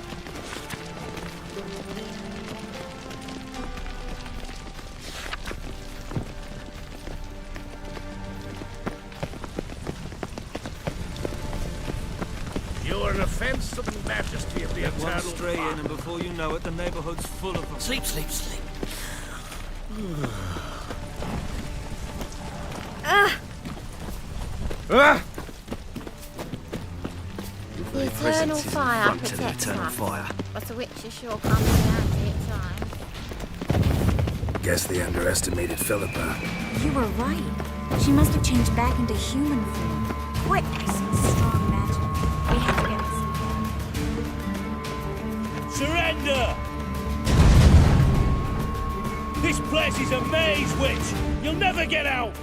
majesty of the Get one eternal stray in, fire. and before you know it, the neighborhood's full of them. Sleep, sleep, sleep. The eternal fire protects us, but the witch is sure coming handy at times. Guess they underestimated Philippa. You were right. She must have changed back into human form. Quick! Some strong magic. We have to get Surrender! This place is a maze, witch! You'll never get out!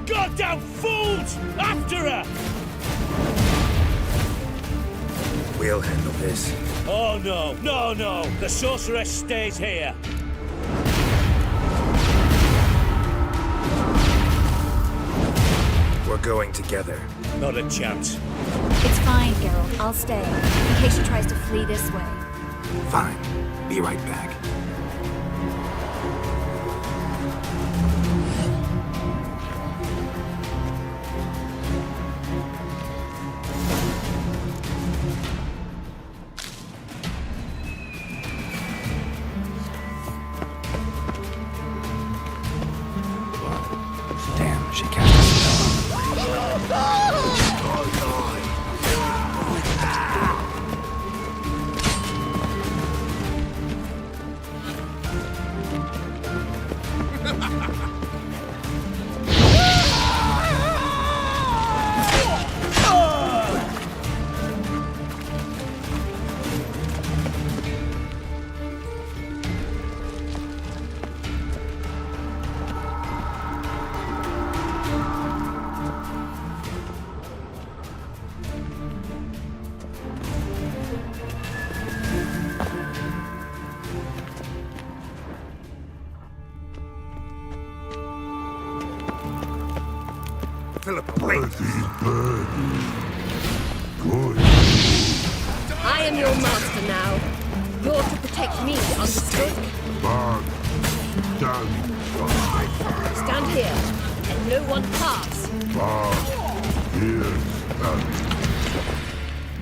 Goddamn fools! After her! We'll handle this. Oh no, no, no! The sorceress stays here! We're going together. Not a chance. It's fine, Geralt. I'll stay, in case she tries to flee this way. Fine. Be right back. Damn, she cast a spell. Philippa, wait! I am your master now. You're to protect me, understood? Stand here, and no one pass.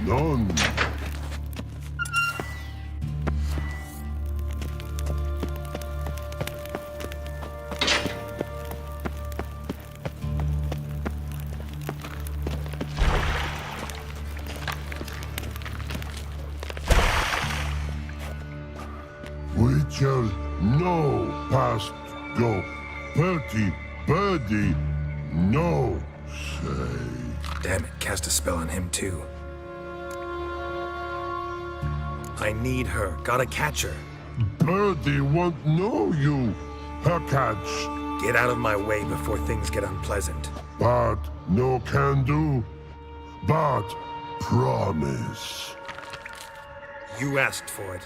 None. We shall no past go. Bertie, birdie, no say. Damn it, cast a spell on him too. I need her. Gotta catch her. Birdie won't know you. Her catch. Get out of my way before things get unpleasant. But no can do. But promise. You asked for it.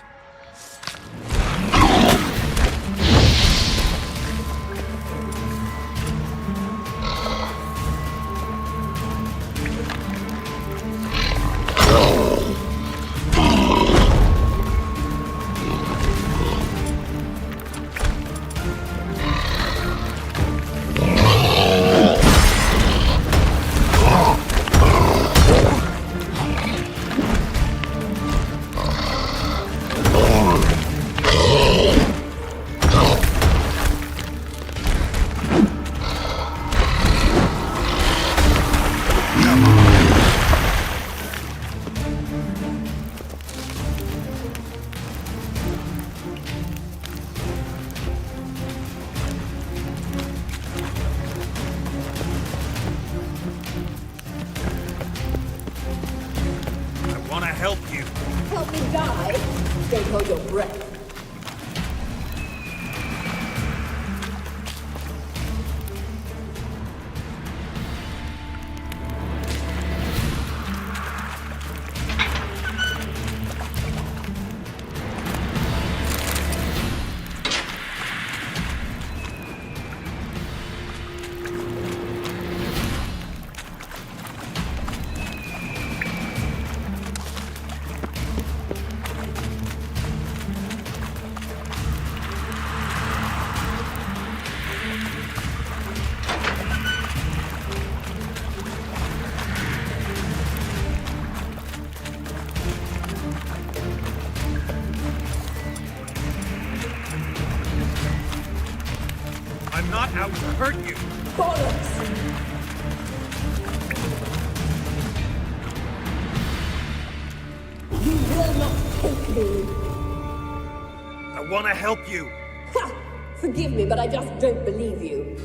Help you. Help me die? Don't hold your breath. hurt you. You will not take me. I want to help you. Ha! Forgive me, but I just don't believe you.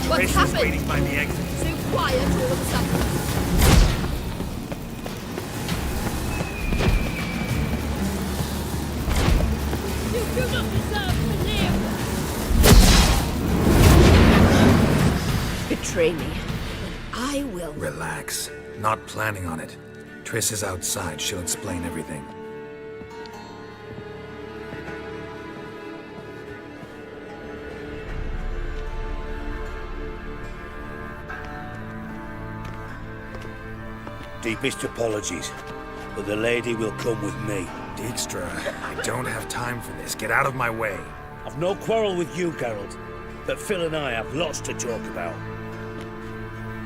What's happened? Waiting by the exit. So quiet all of a sudden. You do not deserve to live. Betray me. I will. Relax. Not planning on it. Triss is outside. She'll explain everything. Deepest apologies, but the lady will come with me. Dijkstra, I don't have time for this. Get out of my way. I've no quarrel with you, Geralt, but Phil and I have lots to talk about.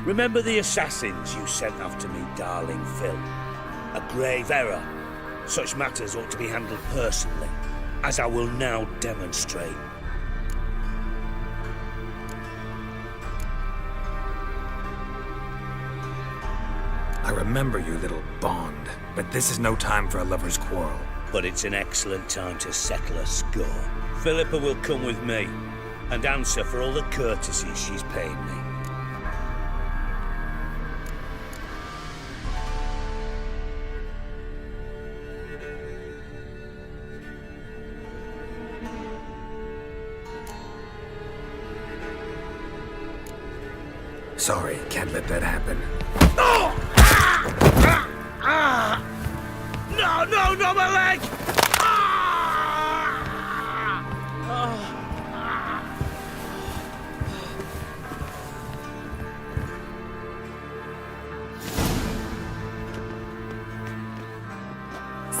Remember the assassins you sent after me, darling Phil? A grave error. Such matters ought to be handled personally, as I will now demonstrate. I remember you, little Bond, but this is no time for a lover's quarrel. But it's an excellent time to settle a score. Philippa will come with me, and answer for all the courtesies she's paid me. Sorry, can't let that happen. No, no, no, my leg! Ah!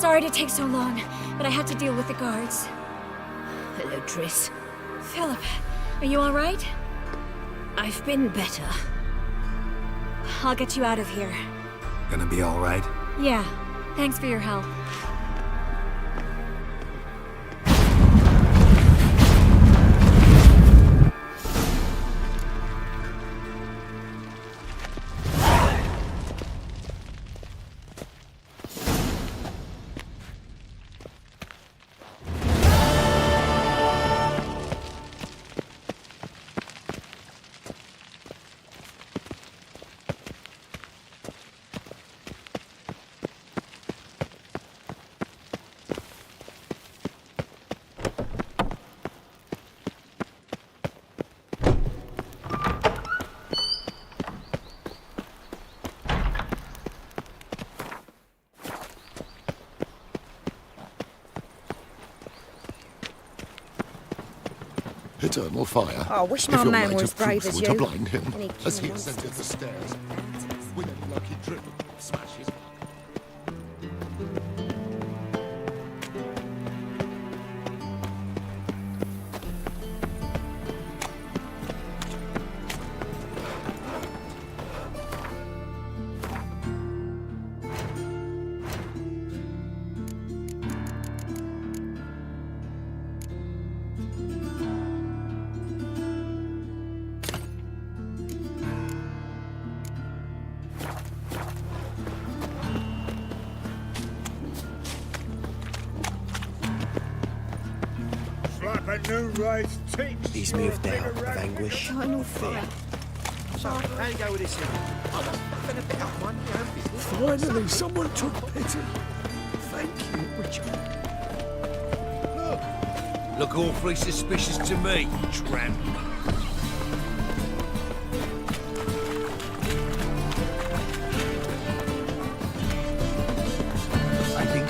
Sorry to take so long, but I had to deal with the guards. Hello, Triss. Philip, are you all right? I've been better. I'll get you out of here. Gonna be all right? Yeah, thanks for your help. Eternal fire. Oh, I wish If my your man light were of as brave truth as were you. to blind him Any as he killer ascended the monsters. stairs with a lucky dribble smash his Slap a new race team. He's moved out of anguish or fear. So, how you go with this thing? Oh, nothing about one, you know, business. Finally, someone took pity. Thank you, Richard. Look awfully suspicious to me, tramp. I think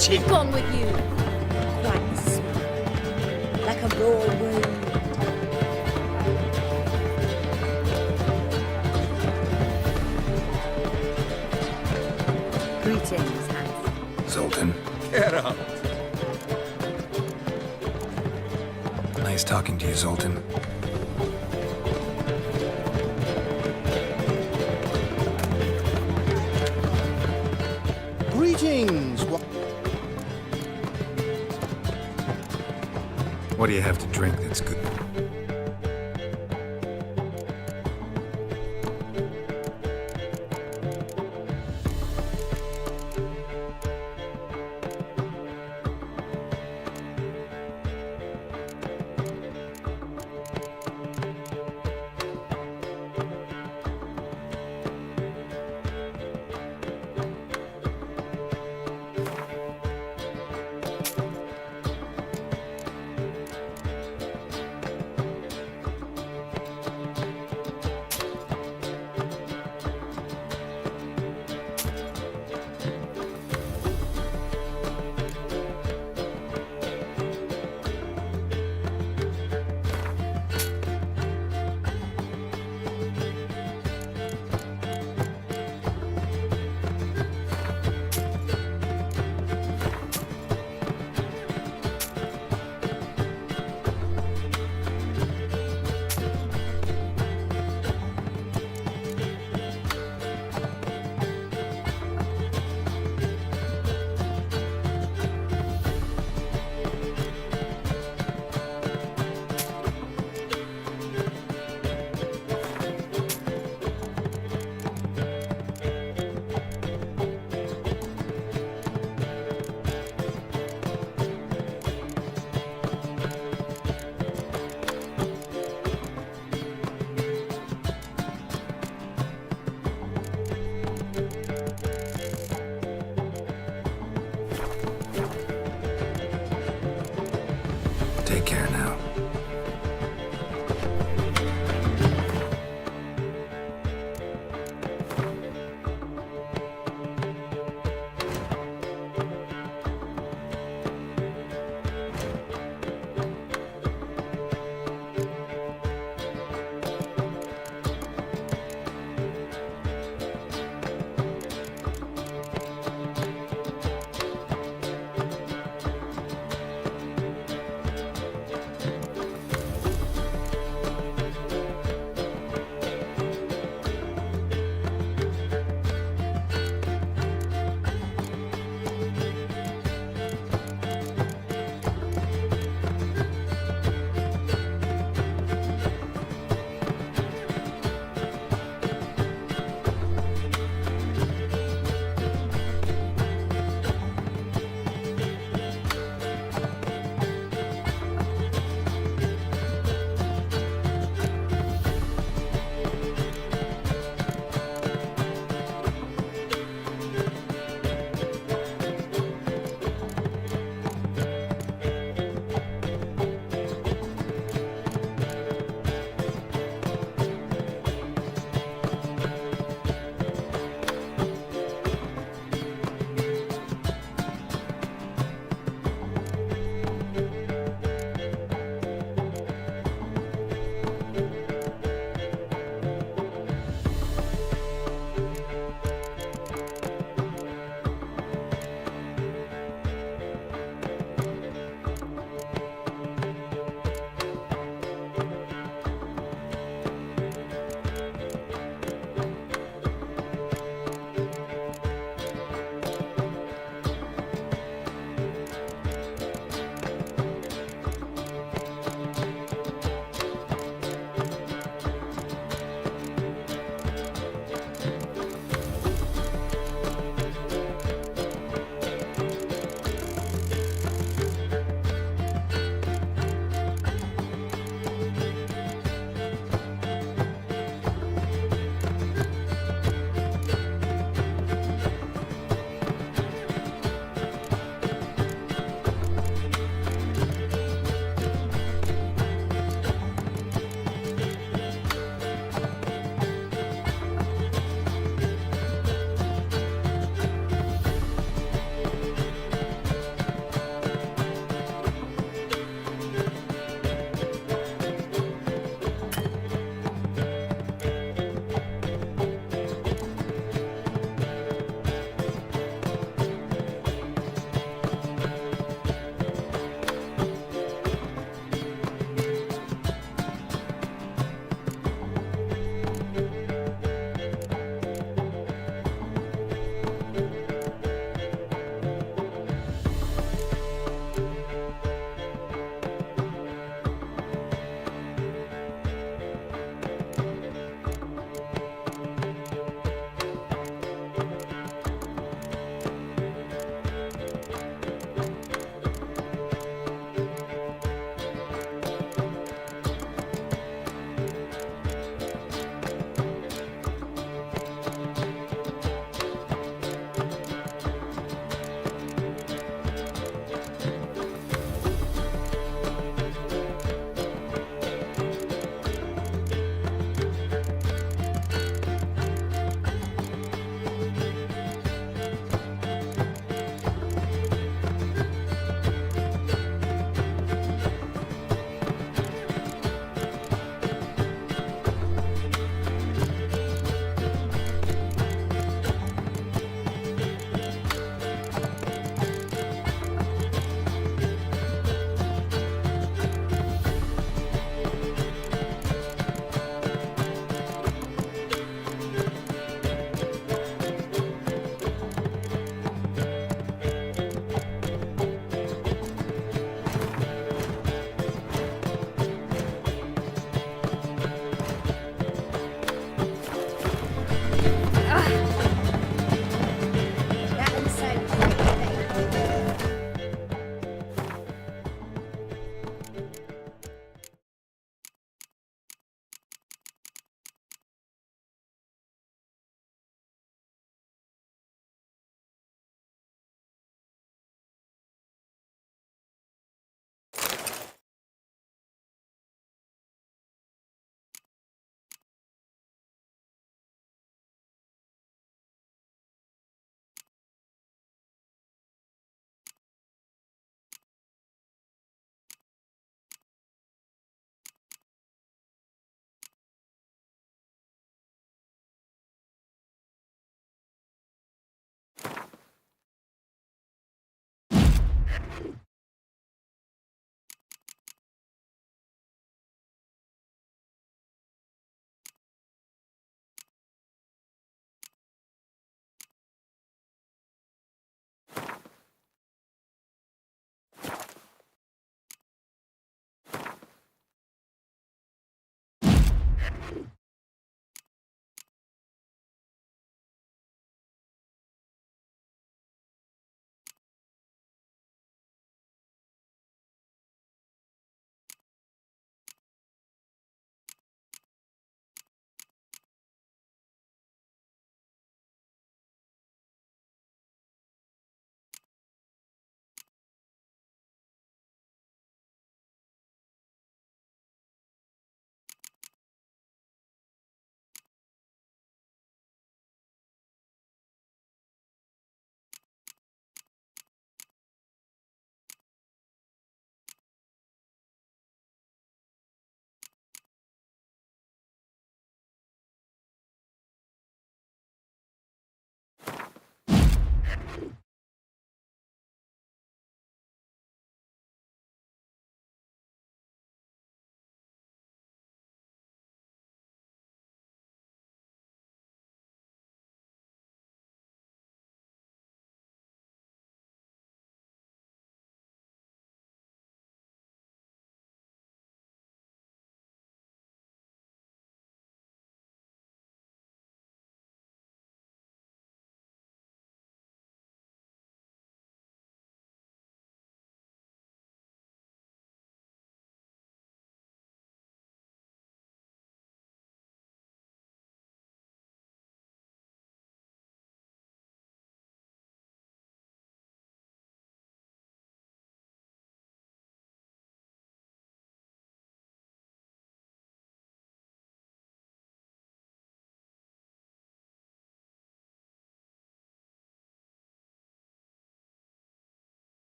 itching. Gone with you. Quite small. Like a raw wound. Greetings, Hans. Zoltan. Get up. Nice talking to you, Zoltan. Greetings! What do you have to drink that's good?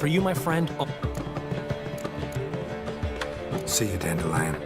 Are you my friend? Oh. See you, Dandelion.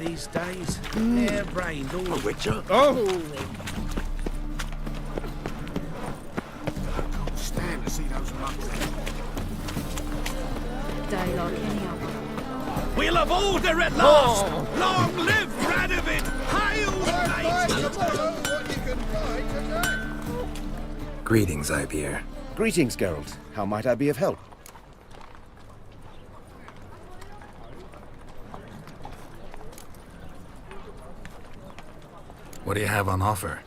these days. Hair-brained, all of Witcher? Oh! Can't stand to see those monks. Die like any other. We'll have order at last! Long live Radovid! Hail the Greetings, Ibeer. Greetings, Geralt. How might I be of help? What do you have on offer?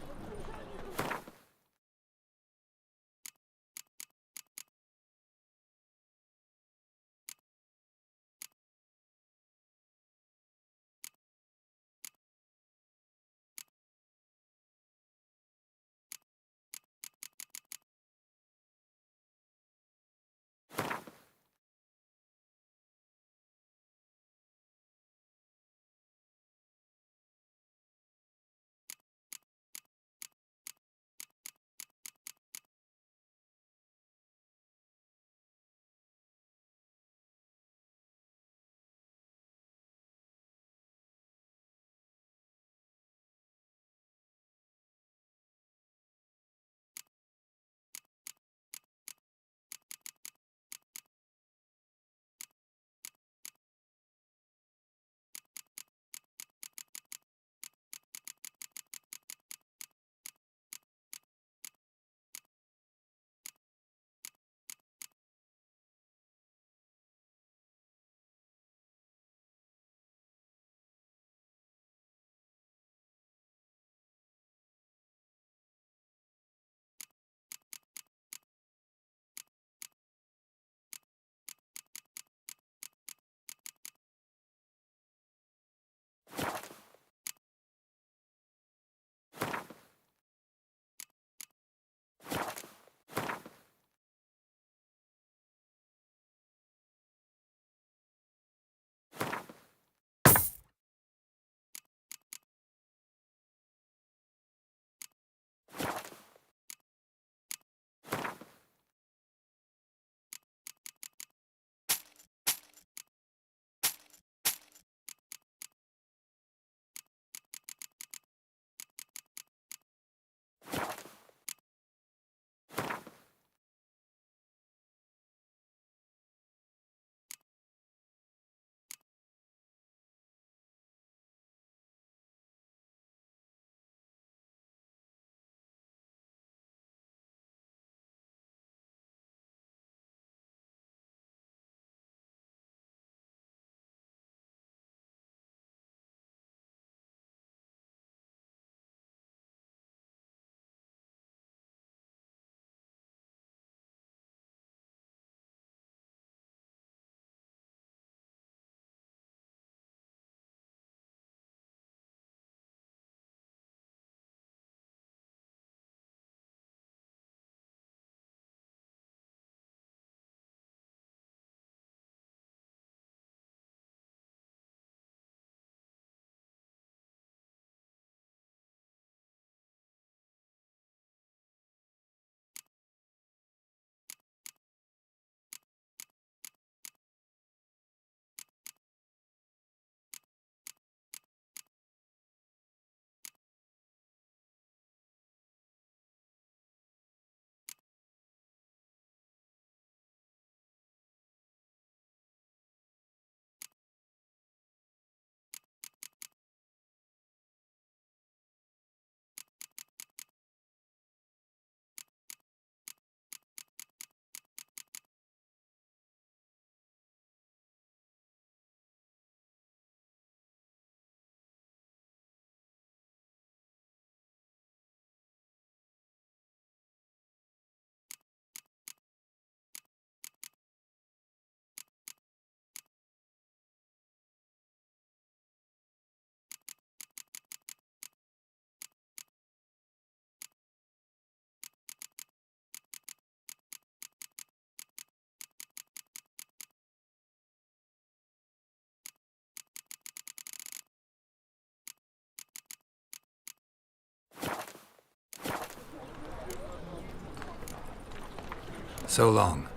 So long.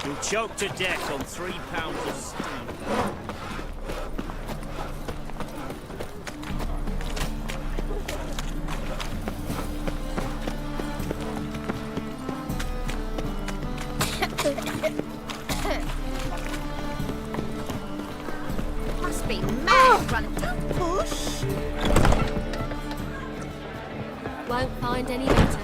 You'll choke to death on 3 pounds of steam. Must be mad running. Don't push. Won't find any better.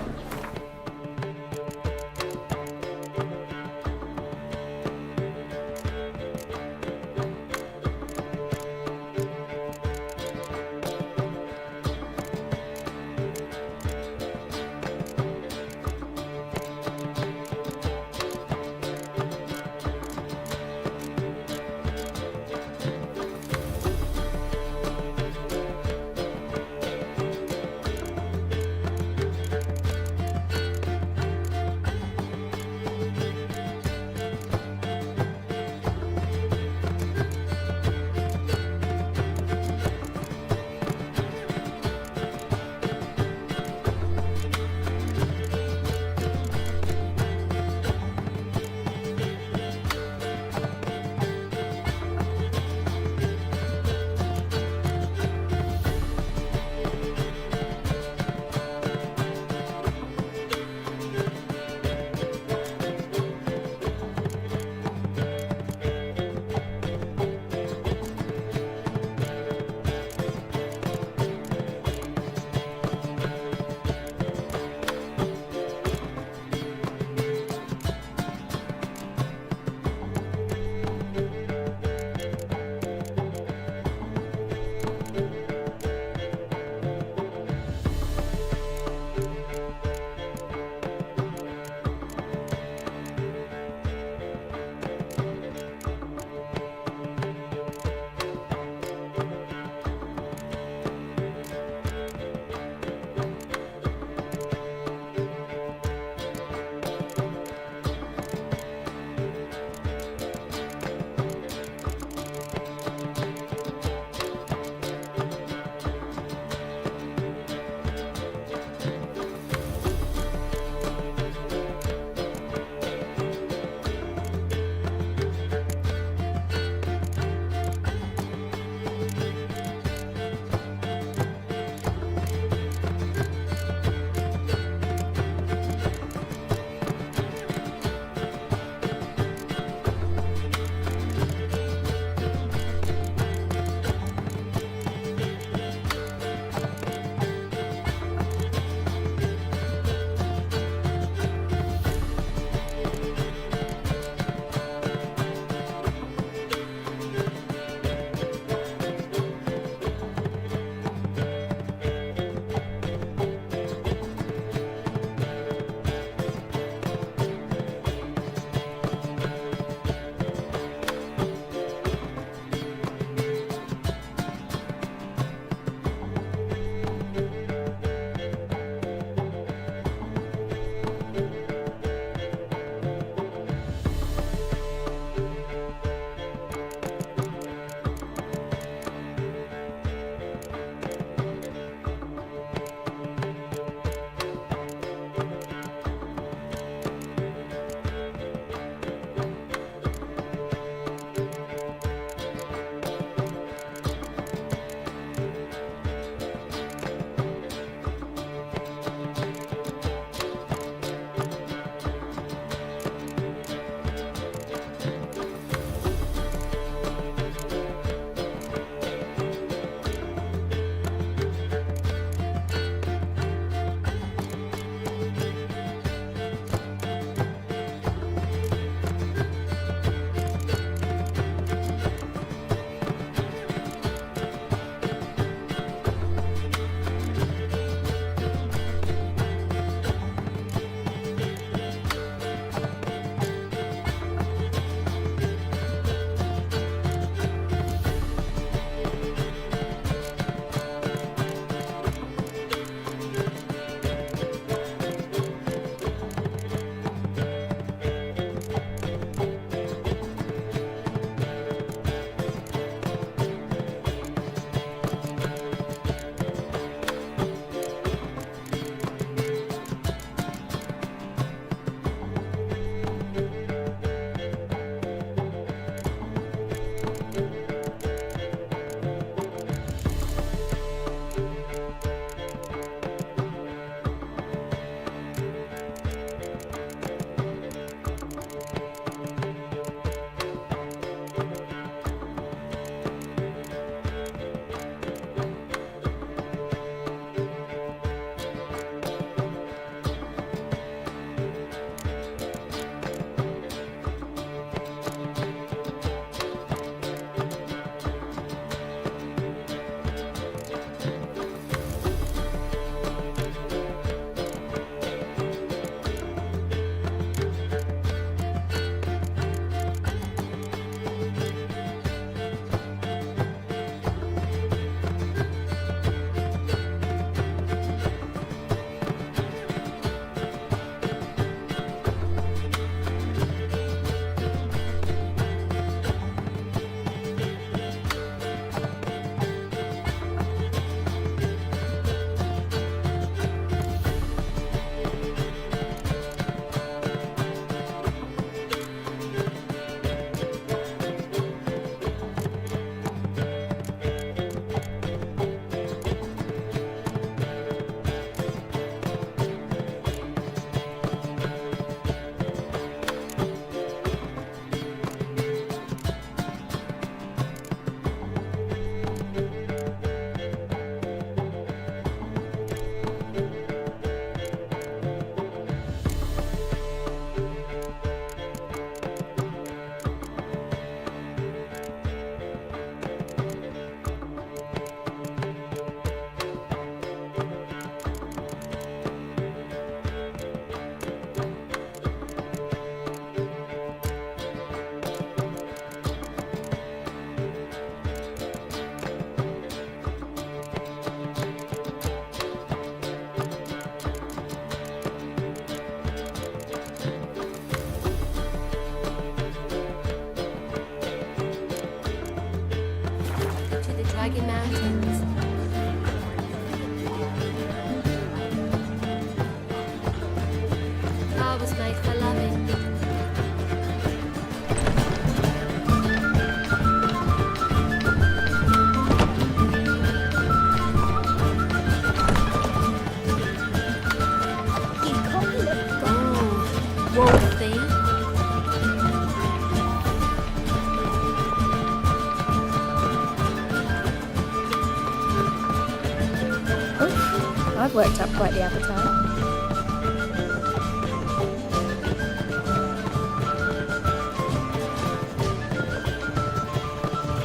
worked up quite the appetite.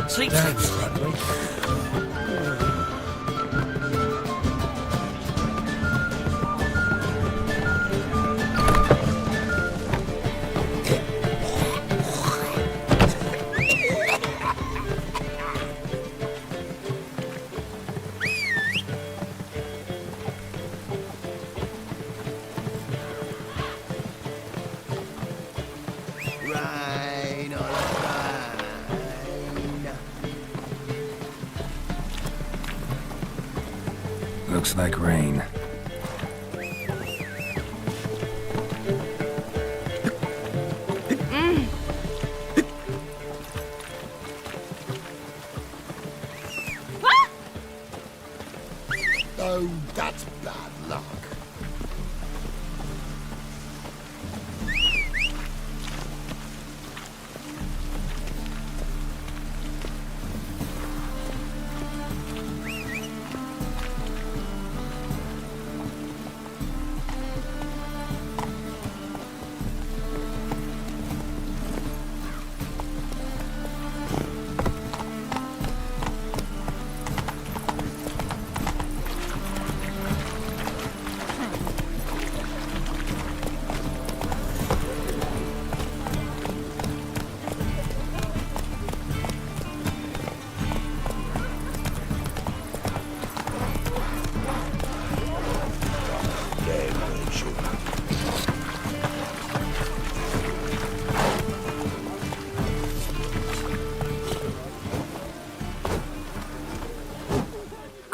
Sleep, That's sleep. right, mate. Rain on a rain. Looks like rain. Oh, that's bad luck.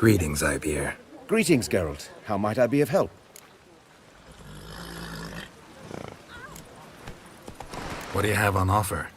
Greetings, Ibeer. Greetings, Geralt. How might I be of help? What do you have on offer?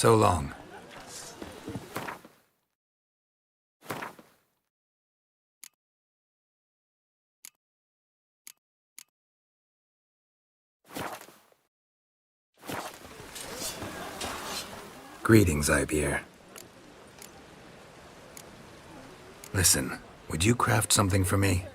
So long. Greetings, Ibeer. Listen, would you craft something for me?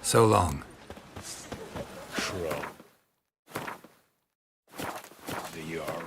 So long. Crow. They are...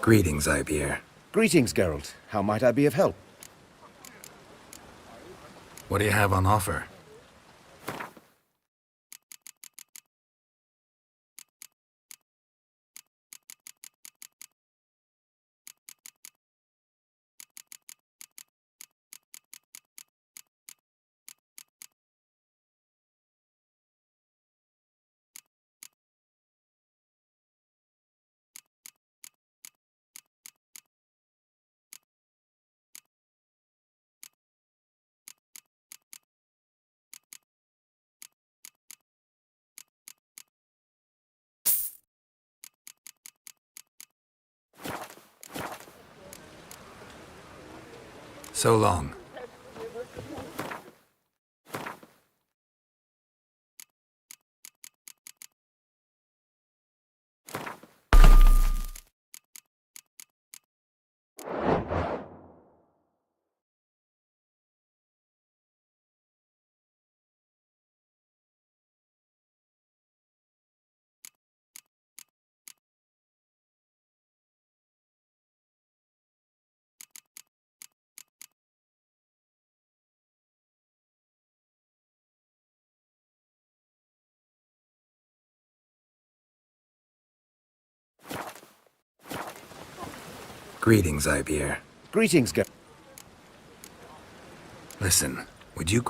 Greetings, Ibeer. Greetings, Geralt. How might I be of help? What do you have on offer? So long. Greetings, Ibeer. Greetings, Geralt. Listen, would you...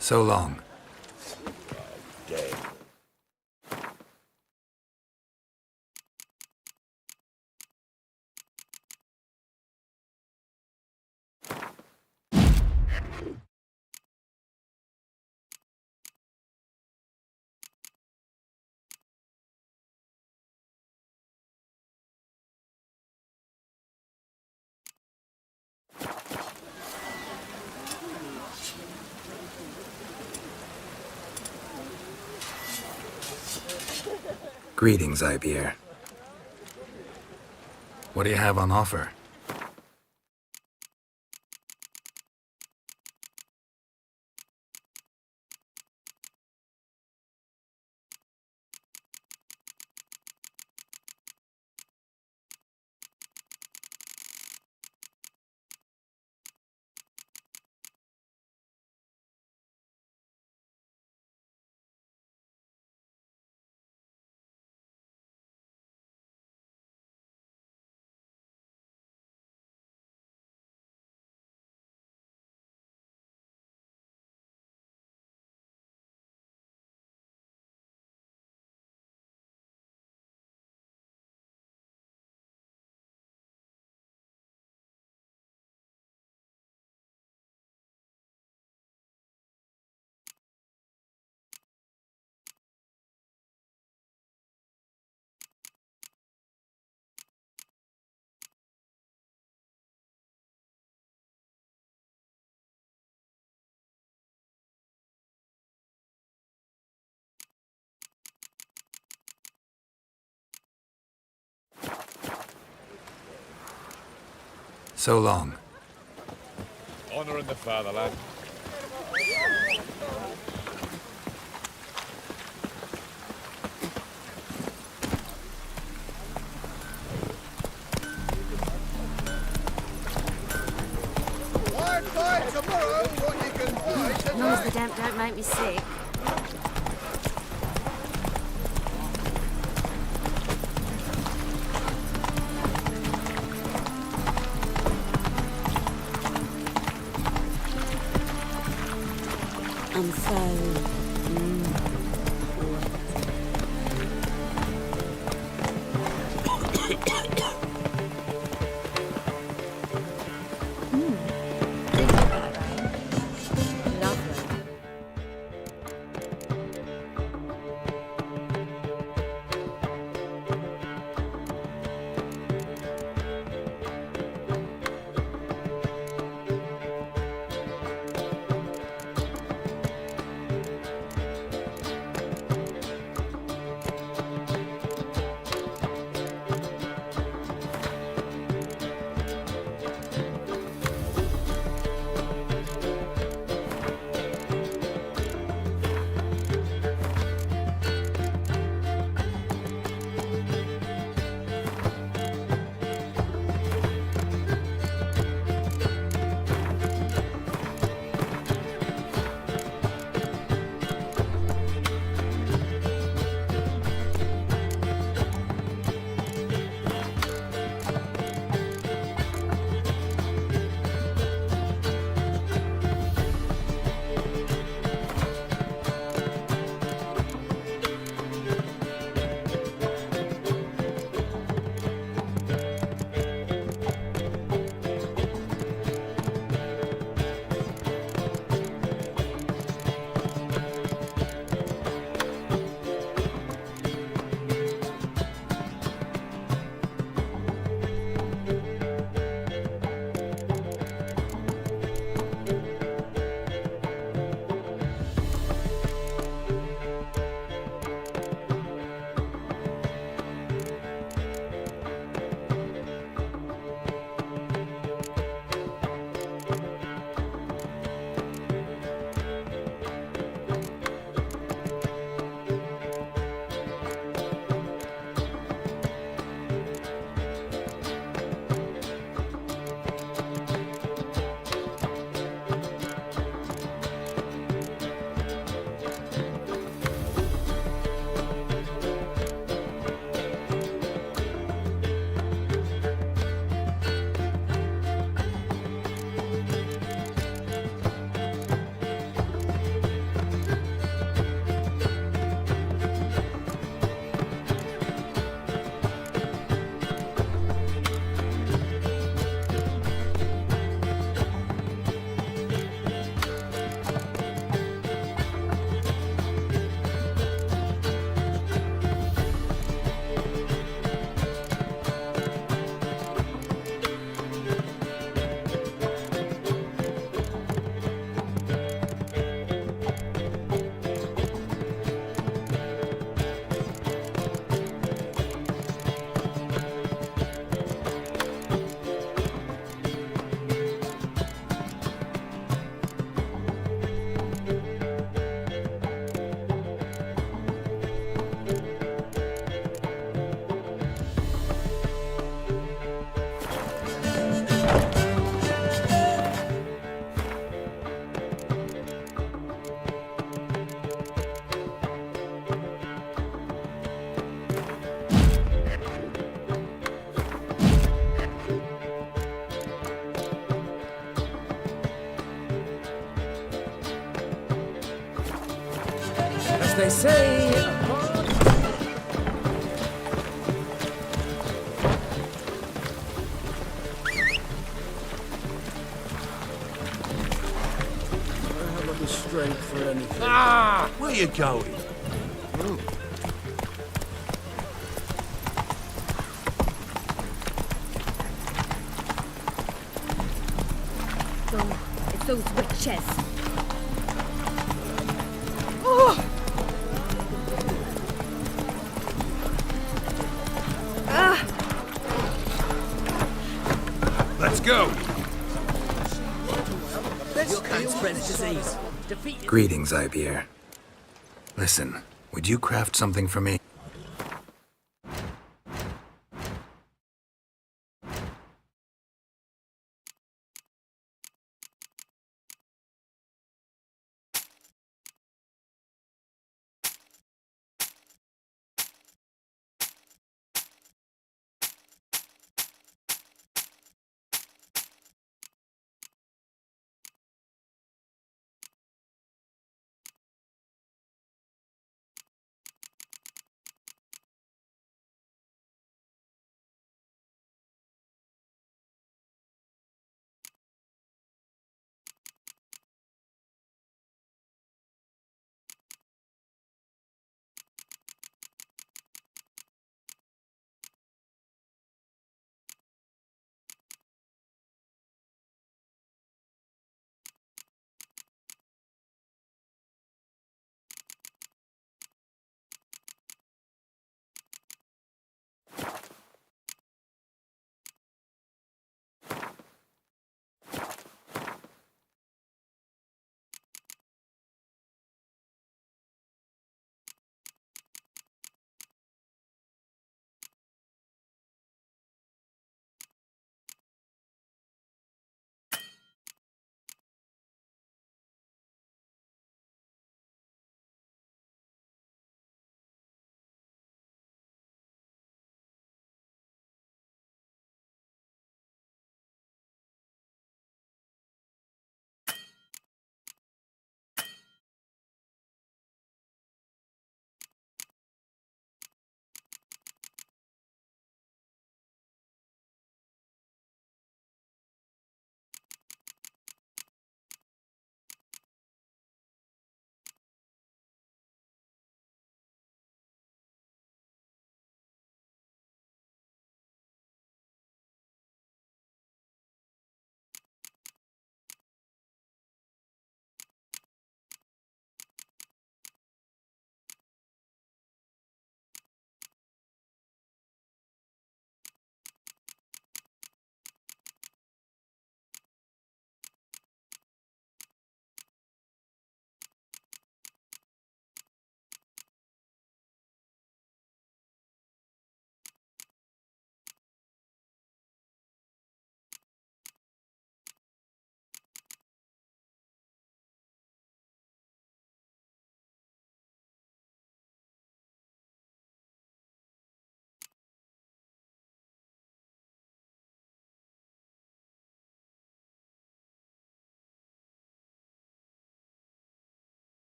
So long. Greetings, Ibeer. What do you have on offer? So long. Honor in the fatherland. Fight tomorrow what you can fight As long as the damp don't make me sick. I'm so... say... I haven't the strength for anything. Ah! Where you going? It's those witches. Oh! Let's go! Your kind spreads disease. Defeat Greetings, Ivier. Listen, would you craft something for me?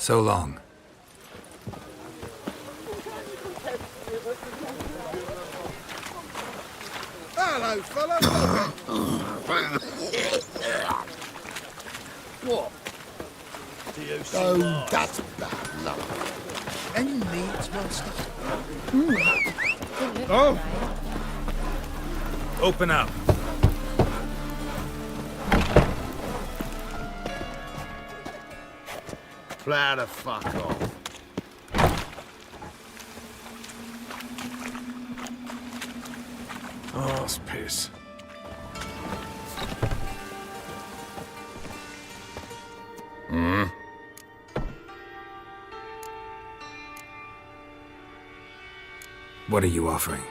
So long. Hello, fella. What? Oh, that's bad luck. Any meat, master? Oh! Open up. Plow the fuck off. Arse piss. What are you offering?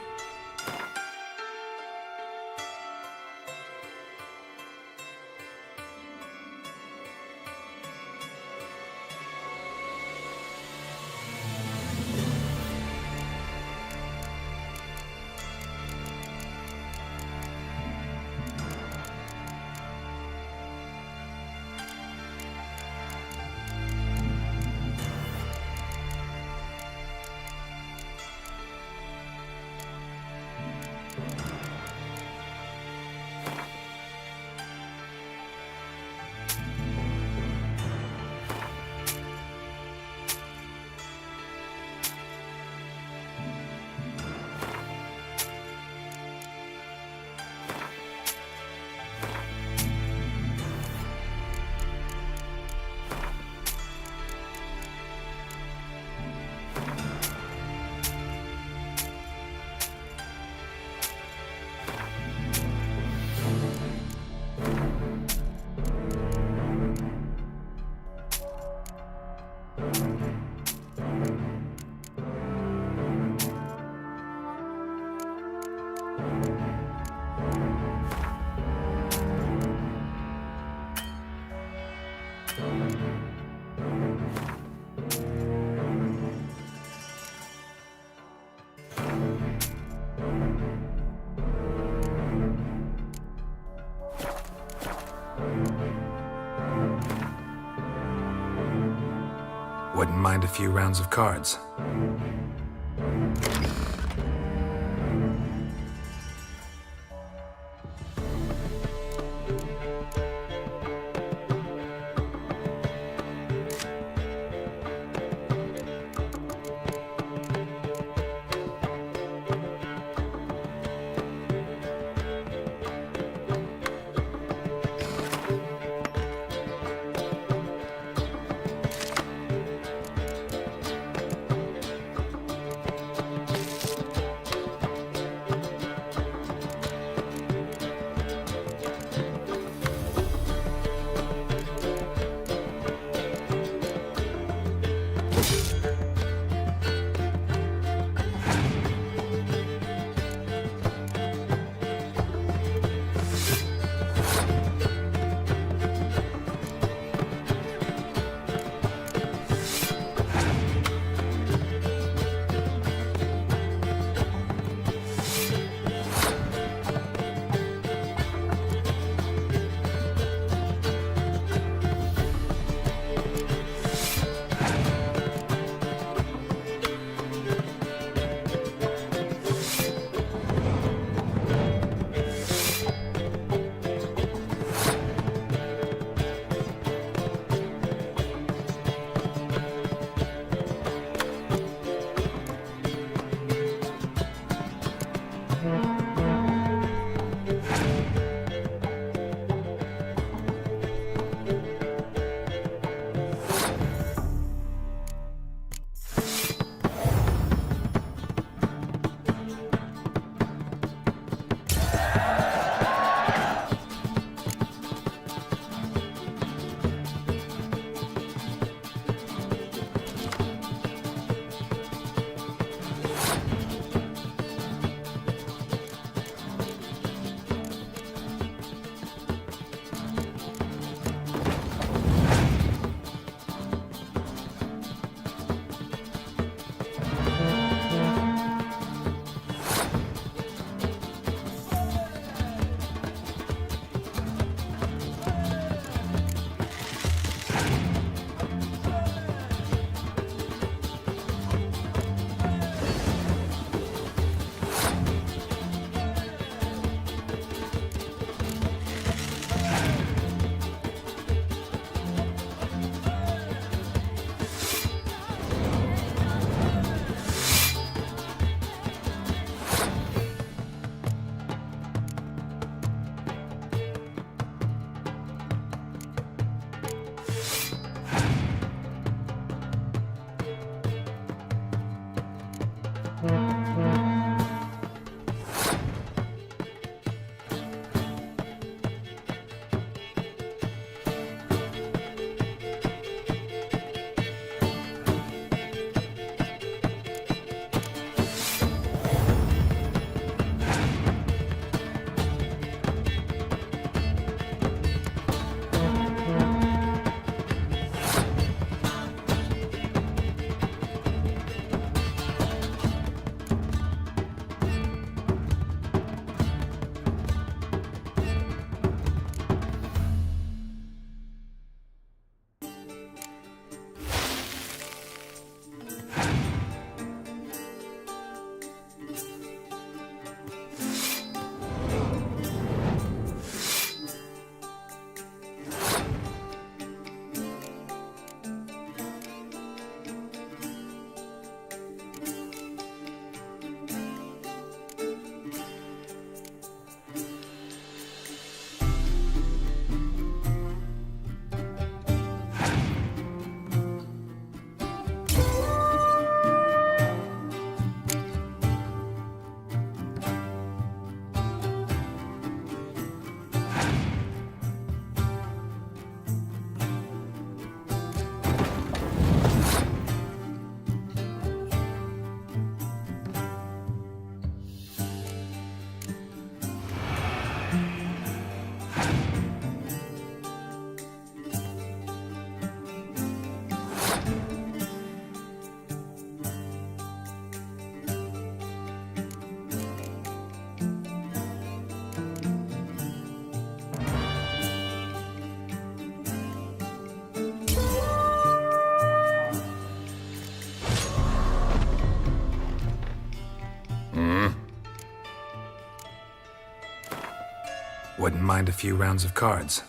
Wouldn't mind a few rounds of cards. Wouldn't mind a few rounds of cards.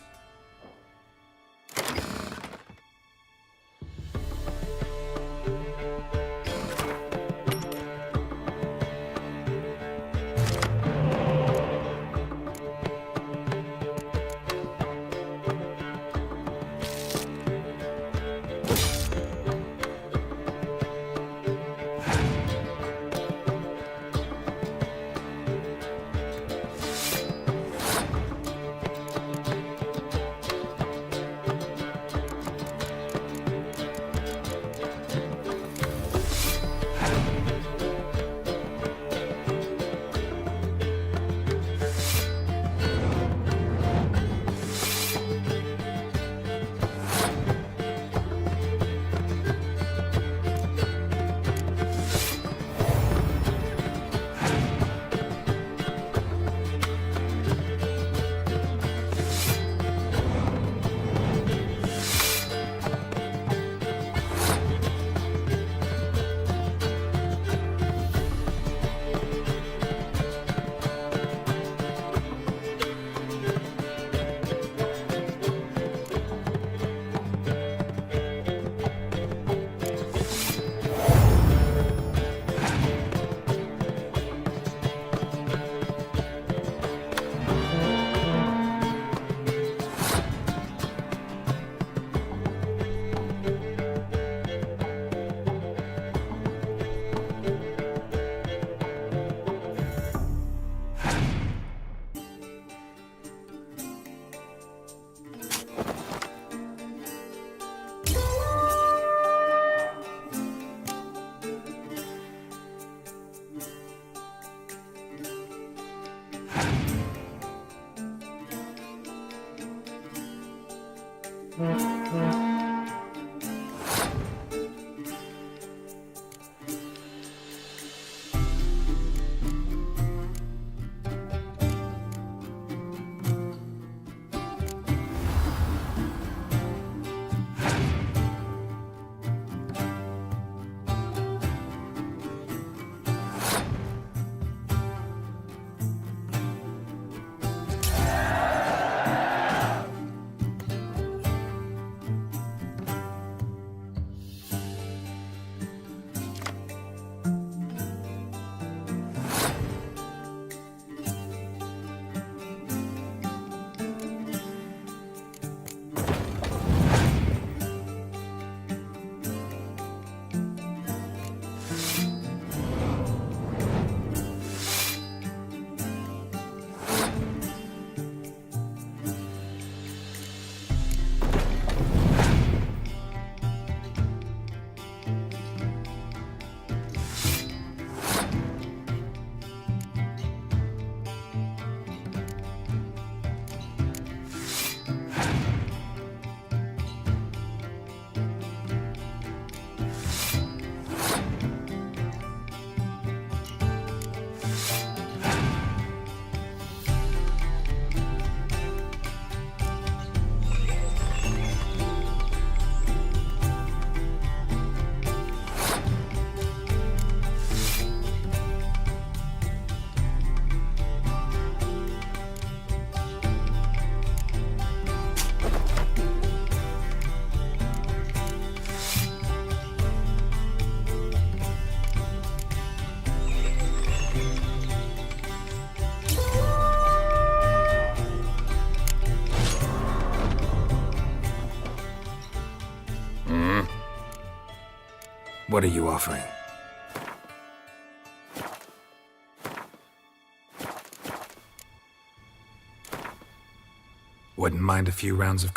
What are you offering? Wouldn't mind a few rounds of...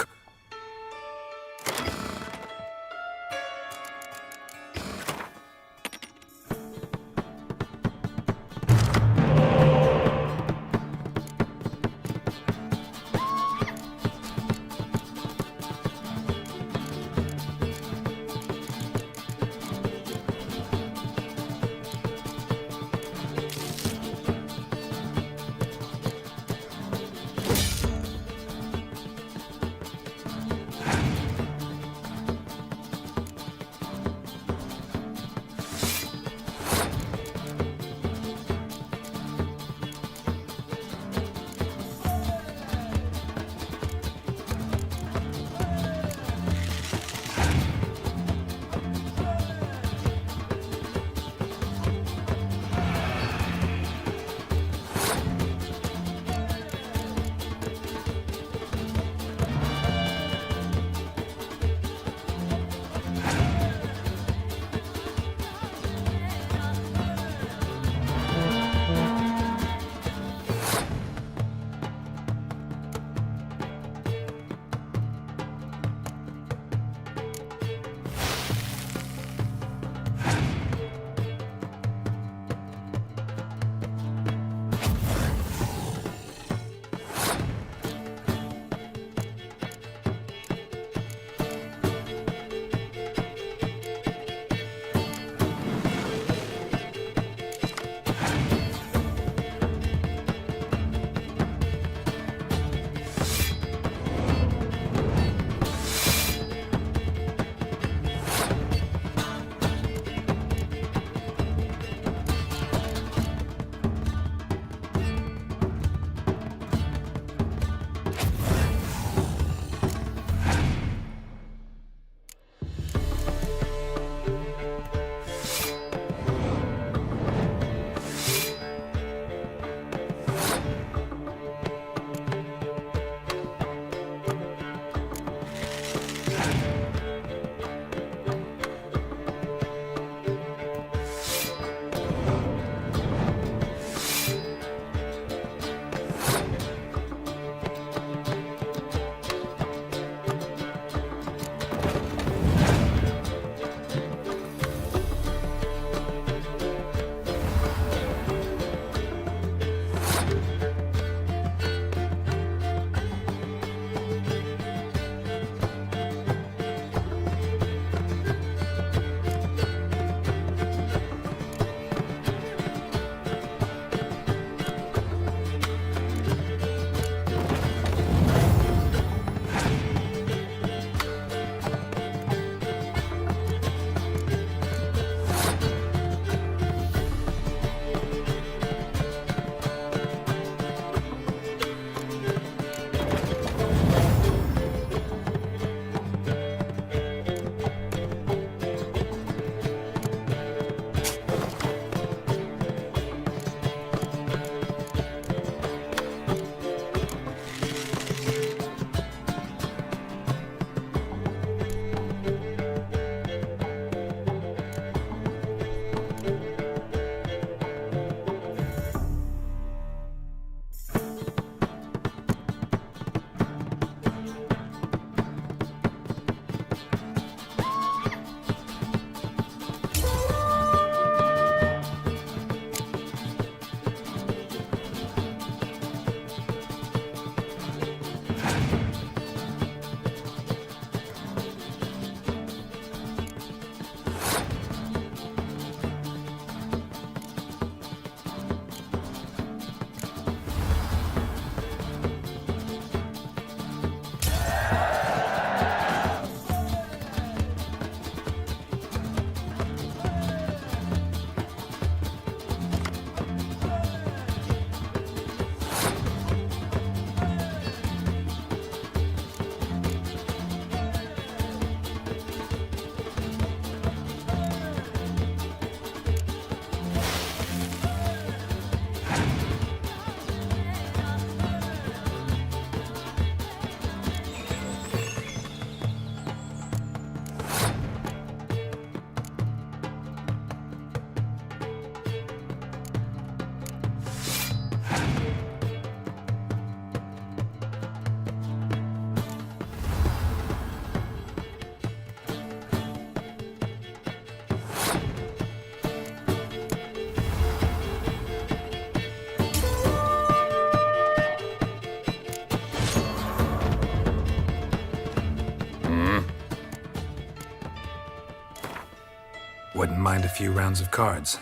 Wouldn't mind a few rounds of cards.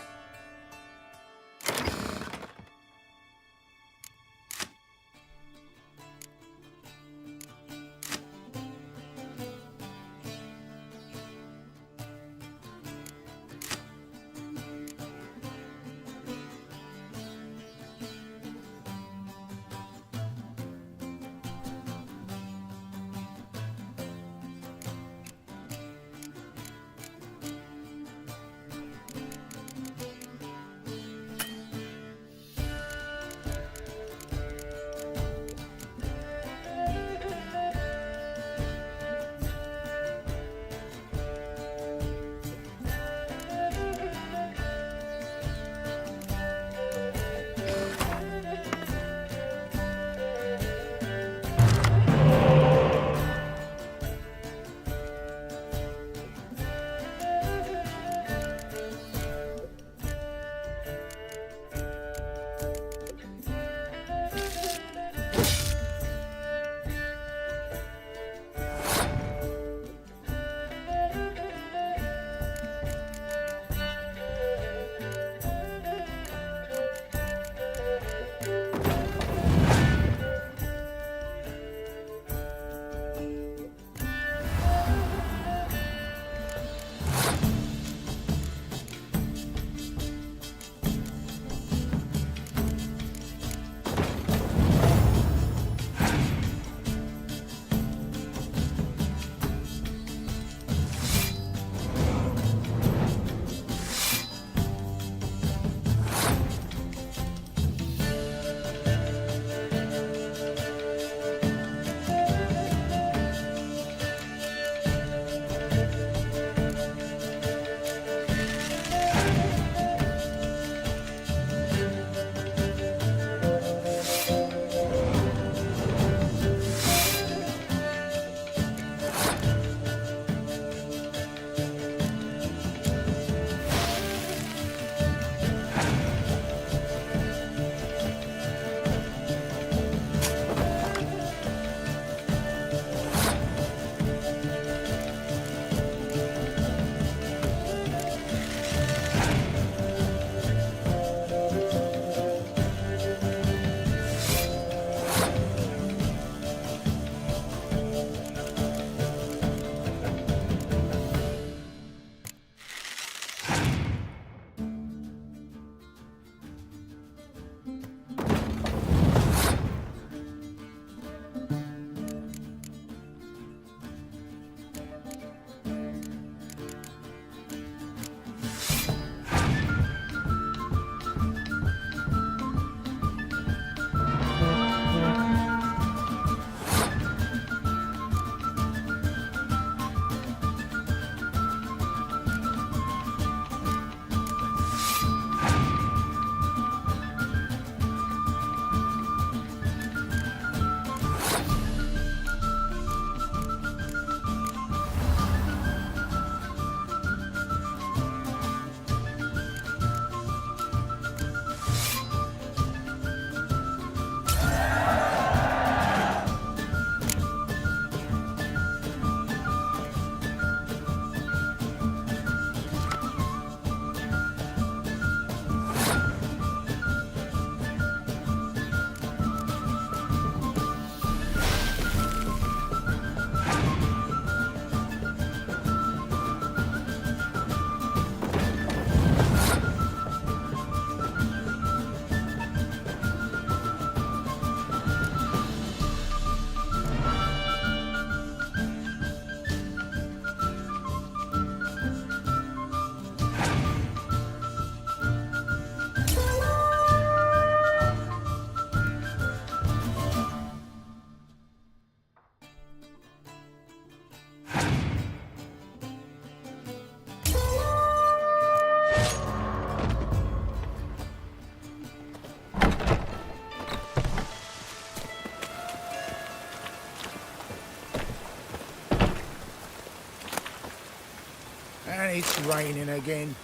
And it's raining again.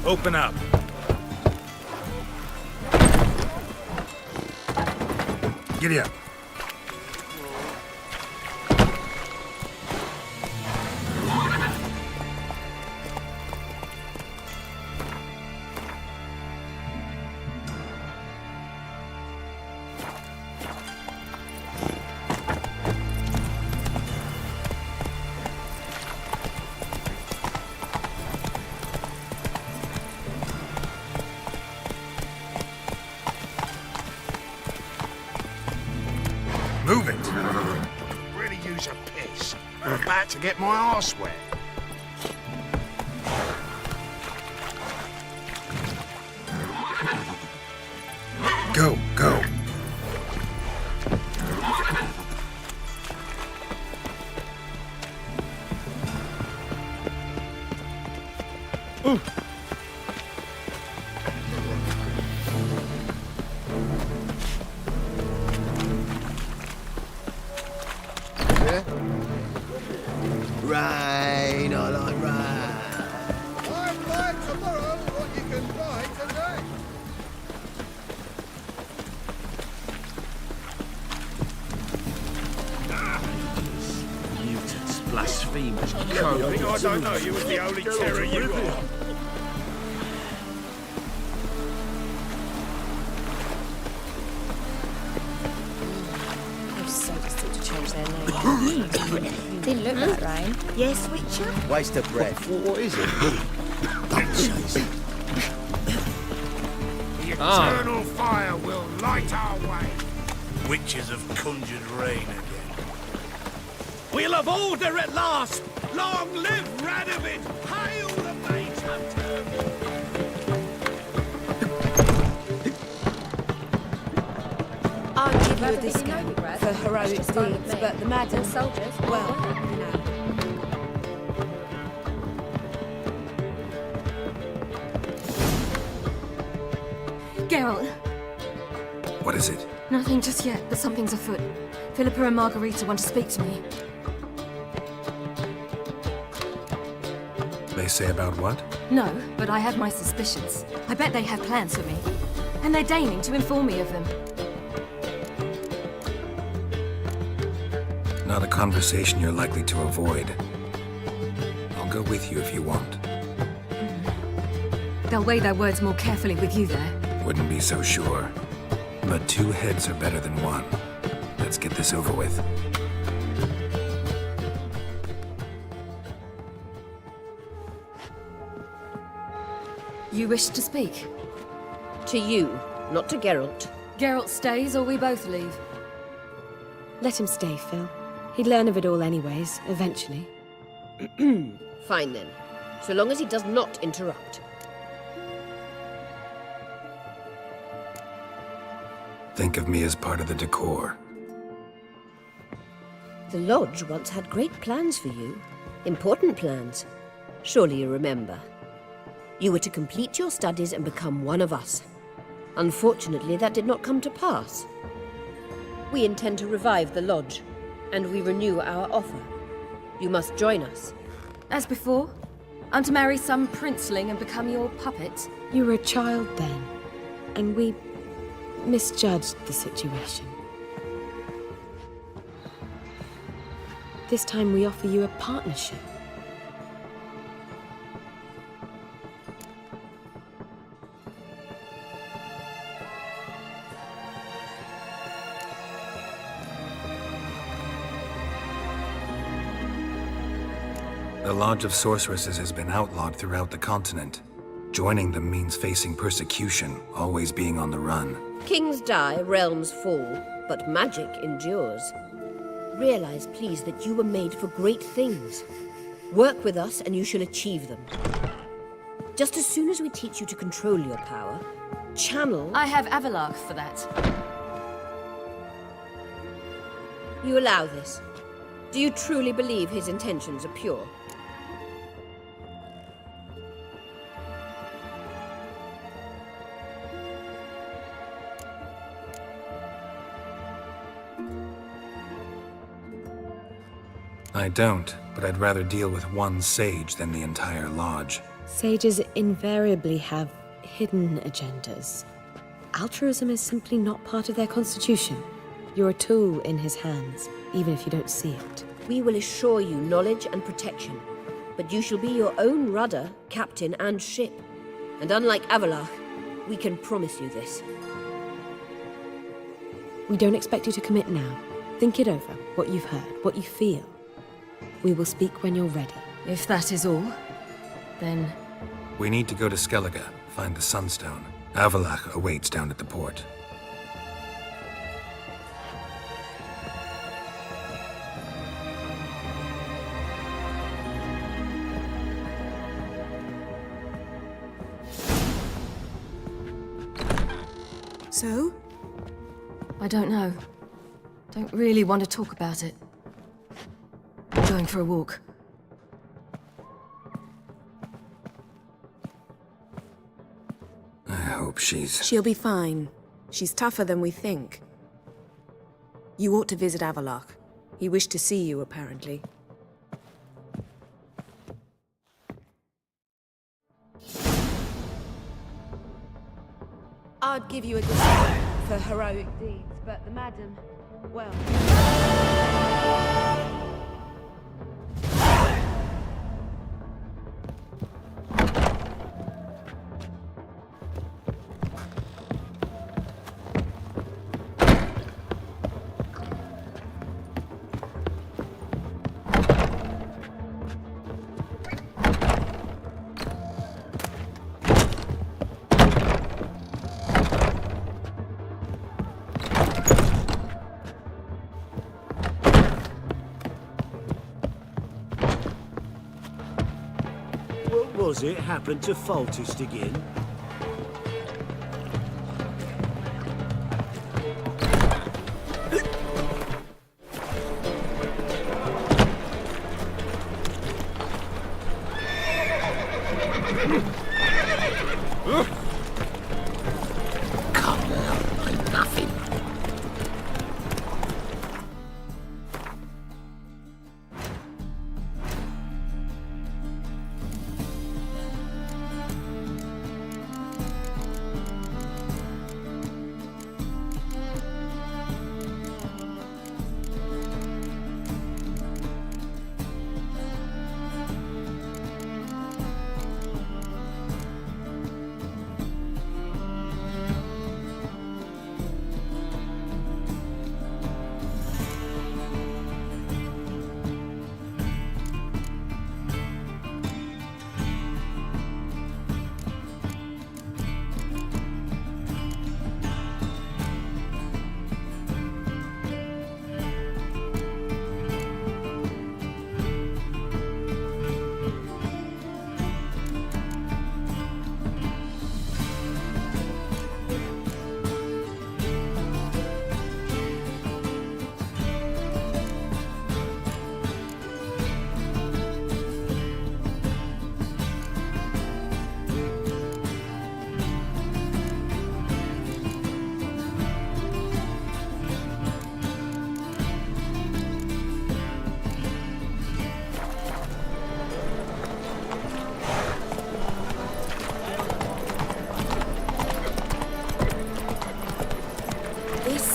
Open up. Giddy up. Move it! Really use a piss. I'm about to get my arse wet. Go, go. Rain, I like rain. I'm buying tomorrow what you can buy today. Mutants, blasphemers, I don't know. You was the only terror you got. They're so distant to change their name. Didn't look like rain. Yes, Witcher? Waste of breath. What is it? The eternal fire will light our way. Witches have conjured rain again. We'll have order at last. Long live Radovid! Hail the Mage Hunter! I'll give you a discount for heroic deeds, but the madam soldiers, well, you know. Geralt, What is it? nothing just yet, but something's afoot. Philippa and Margarita want to speak to me. They say about what? No, but I have my suspicions. I bet they have plans for me. And they're deigning to inform me of them. Not a conversation you're likely to avoid. I'll go with you if you want. They'll weigh their words more carefully with you there. Wouldn't be so sure. But 2 heads are better than 1. Let's get this over with. You wish to speak? To you, not to Geralt. Geralt stays or we both leave? Let him stay, Phil. He'd learn of it all anyways, eventually. Fine then. So long as he does not interrupt. Think of me as part of the decor. The Lodge once had great plans for you. Important plans. Surely you remember. You were to complete your studies and become one of us. Unfortunately, that did not come to pass. We intend to revive the Lodge, and we renew our offer. You must join us. As before? I'm to marry some princeling and become your puppet? You were a child then, and we misjudged the situation. This time we offer you a partnership. The Lodge of Sorceresses has been outlawed throughout the continent. Joining them means facing persecution, always being on the run. Kings die, realms fall, but magic endures. Realize, please, that you were made for great things. Work with us and you shall achieve them. Just as soon as we teach you to control your power, channel... I have Avalark for that. You allow this? Do you truly believe his intentions are pure? I don't, but I'd rather deal with one sage than the entire lodge. Sages invariably have hidden agendas. Altruism is simply not part of their constitution. You're a tool in his hands, even if you don't see it. We will assure you knowledge and protection, but you shall be your own rudder, captain, and ship. And unlike Avallac'h, we can promise you this. We don't expect you to commit now. Think it over, what you've heard, what you feel. We will speak when you're ready. If that is all, then... We need to go to Skellige, find the Sunstone. Avallac'h awaits down at the port. So? I don't know. Don't really want to talk about it. I'm going for a walk. I hope she's... She'll be fine. She's tougher than we think. You ought to visit Avallac'h. He wished to see you, apparently. I'd give you a discount for heroic deeds, but the madam, well... Was it happened to Foltest again? Come on, I'm nothing.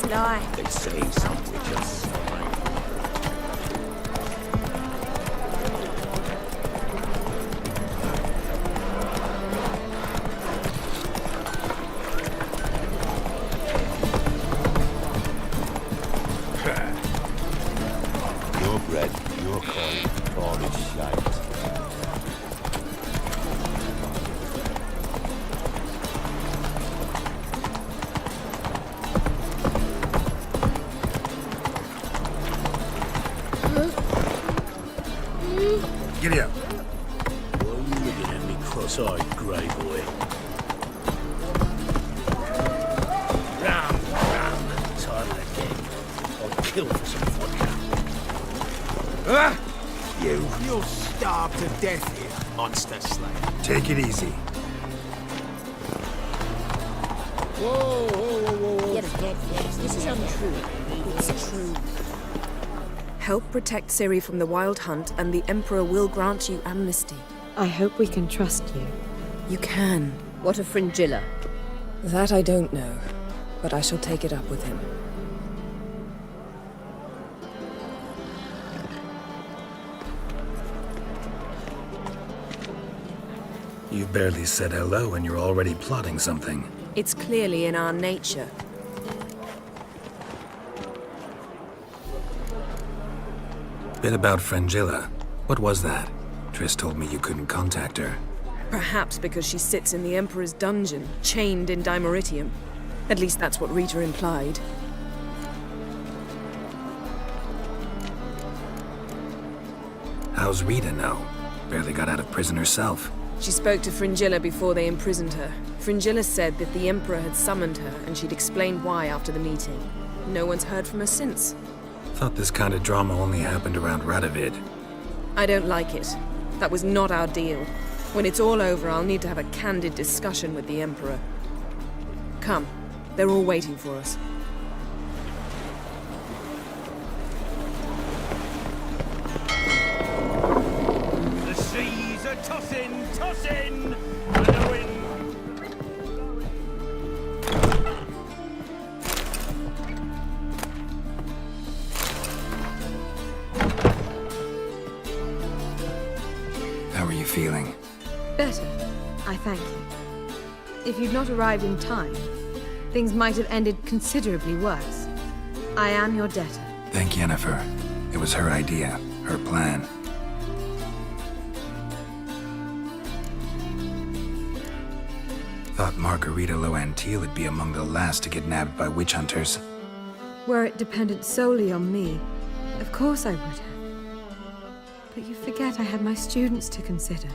Life. They say some witches. Your bread, your coin, all is shite. Giddy up. What are you looking at me, cross-eyed, grey boy? Ram, time again. I'll kill for some vodka. You'll starve to death here, monster slayer. Take it easy. Whoa. Yes, this is untrue. It's true. Help protect Ciri from the Wild Hunt, and the Emperor will grant you amnesty. I hope we can trust you. You can. What of Fringilla? That I don't know, but I shall take it up with him. You barely said hello and you're already plotting something. It's clearly in our nature. Bit about Fringilla. What was that? Triss told me you couldn't contact her. Perhaps because she sits in the Emperor's dungeon, chained in Dimeritium. At least that's what Rita implied. How's Rita know? Barely got out of prison herself. She spoke to Fringilla before they imprisoned her. Fringilla said that the Emperor had summoned her, and she'd explained why after the meeting. No one's heard from her since. Thought this kind of drama only happened around Radovid. I don't like it. That was not our deal. When it's all over, I'll need to have a candid discussion with the Emperor. Come. They're all waiting for us. The seas are tossing, tossing, and the wind. How are you feeling? Better, I thank you. If you'd not arrived in time, things might have ended considerably worse. I am your debtor. Thank Yennefer. It was her idea, her plan. Thought Margarita Loantil would be among the last to get nabbed by witch hunters. Were it dependent solely on me, of course I would have. But you forget I had my students to consider.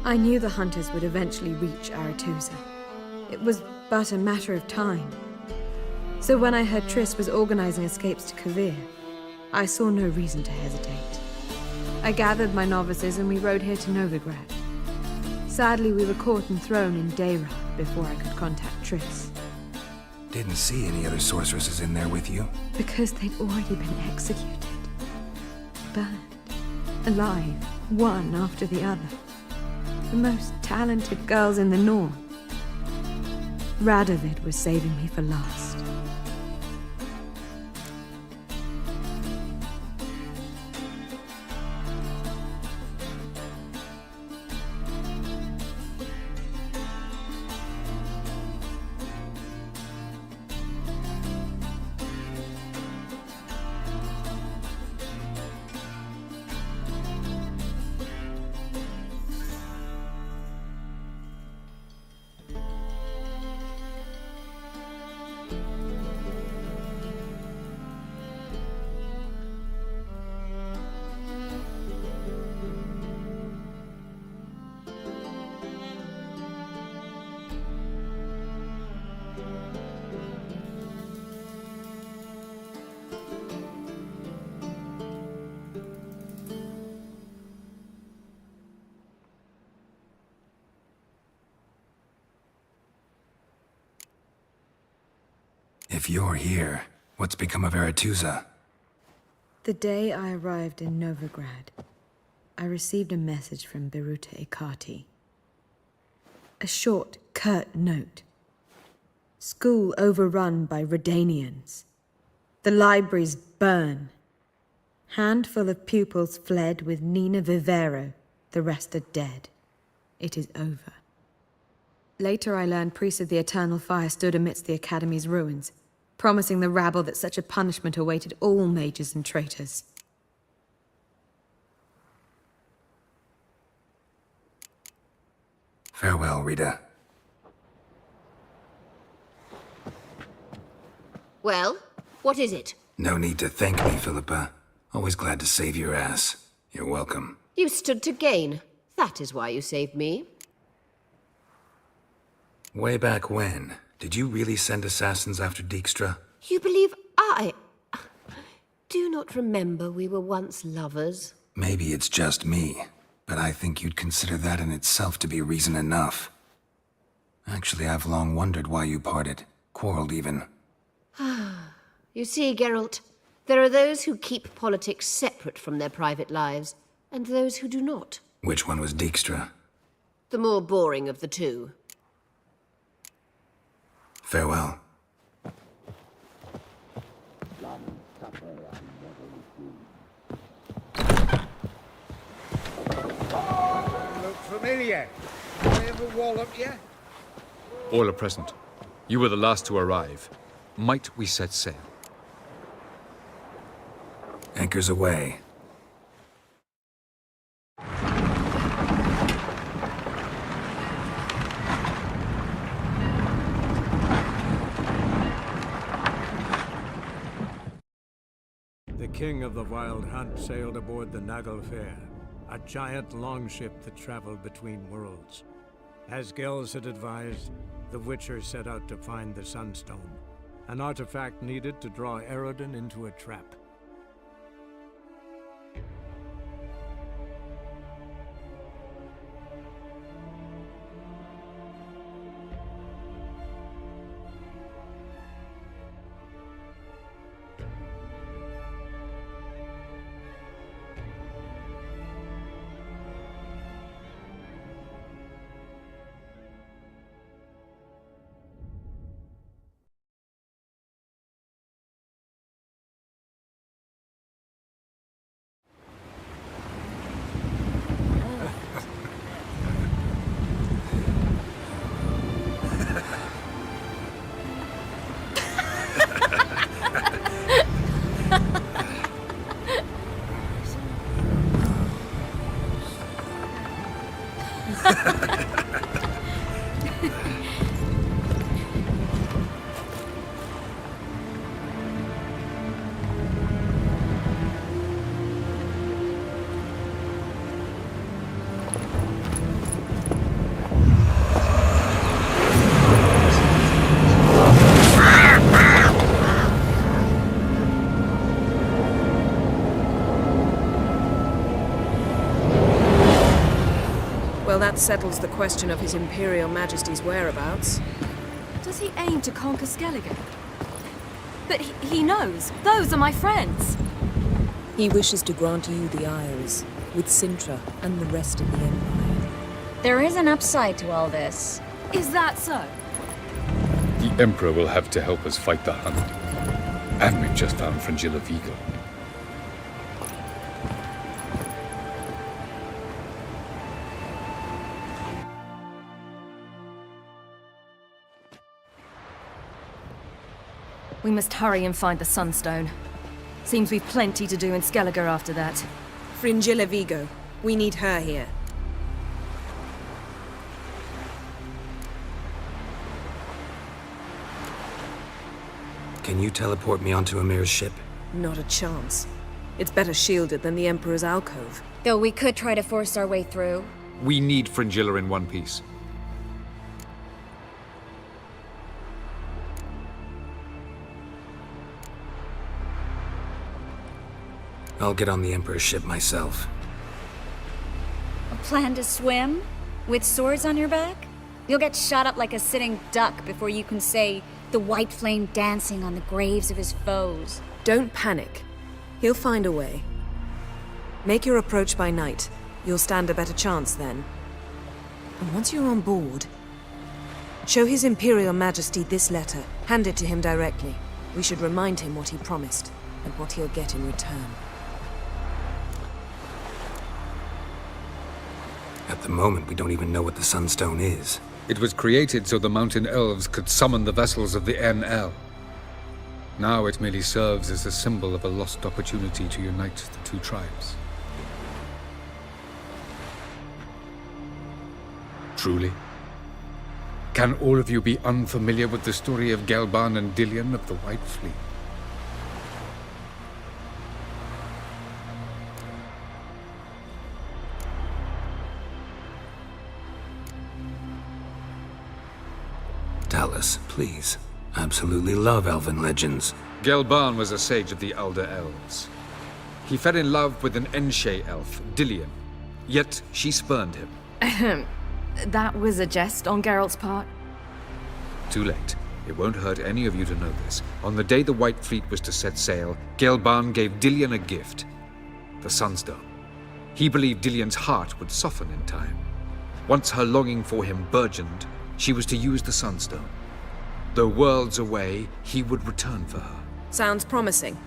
I knew the hunters would eventually reach Aretusa. It was but a matter of time. So when I heard Triss was organizing escapes to Kovir, I saw no reason to hesitate. I gathered my novices and we rode here to Novigrad. Sadly, we were caught and thrown in Dayrad before I could contact Triss. Didn't see any other sorceresses in there with you? Because they'd already been executed. Burned. Alive. One after the other. The most talented girls in the North. Radovid was saving me for last. If you're here, what's become of Aretusa? The day I arrived in Novigrad, I received a message from Biruta Ikati. A short, curt note. School overrun by Redanians. The libraries burn. Handful of pupils fled with Nina Vivero. The rest are dead. It is over. Later I learned priests of the Eternal Fire stood amidst the Academy's ruins, promising the rabble that such a punishment awaited all mages and traitors. Farewell, Rita. Well, what is it? No need to thank me, Philippa. Always glad to save your ass. You're welcome. You stood to gain. That is why you saved me. Way back when, did you really send assassins after Dijkstra? You believe I... Do you not remember we were once lovers? Maybe it's just me, but I think you'd consider that in itself to be reason enough. Actually, I've long wondered why you parted. Quarreled even. You see, Geralt, there are those who keep politics separate from their private lives, and those who do not. Which one was Dijkstra? The more boring of the two. Farewell. Look familiar. I ever wallop you? All are present. You were the last to arrive. Might we set sail? Anchors away. The king of the Wild Hunt sailed aboard the Naglfar, a giant longship that traveled between worlds. As Gels had advised, the Witcher set out to find the Sunstone, an artifact needed to draw Eredin into a trap. Well, that settles the question of His Imperial Majesty's whereabouts. Does he aim to conquer Skellige? But he knows. Those are my friends. He wishes to grant you the Isles, with Sintra and the rest of the Empire. There is an upside to all this. Is that so? The Emperor will have to help us fight the Hunt. And we've just found Fringilla Vigo. We must hurry and find the Sunstone. Seems we've plenty to do in Skellige after that. Fringilla Vigo. We need her here. Can you teleport me onto Amir's ship? Not a chance. It's better shielded than the Emperor's alcove. Though we could try to force our way through. We need Fringilla in one piece. I'll get on the Emperor's ship myself. A plan to swim? With swords on your back? You'll get shot up like a sitting duck before you can say the white flame dancing on the graves of his foes. Don't panic. He'll find a way. Make your approach by night. You'll stand a better chance then. And once you're on board, show His Imperial Majesty this letter. Hand it to him directly. We should remind him what he promised, and what he'll get in return. At the moment, we don't even know what the Sunstone is. It was created so the Mountain Elves could summon the vessels of the NL. Now it merely serves as a symbol of a lost opportunity to unite the two tribes. Truly? Can all of you be unfamiliar with the story of Gelban and Dillion of the White Fleet? Tell us, please. I absolutely love elven legends. Gelban was a sage of the Elder Elves. He fell in love with an Enshe elf, Dillion. Yet she spurned him. That was a jest on Geralt's part. Too late. It won't hurt any of you to know this. On the day the White Fleet was to set sail, Gelban gave Dillion a gift. The Sunstone. He believed Dillion's heart would soften in time. Once her longing for him burgeoned, she was to use the Sunstone. Though worlds away, he would return for her. Sounds promising.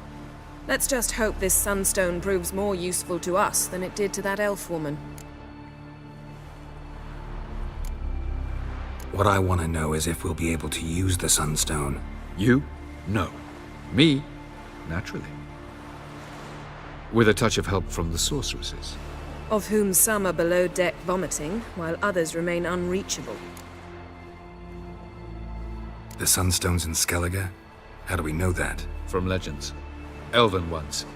Let's just hope this Sunstone proves more useful to us than it did to that elf woman. What I want to know is if we'll be able to use the Sunstone. You? No. Me? Naturally. With a touch of help from the sorceresses. Of whom some are below deck vomiting, while others remain unreachable. The Sunstone's in Skellige? How do we know that? From legends. Elven ones.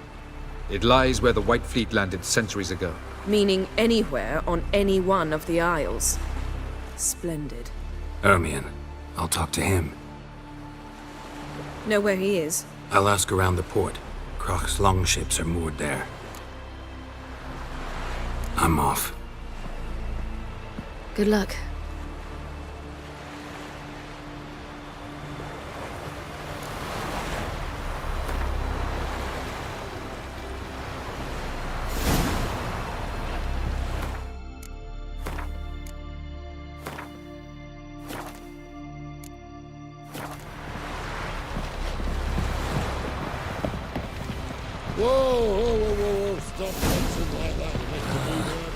It lies where the White Fleet landed centuries ago. Meaning anywhere on any one of the Isles. Splendid. Ermion. I'll talk to him. Know where he is? I'll ask around the port. Croc's longships are moored there. I'm off. Good luck. Whoa, stop dancing like that, Mr. Bluebird.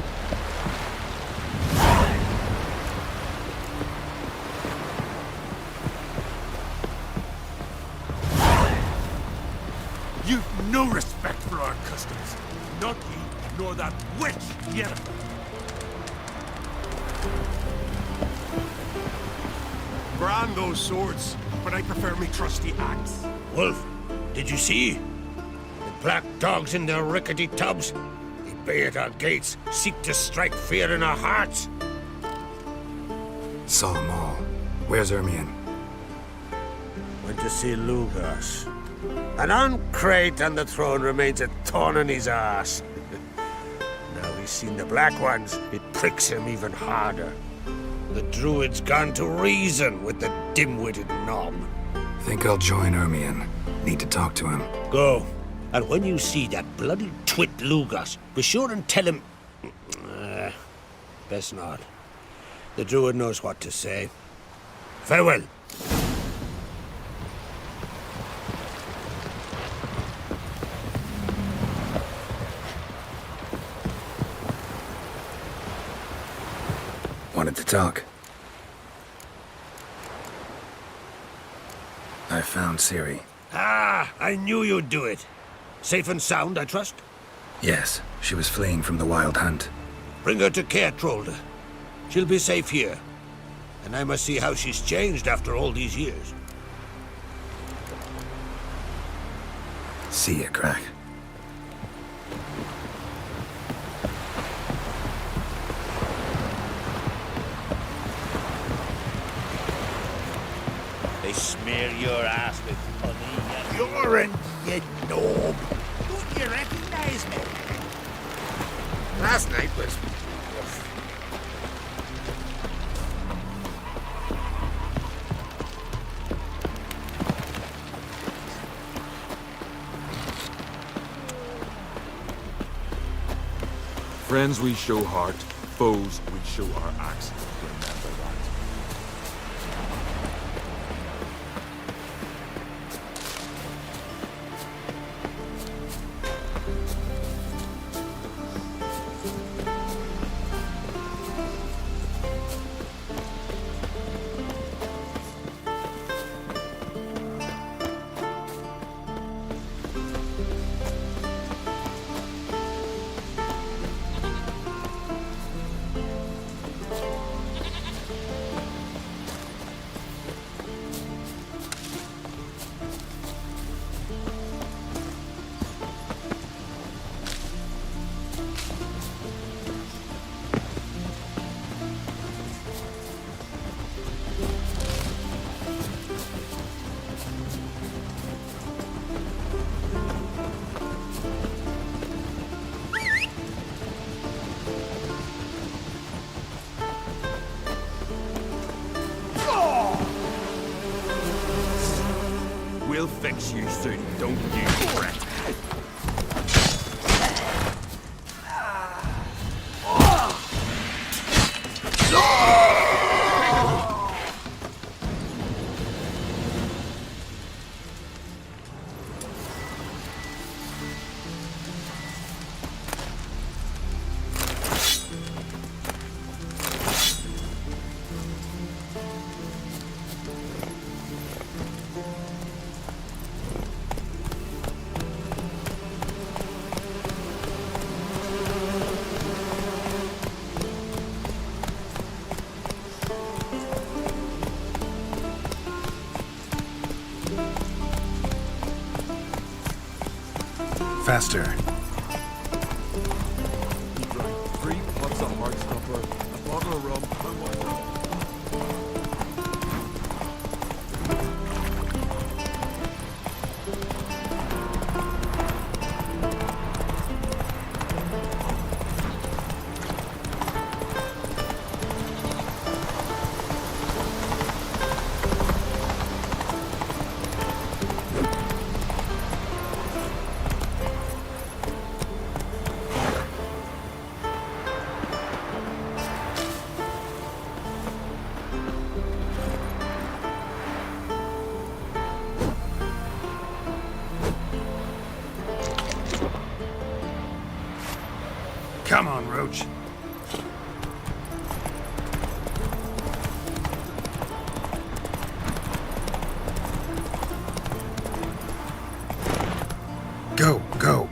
You've no respect for our customs. Not you, nor that witch, Yennefer. Brand those swords, but I prefer me trusty axe. Wolf, did you see? The black dogs in their rickety tubs. They bay at our gates, seek to strike fear in our hearts. Saw them all. Where's Ermion? Went to see Lugas. An uncrate on the throne remains a thorn in his ass. Now he's seen the Black Ones, it pricks him even harder. The Druid's gone to reason with the dim-witted knob. Think I'll join Ermion. Need to talk to him. Go. And when you see that bloody twit Lugas, be sure and tell him... best not. The Druid knows what to say. Farewell. Wanted to talk. I found Ciri. Ah, I knew you'd do it. Safe and sound, I trust? Yes, she was fleeing from the Wild Hunt. Bring her to Caertrolde. She'll be safe here. And I must see how she's changed after all these years. See ya, Crack. They smear your ass with honey. You're in, you knob. Don't you recognize me? Last night was... Friends we show heart, foes we show our axes. Remember that. We'll fix you soon, don't you fret. faster. He drank 3 pots of Heartstopper, a bottle of rum, and wine. Come on, Roach. Go, go.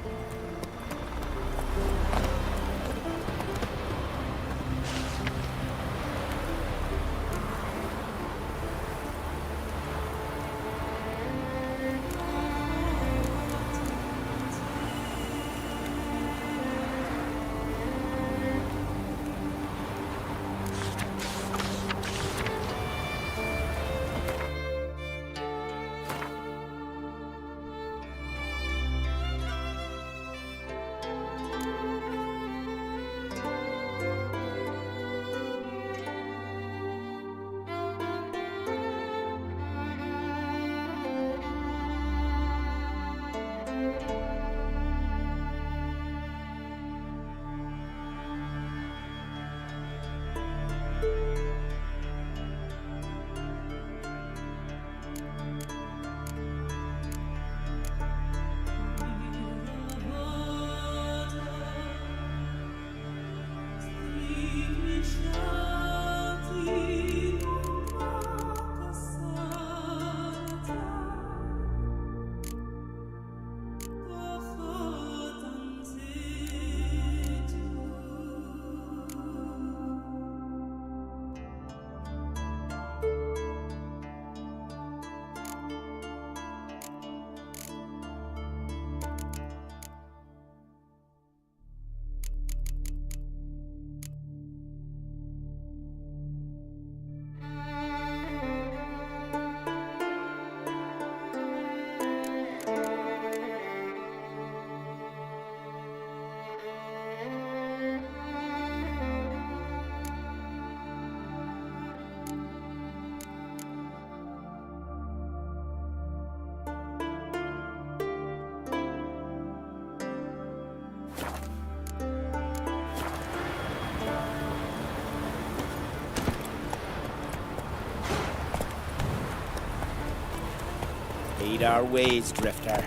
Heed our ways, Drifter.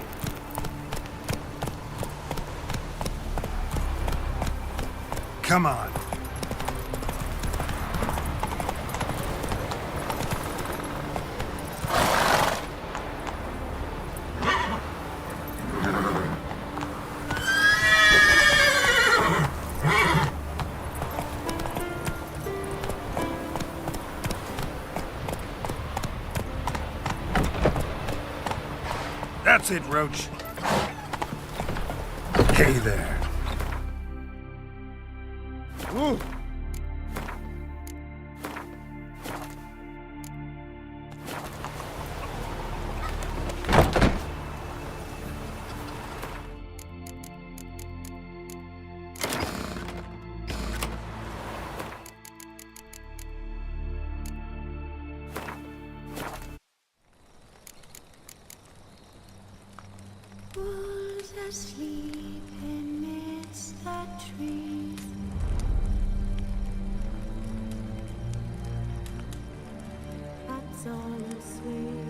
Come on. That's it, Roach. Hey there. Ooh. Wolves asleep amidst the trees. Bats on a swing.